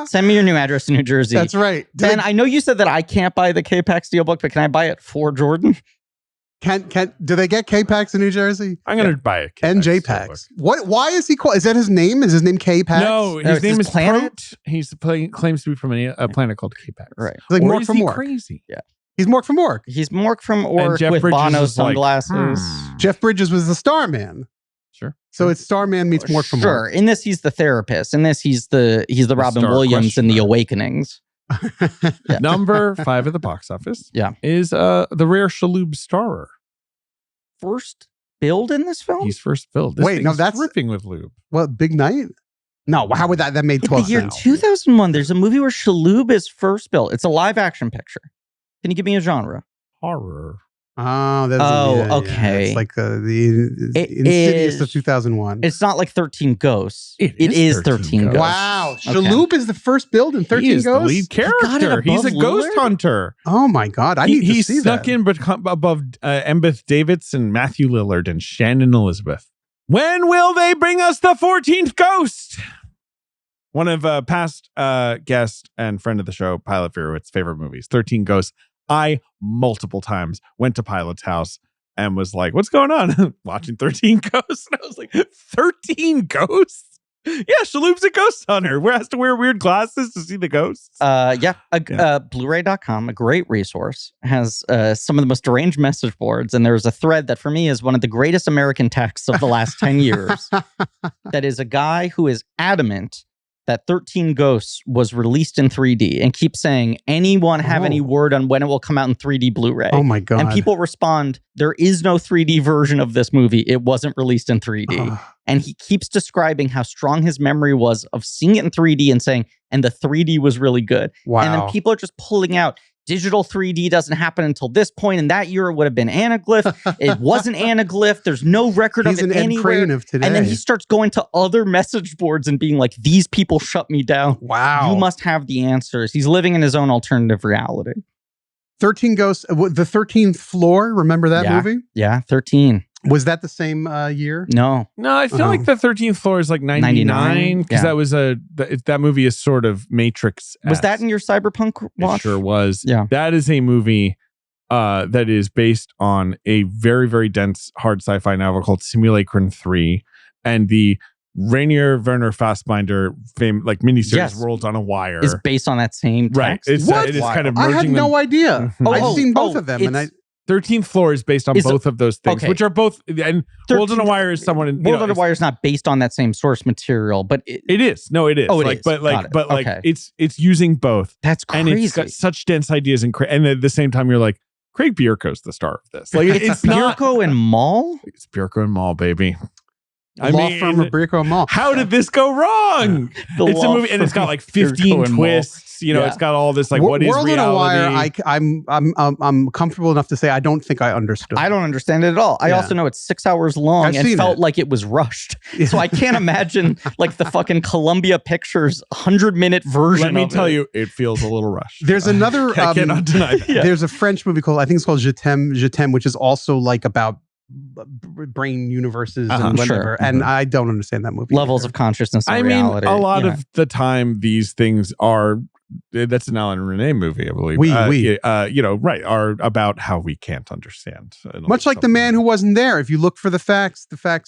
Send me your new address to New Jersey. That's right. Ben, I know you said that I can't buy the K-Pax steelbook, but can I buy it for Jordan? Do they get K-Pax in New Jersey? I'm going to buy it. NJ-Pax. Why is he called? Is that his name? Is his name K-Pax? No, his name is Planet. He's claims to be from a planet called K-Pax. Right. Like Mork from Mork. Crazy. Yeah. He's Mork from Mork. He's Mork from Ork with Bridges Bono sunglasses. Jeff Bridges was the Starman. Sure. So it's Starman meets Mork from Sure. Mork. In this, he's the therapist. In this, he's the Robin Star Williams in The questioner. Awakenings. Yeah. Number 5 at the box office. Yeah. Is the rare Shalhoub starer. First build in this film? He's first filled. This Wait, no, thing's that's- ripping with lube. What, Big Night? No, how would that made In 12 the year cents. 2001, there's a movie where Shalhoub is first built. It's a live action picture. Can you give me a genre? Horror. Oh, that's okay. It's like the It Insidious is- of 2001. It's not like 13 Ghosts. It It is is 13 13 Ghosts. Ghosts. Wow, Okay. Shalhoub is the first build in 13 He is Ghosts? the lead got it character. He's a above ghost Lillard? hunter. Oh my God, I need to He see snuck that. in above Embeth Davidson, Matthew Lillard, and Shannon Elizabeth. When will they bring us the 14th ghost? One of past guest and friend of the show, Pilot Fearwitt's favorite movies, 13 Ghosts. I multiple times went to Pilot's house and was like, what's going on? Watching 13 Ghosts. And I was like, 13 Ghosts? Yeah, Shalhoub's a ghost hunter. Has to wear weird glasses to see the ghosts. Blu-ray.com, a great resource, has some of the most deranged message boards. And there's a thread that for me is one of the greatest American texts of the last 10 years. That is a guy who is adamant that 13 Ghosts was released in 3D and keeps saying, anyone have any word on when it will come out in 3D Blu-ray? Oh my God. And people respond, there is no 3D version of this movie. It wasn't released in 3D. And he keeps describing how strong his memory was of seeing it in 3D and saying, and the 3D was really good. Wow. And then people are just pulling out, digital 3D doesn't happen until this point. And that year it would have been anaglyph. It wasn't anaglyph. There's no record He's of an it Ed anywhere. Crane of today. And then he starts going to other message boards and being like, these people shut me down. Wow. You must have the answers. He's living in his own alternative reality. 13 Ghosts, the 13th Floor, remember that Yeah. movie? Yeah, 13. Was that the same year? No. No, I feel like the 13th floor is like 99 because Yeah. that was that movie is sort of Matrix. Was that in your cyberpunk watch? It sure was. Yeah. That is a movie that is based on a very, very dense hard sci-fi novel called Simulacrum 3 and the Rainier Werner Fassbinder miniseries Yes. Worlds on a Wire. Is based on that same Right. text? It is Wild. kind of I merging had them. no idea. Mhm. I've seen both of them. And I 13th floor is based on Is- both of those things, okay. which are both, and Worlds on a Wire is someone in, World on a Wire is not based on that same source material, but It is. No, it is. Oh, it like, is. But Got it. Okay. it's using both. that's And crazy. it's got such dense ideas and at the same time you're like, Craig Bierko's the star of this. Like it's not Bierko and Mall? it's Bierko and Mall, baby. law firm of Brico Mall. how did this go wrong? The It's a law movie and it's got like firm of 15 Bierko and Mall. twists. You know, Yeah. it's got all this like what is World reality? on a Wire, I'm comfortable enough to say I don't think I understood. I don't understand it at all. I Yeah. also know it's 6 hours long I've and seen felt it. like it was rushed. So I can't imagine like the fucking Columbia Pictures 100-minute version Let me of tell it. you, it feels a little rushed. There's another. I cannot deny that. Yeah. There's a French movie called, I think it's called Je t'aime, which is also like about brain universes and Sure. whatever. And I don't understand that movie. Levels either. of consciousness and I mean, reality. a lot Yeah. of the time, these things are. That's an Alan Renee movie, I believe. We. Are about how we can't understand. Much like The Man Who Wasn't There. If you look for the facts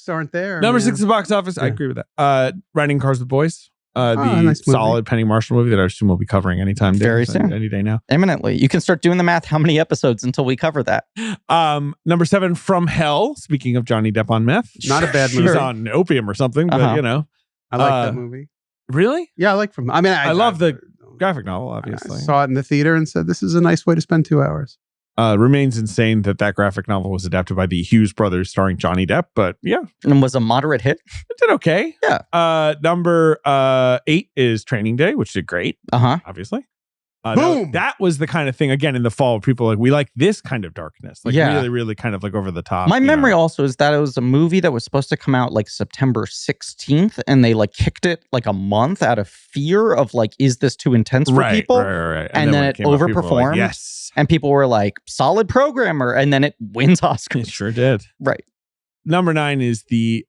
aren't there. Number man. 6 in the box office. I Yeah. agree with that. Riding Cars with Boys. The nice movie. solid Penny Marshall movie that I assume we'll be covering anytime. Very soon. Any day now. Imminently. You can start doing the math. How many episodes until we cover that? Number 7, From Hell. Speaking of Johnny Depp on meth. Not a bad She's movie. on opium or something, but Uh-huh. you know. I like that movie. Really? Yeah, I like from. I mean, I love the graphic novel, obviously. I saw it in the theater and said, this is a nice way to spend 2 hours. Remains insane that graphic novel was adapted by the Hughes brothers starring Johnny Depp, but yeah, And was a moderate hit. it did okay. Yeah. Number 8 is Training Day, which did great, Uh-huh. obviously. Boom! That was the kind of thing, again, in the fall, people like, we like this kind of darkness. Like Yeah. really, really kind of like over the top. My you memory know. also is that it was a movie that was supposed to come out like September 16th and they like kicked it like a month out of fear of like, is this too intense for people? Right. And then when it came out, people were overperformed. like, yes. And people were like, solid programmer. And then it wins It Oscars. sure did. Right. Number 9 is the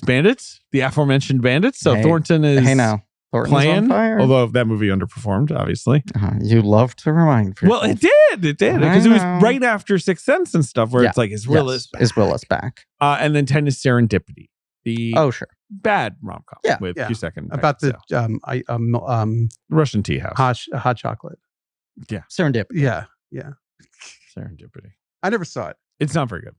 Bandits, the aforementioned Bandits. So Hey. Thornton is Hey now. Thornton's on playing, fire. although that movie underperformed, obviously. You love to remind people. Well, it did because it was I know. right after Sixth Sense and stuff, where Yeah. it's like, is Willis back? Is Willis back? And then 10 is Serendipity, the Oh, sure. bad rom com Yeah. with Yeah. Cusack and About the Beckinsale. Russian Tea House. hot chocolate. Serendipity. Yeah. Serendipity. I never saw it. It's not very good.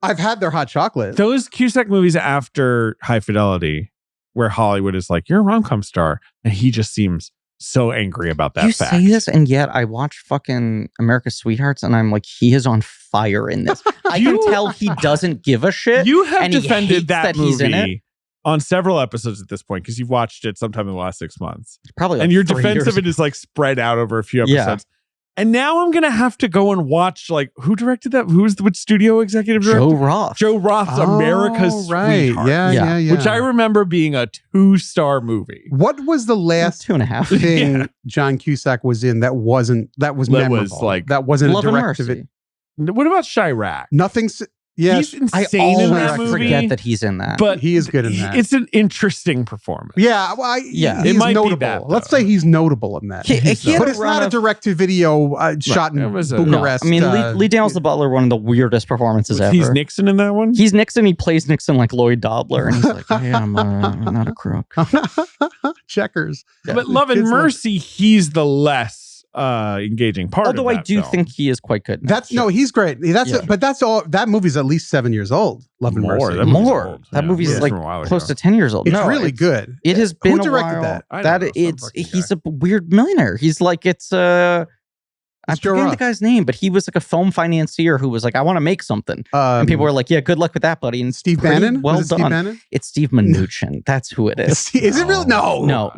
I've had their hot chocolate. Those Cusack movies after High Fidelity, where Hollywood is like, you're a rom-com star, and he just seems so angry about that You fact. say this, and yet I watch fucking America's Sweethearts, and I'm like, he is on fire in this. I can tell he doesn't give a shit. You have and he defended hates that he's in it. movie on several episodes at this point because you've watched it sometime in the last 6 months. Probably, like and your 3 defense years of it is like spread out over a few episodes. And now I'm gonna have to go and watch like who directed that? Which studio executive director? Joe Roth. Joe Roth's America's Sweetheart. Yeah. Which I remember being a 2-star movie. What was the last 2.5 thing John Cusack was in that was memorable? That wasn't Love a and direct Mercy. What about Chirac? Nothing's. Yes, He's I insane in that always movie. forget that he's in that. But he is good in that. It's an interesting performance. Yeah, well, Yeah. he's It might be notable. that, Let's though. say he's notable in that. He had But a it's run not a of- direct-to-video shot in It was a- Bucharest. I mean, Lee Daniels the Butler, one of the weirdest performances ever. He's Nixon in that one? He's Nixon. He plays Nixon like Lloyd Dobler, and he's like, "Hey, I'm not a crook." Checkers. But Love and Kids love- Mercy, he's the less engaging part Although of I that do film. think he is quite good. in that. No, he's great. But that's all. That movie's at least 7 years old. Love and More. Mercy. That movie's More. old. That Yeah. movie's Yeah. like From a while close ago. to 10 years old. It's No, really good. It has been Who a directed while. that? I don't know, some fucking He's a weird millionaire. He's like I'm Joe forgetting the Roth. guy's name, but he was like a film financier who was like, I want to make something. And people were like, yeah, good luck with that, buddy. And Steve pretty Bannon. Well Was it done. Steve Bannon? It's Steve Mnuchin. That's who it is. Is it real? No. No.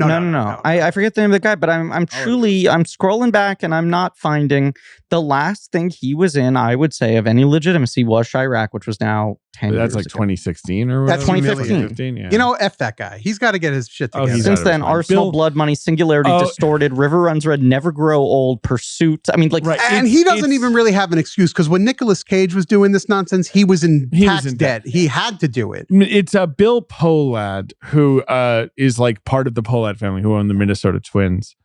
I forget the name of the guy, but I'm scrolling back and I'm not finding the last thing he was in, I would say, of any legitimacy was Chirac, which was now 10 years That's like ago. 2016 or That's whatever. 2015. Yeah. You know, F that guy. He's got to get his shit Oh, together. he's Since out of then, his mind. Arsenal, Bill- Blood Money, Singularity, Oh. Distorted, River Runs Red, Never Grow Old, Pursuit. I mean, like, Right. And he doesn't even really have an excuse because when Nicolas Cage was doing this nonsense, he was in tax debt. He had to do it. It's Bill Pohlad, who is like part of the Pohlad family, who own the Minnesota Twins.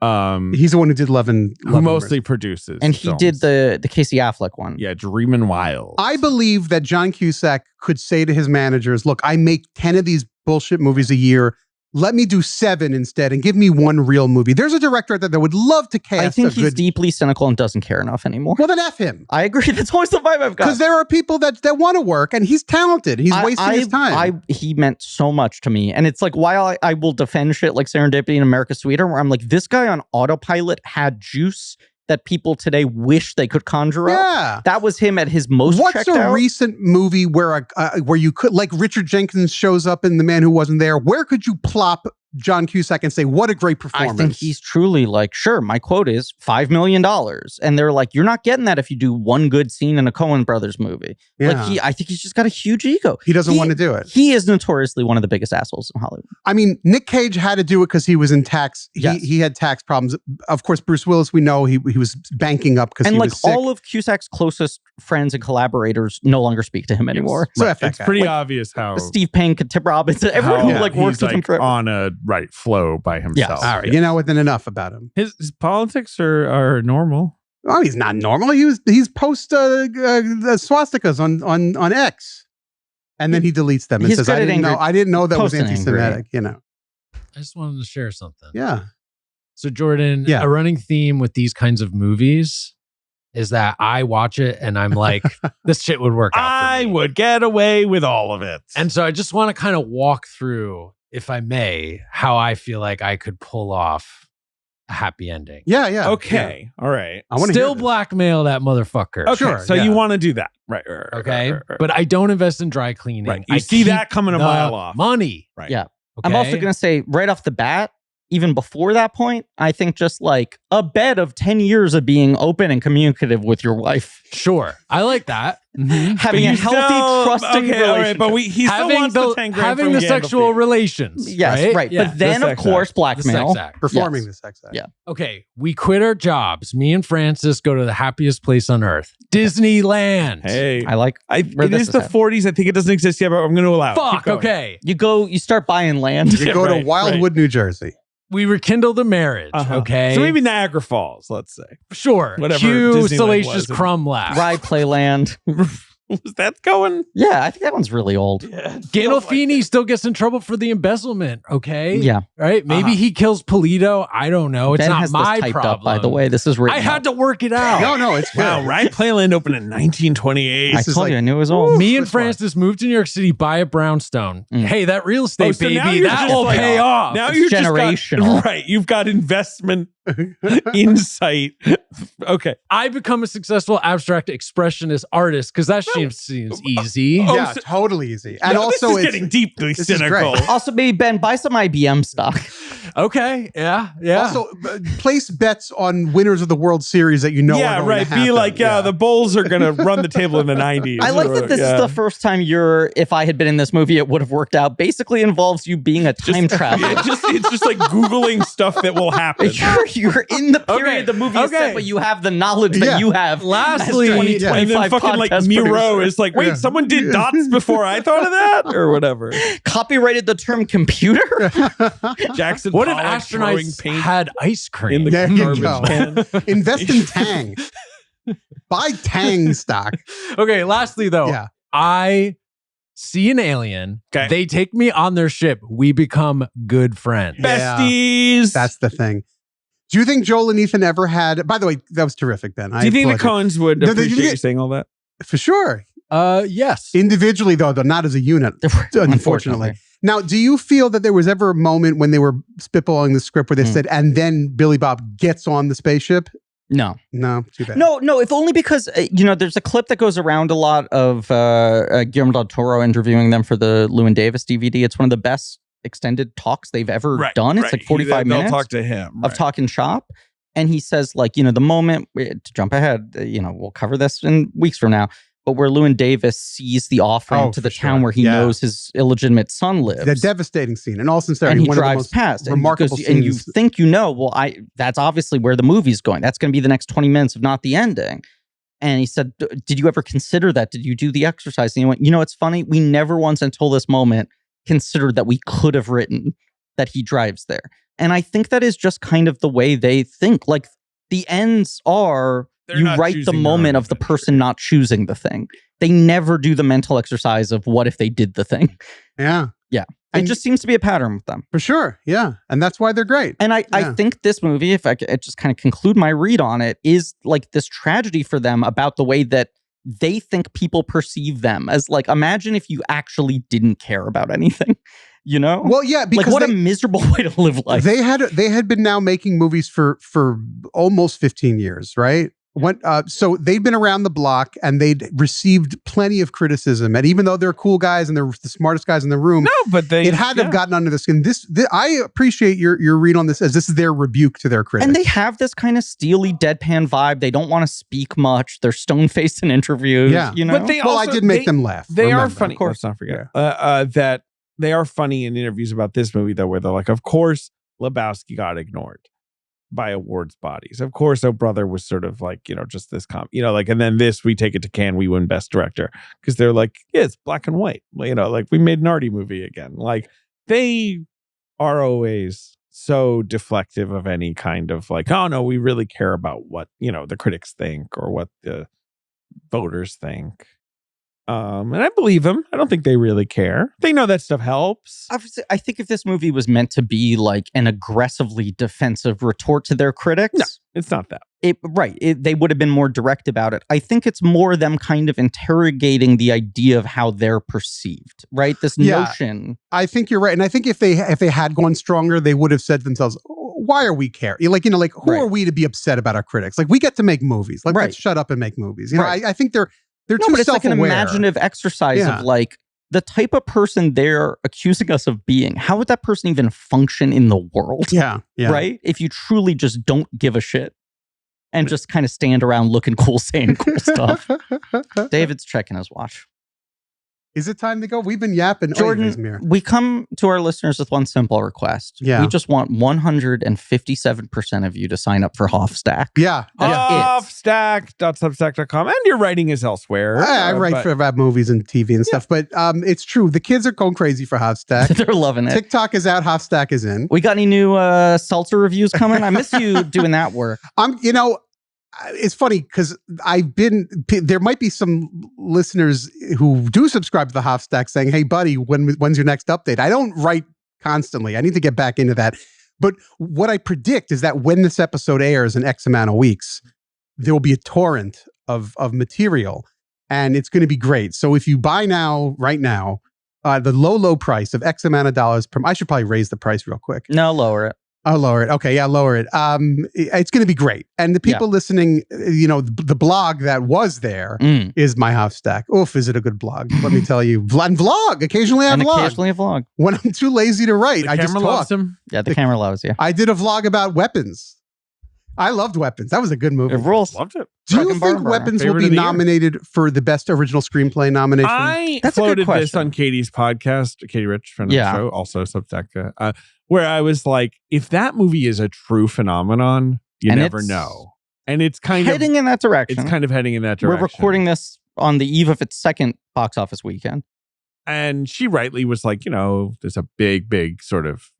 He's the one who did Love and Who mostly produces. and he films. did the Casey Affleck one. Yeah, Dreamin' Wild. I believe that John Cusack could say to his managers, look, I make 10 of these bullshit movies a year. Let me do 7 instead and give me one real movie. There's a director out there that would love to cast I think a he's good... deeply cynical and doesn't care enough anymore. Well, then F him. I agree. That's always the vibe I've got. Because there are people that want to work and he's talented. He's wasting his time. He meant so much to me. And it's like, while I will defend shit like Serendipity and America's Sweetheart, where I'm like, this guy on autopilot had juice that people today wish they could conjure up. Yeah. That was him at his most What's checked a out. recent movie where you could, like Richard Jenkins shows up in The Man Who Wasn't There? Where could you plop John Cusack and say, what a great performance? I think he's truly like, sure, my quote is $5 million. And they're like, you're not getting that if you do one good scene in a Coen Brothers movie. Yeah. Like I think he's just got a huge ego. He doesn't want to do it. He is notoriously one of the biggest assholes in Hollywood. I mean, Nick Cage had to do it because he was in tax. Yes. He had tax problems. Of course, Bruce Willis, we know he was banking up because And he like was sick. all of Cusack's closest friends and collaborators no longer speak to him anymore. So F that It's guy. pretty Like, obvious how Steve Payne, Tim Robinson, everyone who how like works he's, with him like, forever. on a right flow by himself. All right, you know what? Then enough about him. His politics are normal. Oh, he's not normal. He's post swastikas on X, and then he deletes them and He's says, good at I didn't know that was posting anti-Semitic." angry. You know? I just wanted to share something. Yeah. So Jordan, Yeah. a running theme with these kinds of movies is that I watch it and I'm like, this shit would work out for I me. would get away with all of it. And so I just want to kind of walk through, if I may, how I feel like I could pull off a happy ending. Yeah. okay. All right. I want to Still blackmail that motherfucker. Okay. Sure, So yeah. you want to do that. Right. Okay. right. But I don't invest in dry cleaning. Right. You I see keep that coming a the mile off. money. Right. Yeah. Okay? I'm also going to say right off the bat, even before that point, I think just like a bet of 10 years of being open and communicative with your wife. Sure. I like that. Mhm. Having a you healthy, still- trusting okay, all right, relationship. but he still wants the 10 grand having from the Gandalf. sexual relations. Yes, right. Yeah. But then, The of sex course, act. The blackmail. sex act. performing Yes. the sex act. Yeah. Okay, we quit our jobs. Me and Francis go to the happiest place on earth, Disneyland. Hey, I like it this is is the happening. 40s. I think it doesn't exist yet, but I'm going to allow it. Keep Fuck. going. Okay, you start buying land. You go to Wildwood, New Jersey. we rekindled a marriage. Uh-huh. Okay, So maybe Niagara Falls, let's say. sure. Whatever Cue Disneyland Salacious was. Crumb laugh. Ride Playland. Was that going? Yeah, I think that one's really old. Gandolfini still gets in trouble for the embezzlement. Okay. Yeah. Right. Maybe he kills Polito. I don't know. It's Ben not has my this typed problem. up, by the way. This is written. I had to work it out. No, it's good. Wow, Rye Playland opened in 1928. I told you, I knew it was old. Me and Francis moved to New York City, buy a brownstone. Hey, that real estate, so now baby, you're that just will like- pay off. Now It's you're generational. Right. You've got investment insight. Okay. I become a successful abstract expressionist artist because that seems easy. Oh, Yeah, so- totally easy. And No, also, this is it's getting deeply this is cynical. great. Also, maybe Ben, buy some IBM stock. Okay. Yeah. also place bets on winners of the World Series that you know. Yeah, are going right. To Be happen. like, the Bulls are going to run the table in the 90s. I like that this is the first time if I had been in this movie, it would have worked out. Basically involves you being a time traveler. It's just like Googling stuff that will happen. You're in the period the movie is set, but you have the knowledge that you have. Lastly, as 20, yeah. And then 25 fucking like podcast Miro producer. is like, wait, someone did dots before I thought of that? Or whatever. Copyrighted the term computer. Jackson what if Pollock throwing astronauts paint had ice cream? in the There you garbage go. can? Invest in Tang. Buy Tang stock. Okay, lastly though, Yeah. I see an alien. Okay. They take me on their ship. We become good friends. Yeah. Besties. That's the thing. Do you think Joel and Ethan ever had? By the way, that was terrific, Ben. Do you think the applaud Coens would No, they- appreciate you saying all that? you. For sure? Yes. Individually, though, not as a unit. Unfortunately. Now, do you feel that there was ever a moment when they were spitballing the script where they said, and then Billy Bob gets on the spaceship? No. No, too bad. No, if only because, there's a clip that goes around a lot of Guillermo del Toro interviewing them for the Llewyn Davis DVD. It's one of the best extended talks they've ever done. It's like 45 minutes They'll talk to him. of talking shop. And he says, like, the moment, to jump ahead, we'll cover this in weeks from now, but where Llewyn Davis sees the offering to the for town sure. where he knows his illegitimate son lives. The devastating scene. And all sincerity, And he one of the drives most past remarkable and you scenes. think that's obviously where the movie's going. That's going to be the next 20 minutes, if not the ending. And he said, did you ever consider that? Did you do the exercise? And he went, it's funny. We never once until this moment considered that we could have written that he drives there. And I think that is just kind of the way they think. Like the ends are you not write the choosing their moment own of the adventure. person not choosing the thing. They never do the mental exercise of what if they did the thing. Yeah, Yeah. And- It just seems to be a pattern with them. for sure. Yeah. And that's why they're great. And I Yeah. think this movie, if I could just kind of conclude my read on it, is like this tragedy for them about the way that they think people perceive them as like, imagine if you actually didn't care about anything, Well, yeah, like because what a miserable way to live life. they had been now making movies for almost 15 years, right? So they'd been around the block and they'd received plenty of criticism. And even though they're cool guys and they're the smartest guys in the room, No, but it had to have gotten under the skin. I appreciate your read on this as this is their rebuke to their critics. And they have this kind of steely deadpan vibe. They don't want to speak much. They're stone-faced in interviews, Yeah. But they well, also, I did make them laugh. They are remember. funny. Of course, not forget that they are funny in interviews about this movie, though, where they're like, of course, Lebowski got ignored by awards bodies. Of course, Oh Brother was sort of like, just this and then this, we take it to Cannes, we win Best Director. Because they're like, yeah, it's black and white. Like we made an arty movie again. Like they are always so deflective of any kind of like, oh no, we really care about what, the critics think or what the voters think. And I believe them. I don't think they really care. They know that stuff helps. Obviously, I think if this movie was meant to be like an aggressively defensive retort to their critics, No, it's not that. they would have been more direct about it. I think it's more them kind of interrogating the idea of how they're perceived, right? This notion. I think you're right. And I think if they had gone stronger, they would have said to themselves, why are we care? Like, who are we to be upset about our critics? Like, we get to make movies. Like, let's shut up and make movies. I think they're too but it's like an self-aware. imaginative exercise of like the type of person they're accusing us of being. How would that person even function in the world? Yeah. Right? If you truly just don't give a shit and just kind of stand around looking cool, saying cool stuff. David's checking his watch. Is it time to go? We've been yapping. Jordan, we come to our listeners with one simple request. Yeah. We just want 157% of you to sign up for Hofstack. Yeah. Offstack.substack.com. And your writing is elsewhere. I write for about movies and TV and stuff, but it's true. The kids are going crazy for Hofstack. They're loving it. TikTok is out. Hofstack is in. We got any new seltzer reviews coming? I miss you doing that work. it's funny because there might be some listeners who do subscribe to the Hofstack saying, hey, buddy, when's your next update? I don't write constantly. I need to get back into that. But what I predict is that when this episode airs in X amount of weeks, there will be a torrent of material, and it's going to be great. So if you buy now, right now, the low price of X amount of dollars per, I should probably raise the price real quick. No, lower it. I'll lower it. Okay, yeah, lower it. It's going to be great. And the people listening, the blog that was there is my Hofstack. Oof, is it a good blog? Let me tell you. Vlog. Occasionally I vlog. Occasionally a vlog. When I'm too lazy to write, I just talk. Loves him. Yeah, the camera loves you. I did a vlog about Weapons. I loved Weapons. That was a good movie. It rules. Loved it. Do you think Weapons will be nominated for the best original screenplay nomination? I That's floated a good question. this on Katie's podcast, Katie Rich, friend of the show, also Substack, where I was like, if that movie is a true phenomenon, you never know. And it's kind of heading in that direction. It's kind of heading in that direction. We're recording this on the eve of its second box office weekend. And she rightly was like, there's a big sort of,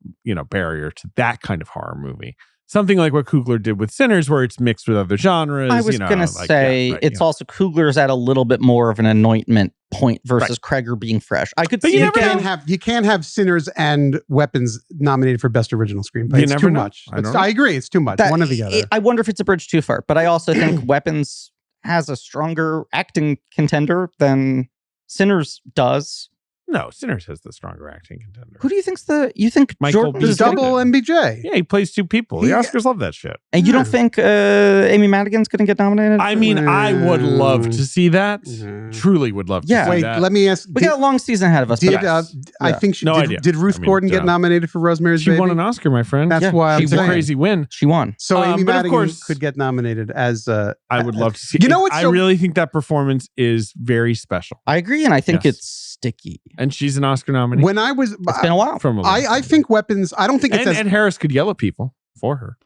barrier to that kind of horror movie. Something like what Coogler did with Sinners, where it's mixed with other genres. I was going to say, it's also Coogler's at a little bit more of an anointment point versus Kreger being fresh. I could see you can't have Sinners and Weapons nominated for best original screenplay. It's too much. I agree. It's too much. One or the other. I wonder if it's a bridge too far, but I also think Weapons has a stronger acting contender than Sinners does. No, Sinners has the stronger acting contender. Who do you think's you think Michael Jordan double MBJ? Yeah, he plays two people. The Oscars love that shit. And you don't think Amy Madigan's going to get nominated? I mean, I would love to see that. Truly would love to see that. Wait, let me ask. We got a long season ahead of us. I think did Ruth Gordon get nominated for Rosemary's Baby? She won an Oscar, my friend. That's why it's a crazy win. She won. So Amy Madigan could get nominated as I would love to see. I really think that performance is very special. I agree, and I think it's sticky. And she's an Oscar nominee. When I was, it's been a while. I think Weapons. I don't think it's and Harris could yell at people for her.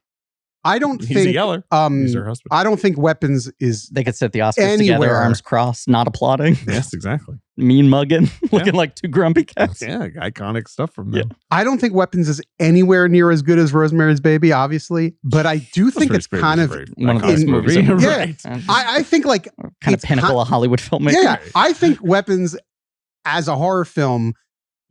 I don't He's think a yeller. He's her husband. I don't think Weapons is. They could sit the Oscars together, arms crossed, not applauding. Yes, exactly. Mean mugging, looking like two grumpy cats. Yeah, iconic stuff from them. I don't think Weapons is anywhere near as good as Rosemary's Baby, obviously, but I do think it's kind of one of those movies. Right. I think like kind of pinnacle of Hollywood filmmaking. Yeah, I think Weapons as a horror film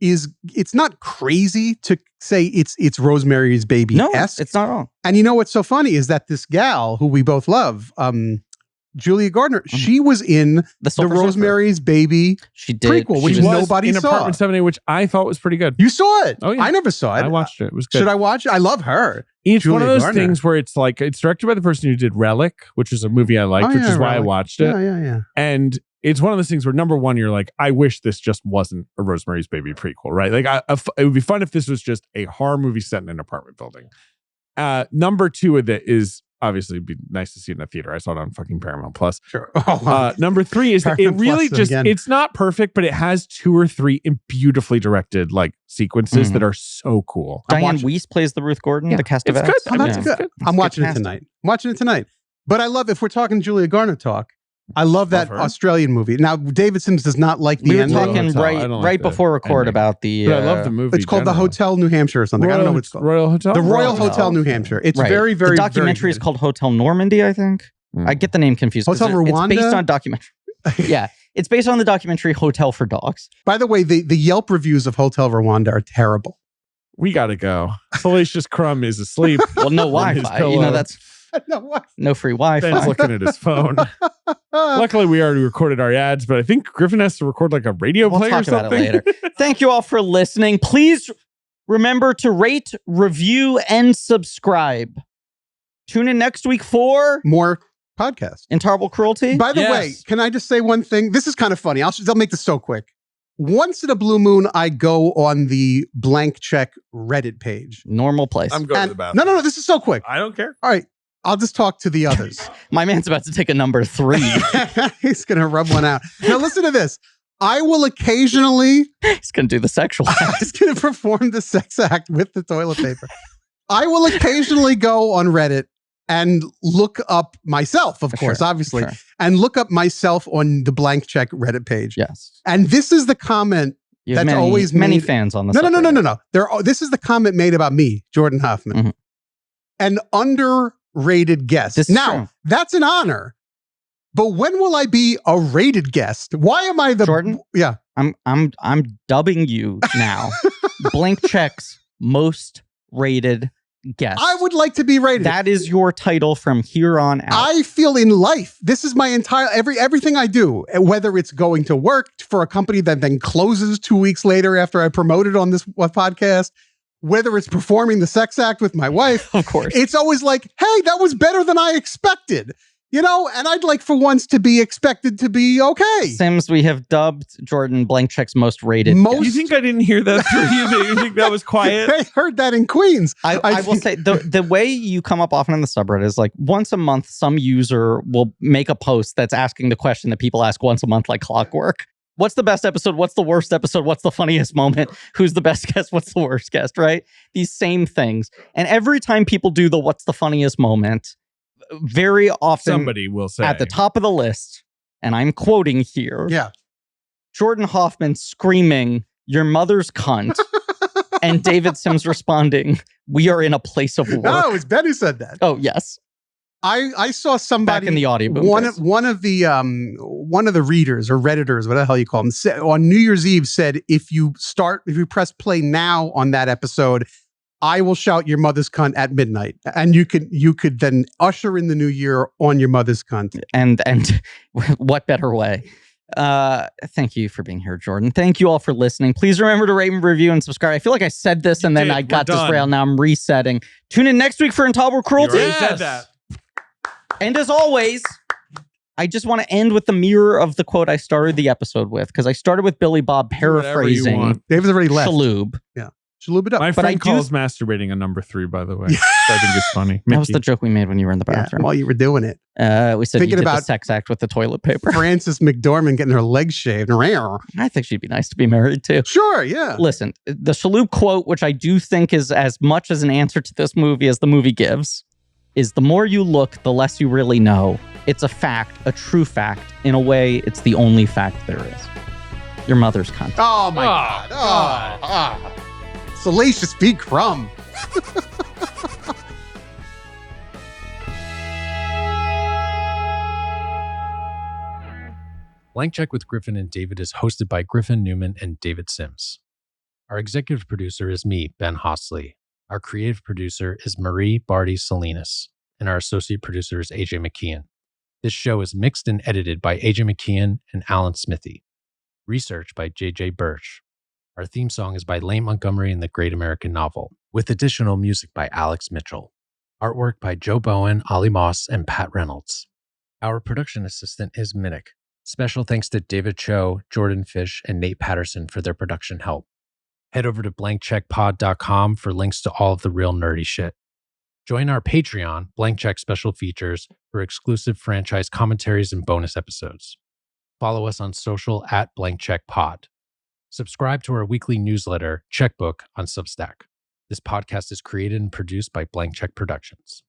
it's not crazy to say it's Rosemary's Baby. No, it's not wrong. And you know what's so funny is that this gal who we both love, Julia Gardner, she was in the Rosemary's Baby prequel, which nobody saw. Apartment 7A, which I thought was pretty good. You saw it? Oh, yeah. I never saw it. I watched it. It was good. Should I watch it? I love her. It's Julia one of those things where it's like, it's directed by the person who did Relic, which is a movie I liked, which is why I watched it. Yeah. And it's one of those things where, number one, you're like, I wish this just wasn't a Rosemary's Baby prequel, right? Like, it would be fun if this was just a horror movie set in an apartment building. Number two of it is, obviously, it'd be nice to see it in a theater. I saw it on fucking Paramount Plus. Sure. Number three is that it really it's not perfect, but it has 2 or 3 beautifully directed sequences that are so cool. Diane Weiss plays the Ruth Gordon, the cast of It's good. Oh, that's good. I'm watching it tonight. But I love, if we're talking Julia Garner talk, I love that Australian movie. Now, David Sims does not like the ending. We were talking right before record about the... But I love the movie. It's called The Hotel New Hampshire or something. I don't know what it's called. Royal Hotel? The Royal Hotel New Hampshire. It's very, very, the documentary is called Hotel Normandy, I think. I get the name confused. Hotel Rwanda? It's based on documentary. Yeah. It's based on the documentary Hotel for Dogs. By the way, the Yelp reviews of Hotel Rwanda are terrible. We got to go. Salacious Crumb is asleep. Well, no Wi-Fi. That's... No free Wi-Fi. Ben's looking at his phone. Luckily, we already recorded our ads, but I think Griffin has to record a radio play or something. We'll talk about it later. Thank you all for listening. Please remember to rate, review, and subscribe. Tune in next week for more podcasts. Intolerable Cruelty. By the way, can I just say one thing? This is kind of funny. I'll make this so quick. Once in a blue moon, I go on the Blank Check Reddit page. Normal place. I'm going to the bathroom. No. This is so quick. I don't care. All right. I'll just talk to the others. My man's about to take a number 3. He's going to rub one out. Now listen to this. I will occasionally... He's going to do the sexual act. He's going to perform the sex act with the toilet paper. I will occasionally go on Reddit and look up myself, of course, obviously, and look up myself on the Blank Check Reddit page. Yes. And this is the comment that's always many fans on this. No. This is the comment made about me, Jordan Hoffman. And under rated guest. This is Now, true. that's an honor. But when will I be a rated guest? Why am I the Jordan? Yeah. I'm dubbing you now. Blank Check's most rated guest. I would like to be rated. That is your title from here on out. I feel in life, this is my entire everything I do, whether it's going to work for a company that then closes 2 weeks later after I promoted on this podcast, whether it's performing the sex act with my wife, Of course. it's always like, hey, that was better than I expected. You know, and I'd like for once to be expected to be okay. Sims, we have dubbed Jordan Blank Check's most rated. You think I didn't hear that through you? You think that was quiet? They heard that in Queens. I will say the way you come up often in the subreddit is like once a month, some user will make a post that's asking the question that people ask once a month, like clockwork. What's the best episode? What's the worst episode? What's the funniest moment? Who's the best guest? What's the worst guest? Right? These same things. And every time people do the what's the funniest moment, very often Somebody will say at the top of the list, and I'm quoting here. Yeah. Jordan Hoffman screaming, "Your mother's cunt," and David Sims responding, "We are in a place of work." No, it was Ben who said that. Oh, yes. I saw somebody Back in the audio boom one days. of the readers or redditors, whatever the hell you call them, on New Year's Eve said if you press play now on that episode, I will shout your mother's cunt at midnight, and you could then usher in the new year on your mother's cunt. And what better way? Thank you for being here, Jordan. Thank you all for listening. Please remember to rate and review and subscribe. I feel like I said this and then I got derailed. Now I'm resetting. Tune in next week for Intolerable Cruelty. You already said that. And as always, I just want to end with the mirror of the quote I started the episode with, because I started with Billy Bob paraphrasing David's already left. Shalhoub. Yeah. Shalhoub it up. My But I friend do- calls masturbating a number 3, by the way. So I think it's funny. That was Mickey. the joke we made when you were in the Yeah, bathroom. while you were doing it. We said Thinking you did about- the sex act with the toilet paper. Frances McDormand getting her legs shaved. I think she'd be nice to be married to. Sure, yeah. Listen, the Shalhoub quote, which I do think is as much as an answer to this movie as the movie gives, is the more you look, the less you really know. It's a fact, a true fact. In a way, it's the only fact there is. Your mother's cunt. Oh my God. Salacious B. Crumb. Blank Check with Griffin and David is hosted by Griffin Newman and David Sims. Our executive producer is me, Ben Hosley. Our creative producer is Marie Barty Salinas, and our associate producer is AJ McKeon. This show is mixed and edited by AJ McKeon and Alan Smithy. Research by JJ Birch. Our theme song is by Lane Montgomery and the Great American Novel, with additional music by Alex Mitchell. Artwork by Joe Bowen, Ollie Moss, and Pat Reynolds. Our production assistant is Minnick. Special thanks to David Cho, Jordan Fish, and Nate Patterson for their production help. Head over to blankcheckpod.com for links to all of the real nerdy shit. Join our Patreon, Blank Check Special Features, for exclusive franchise commentaries and bonus episodes. Follow us on social at Blank Check Pod. Subscribe to our weekly newsletter, Checkbook, on Substack. This podcast is created and produced by Blank Check Productions.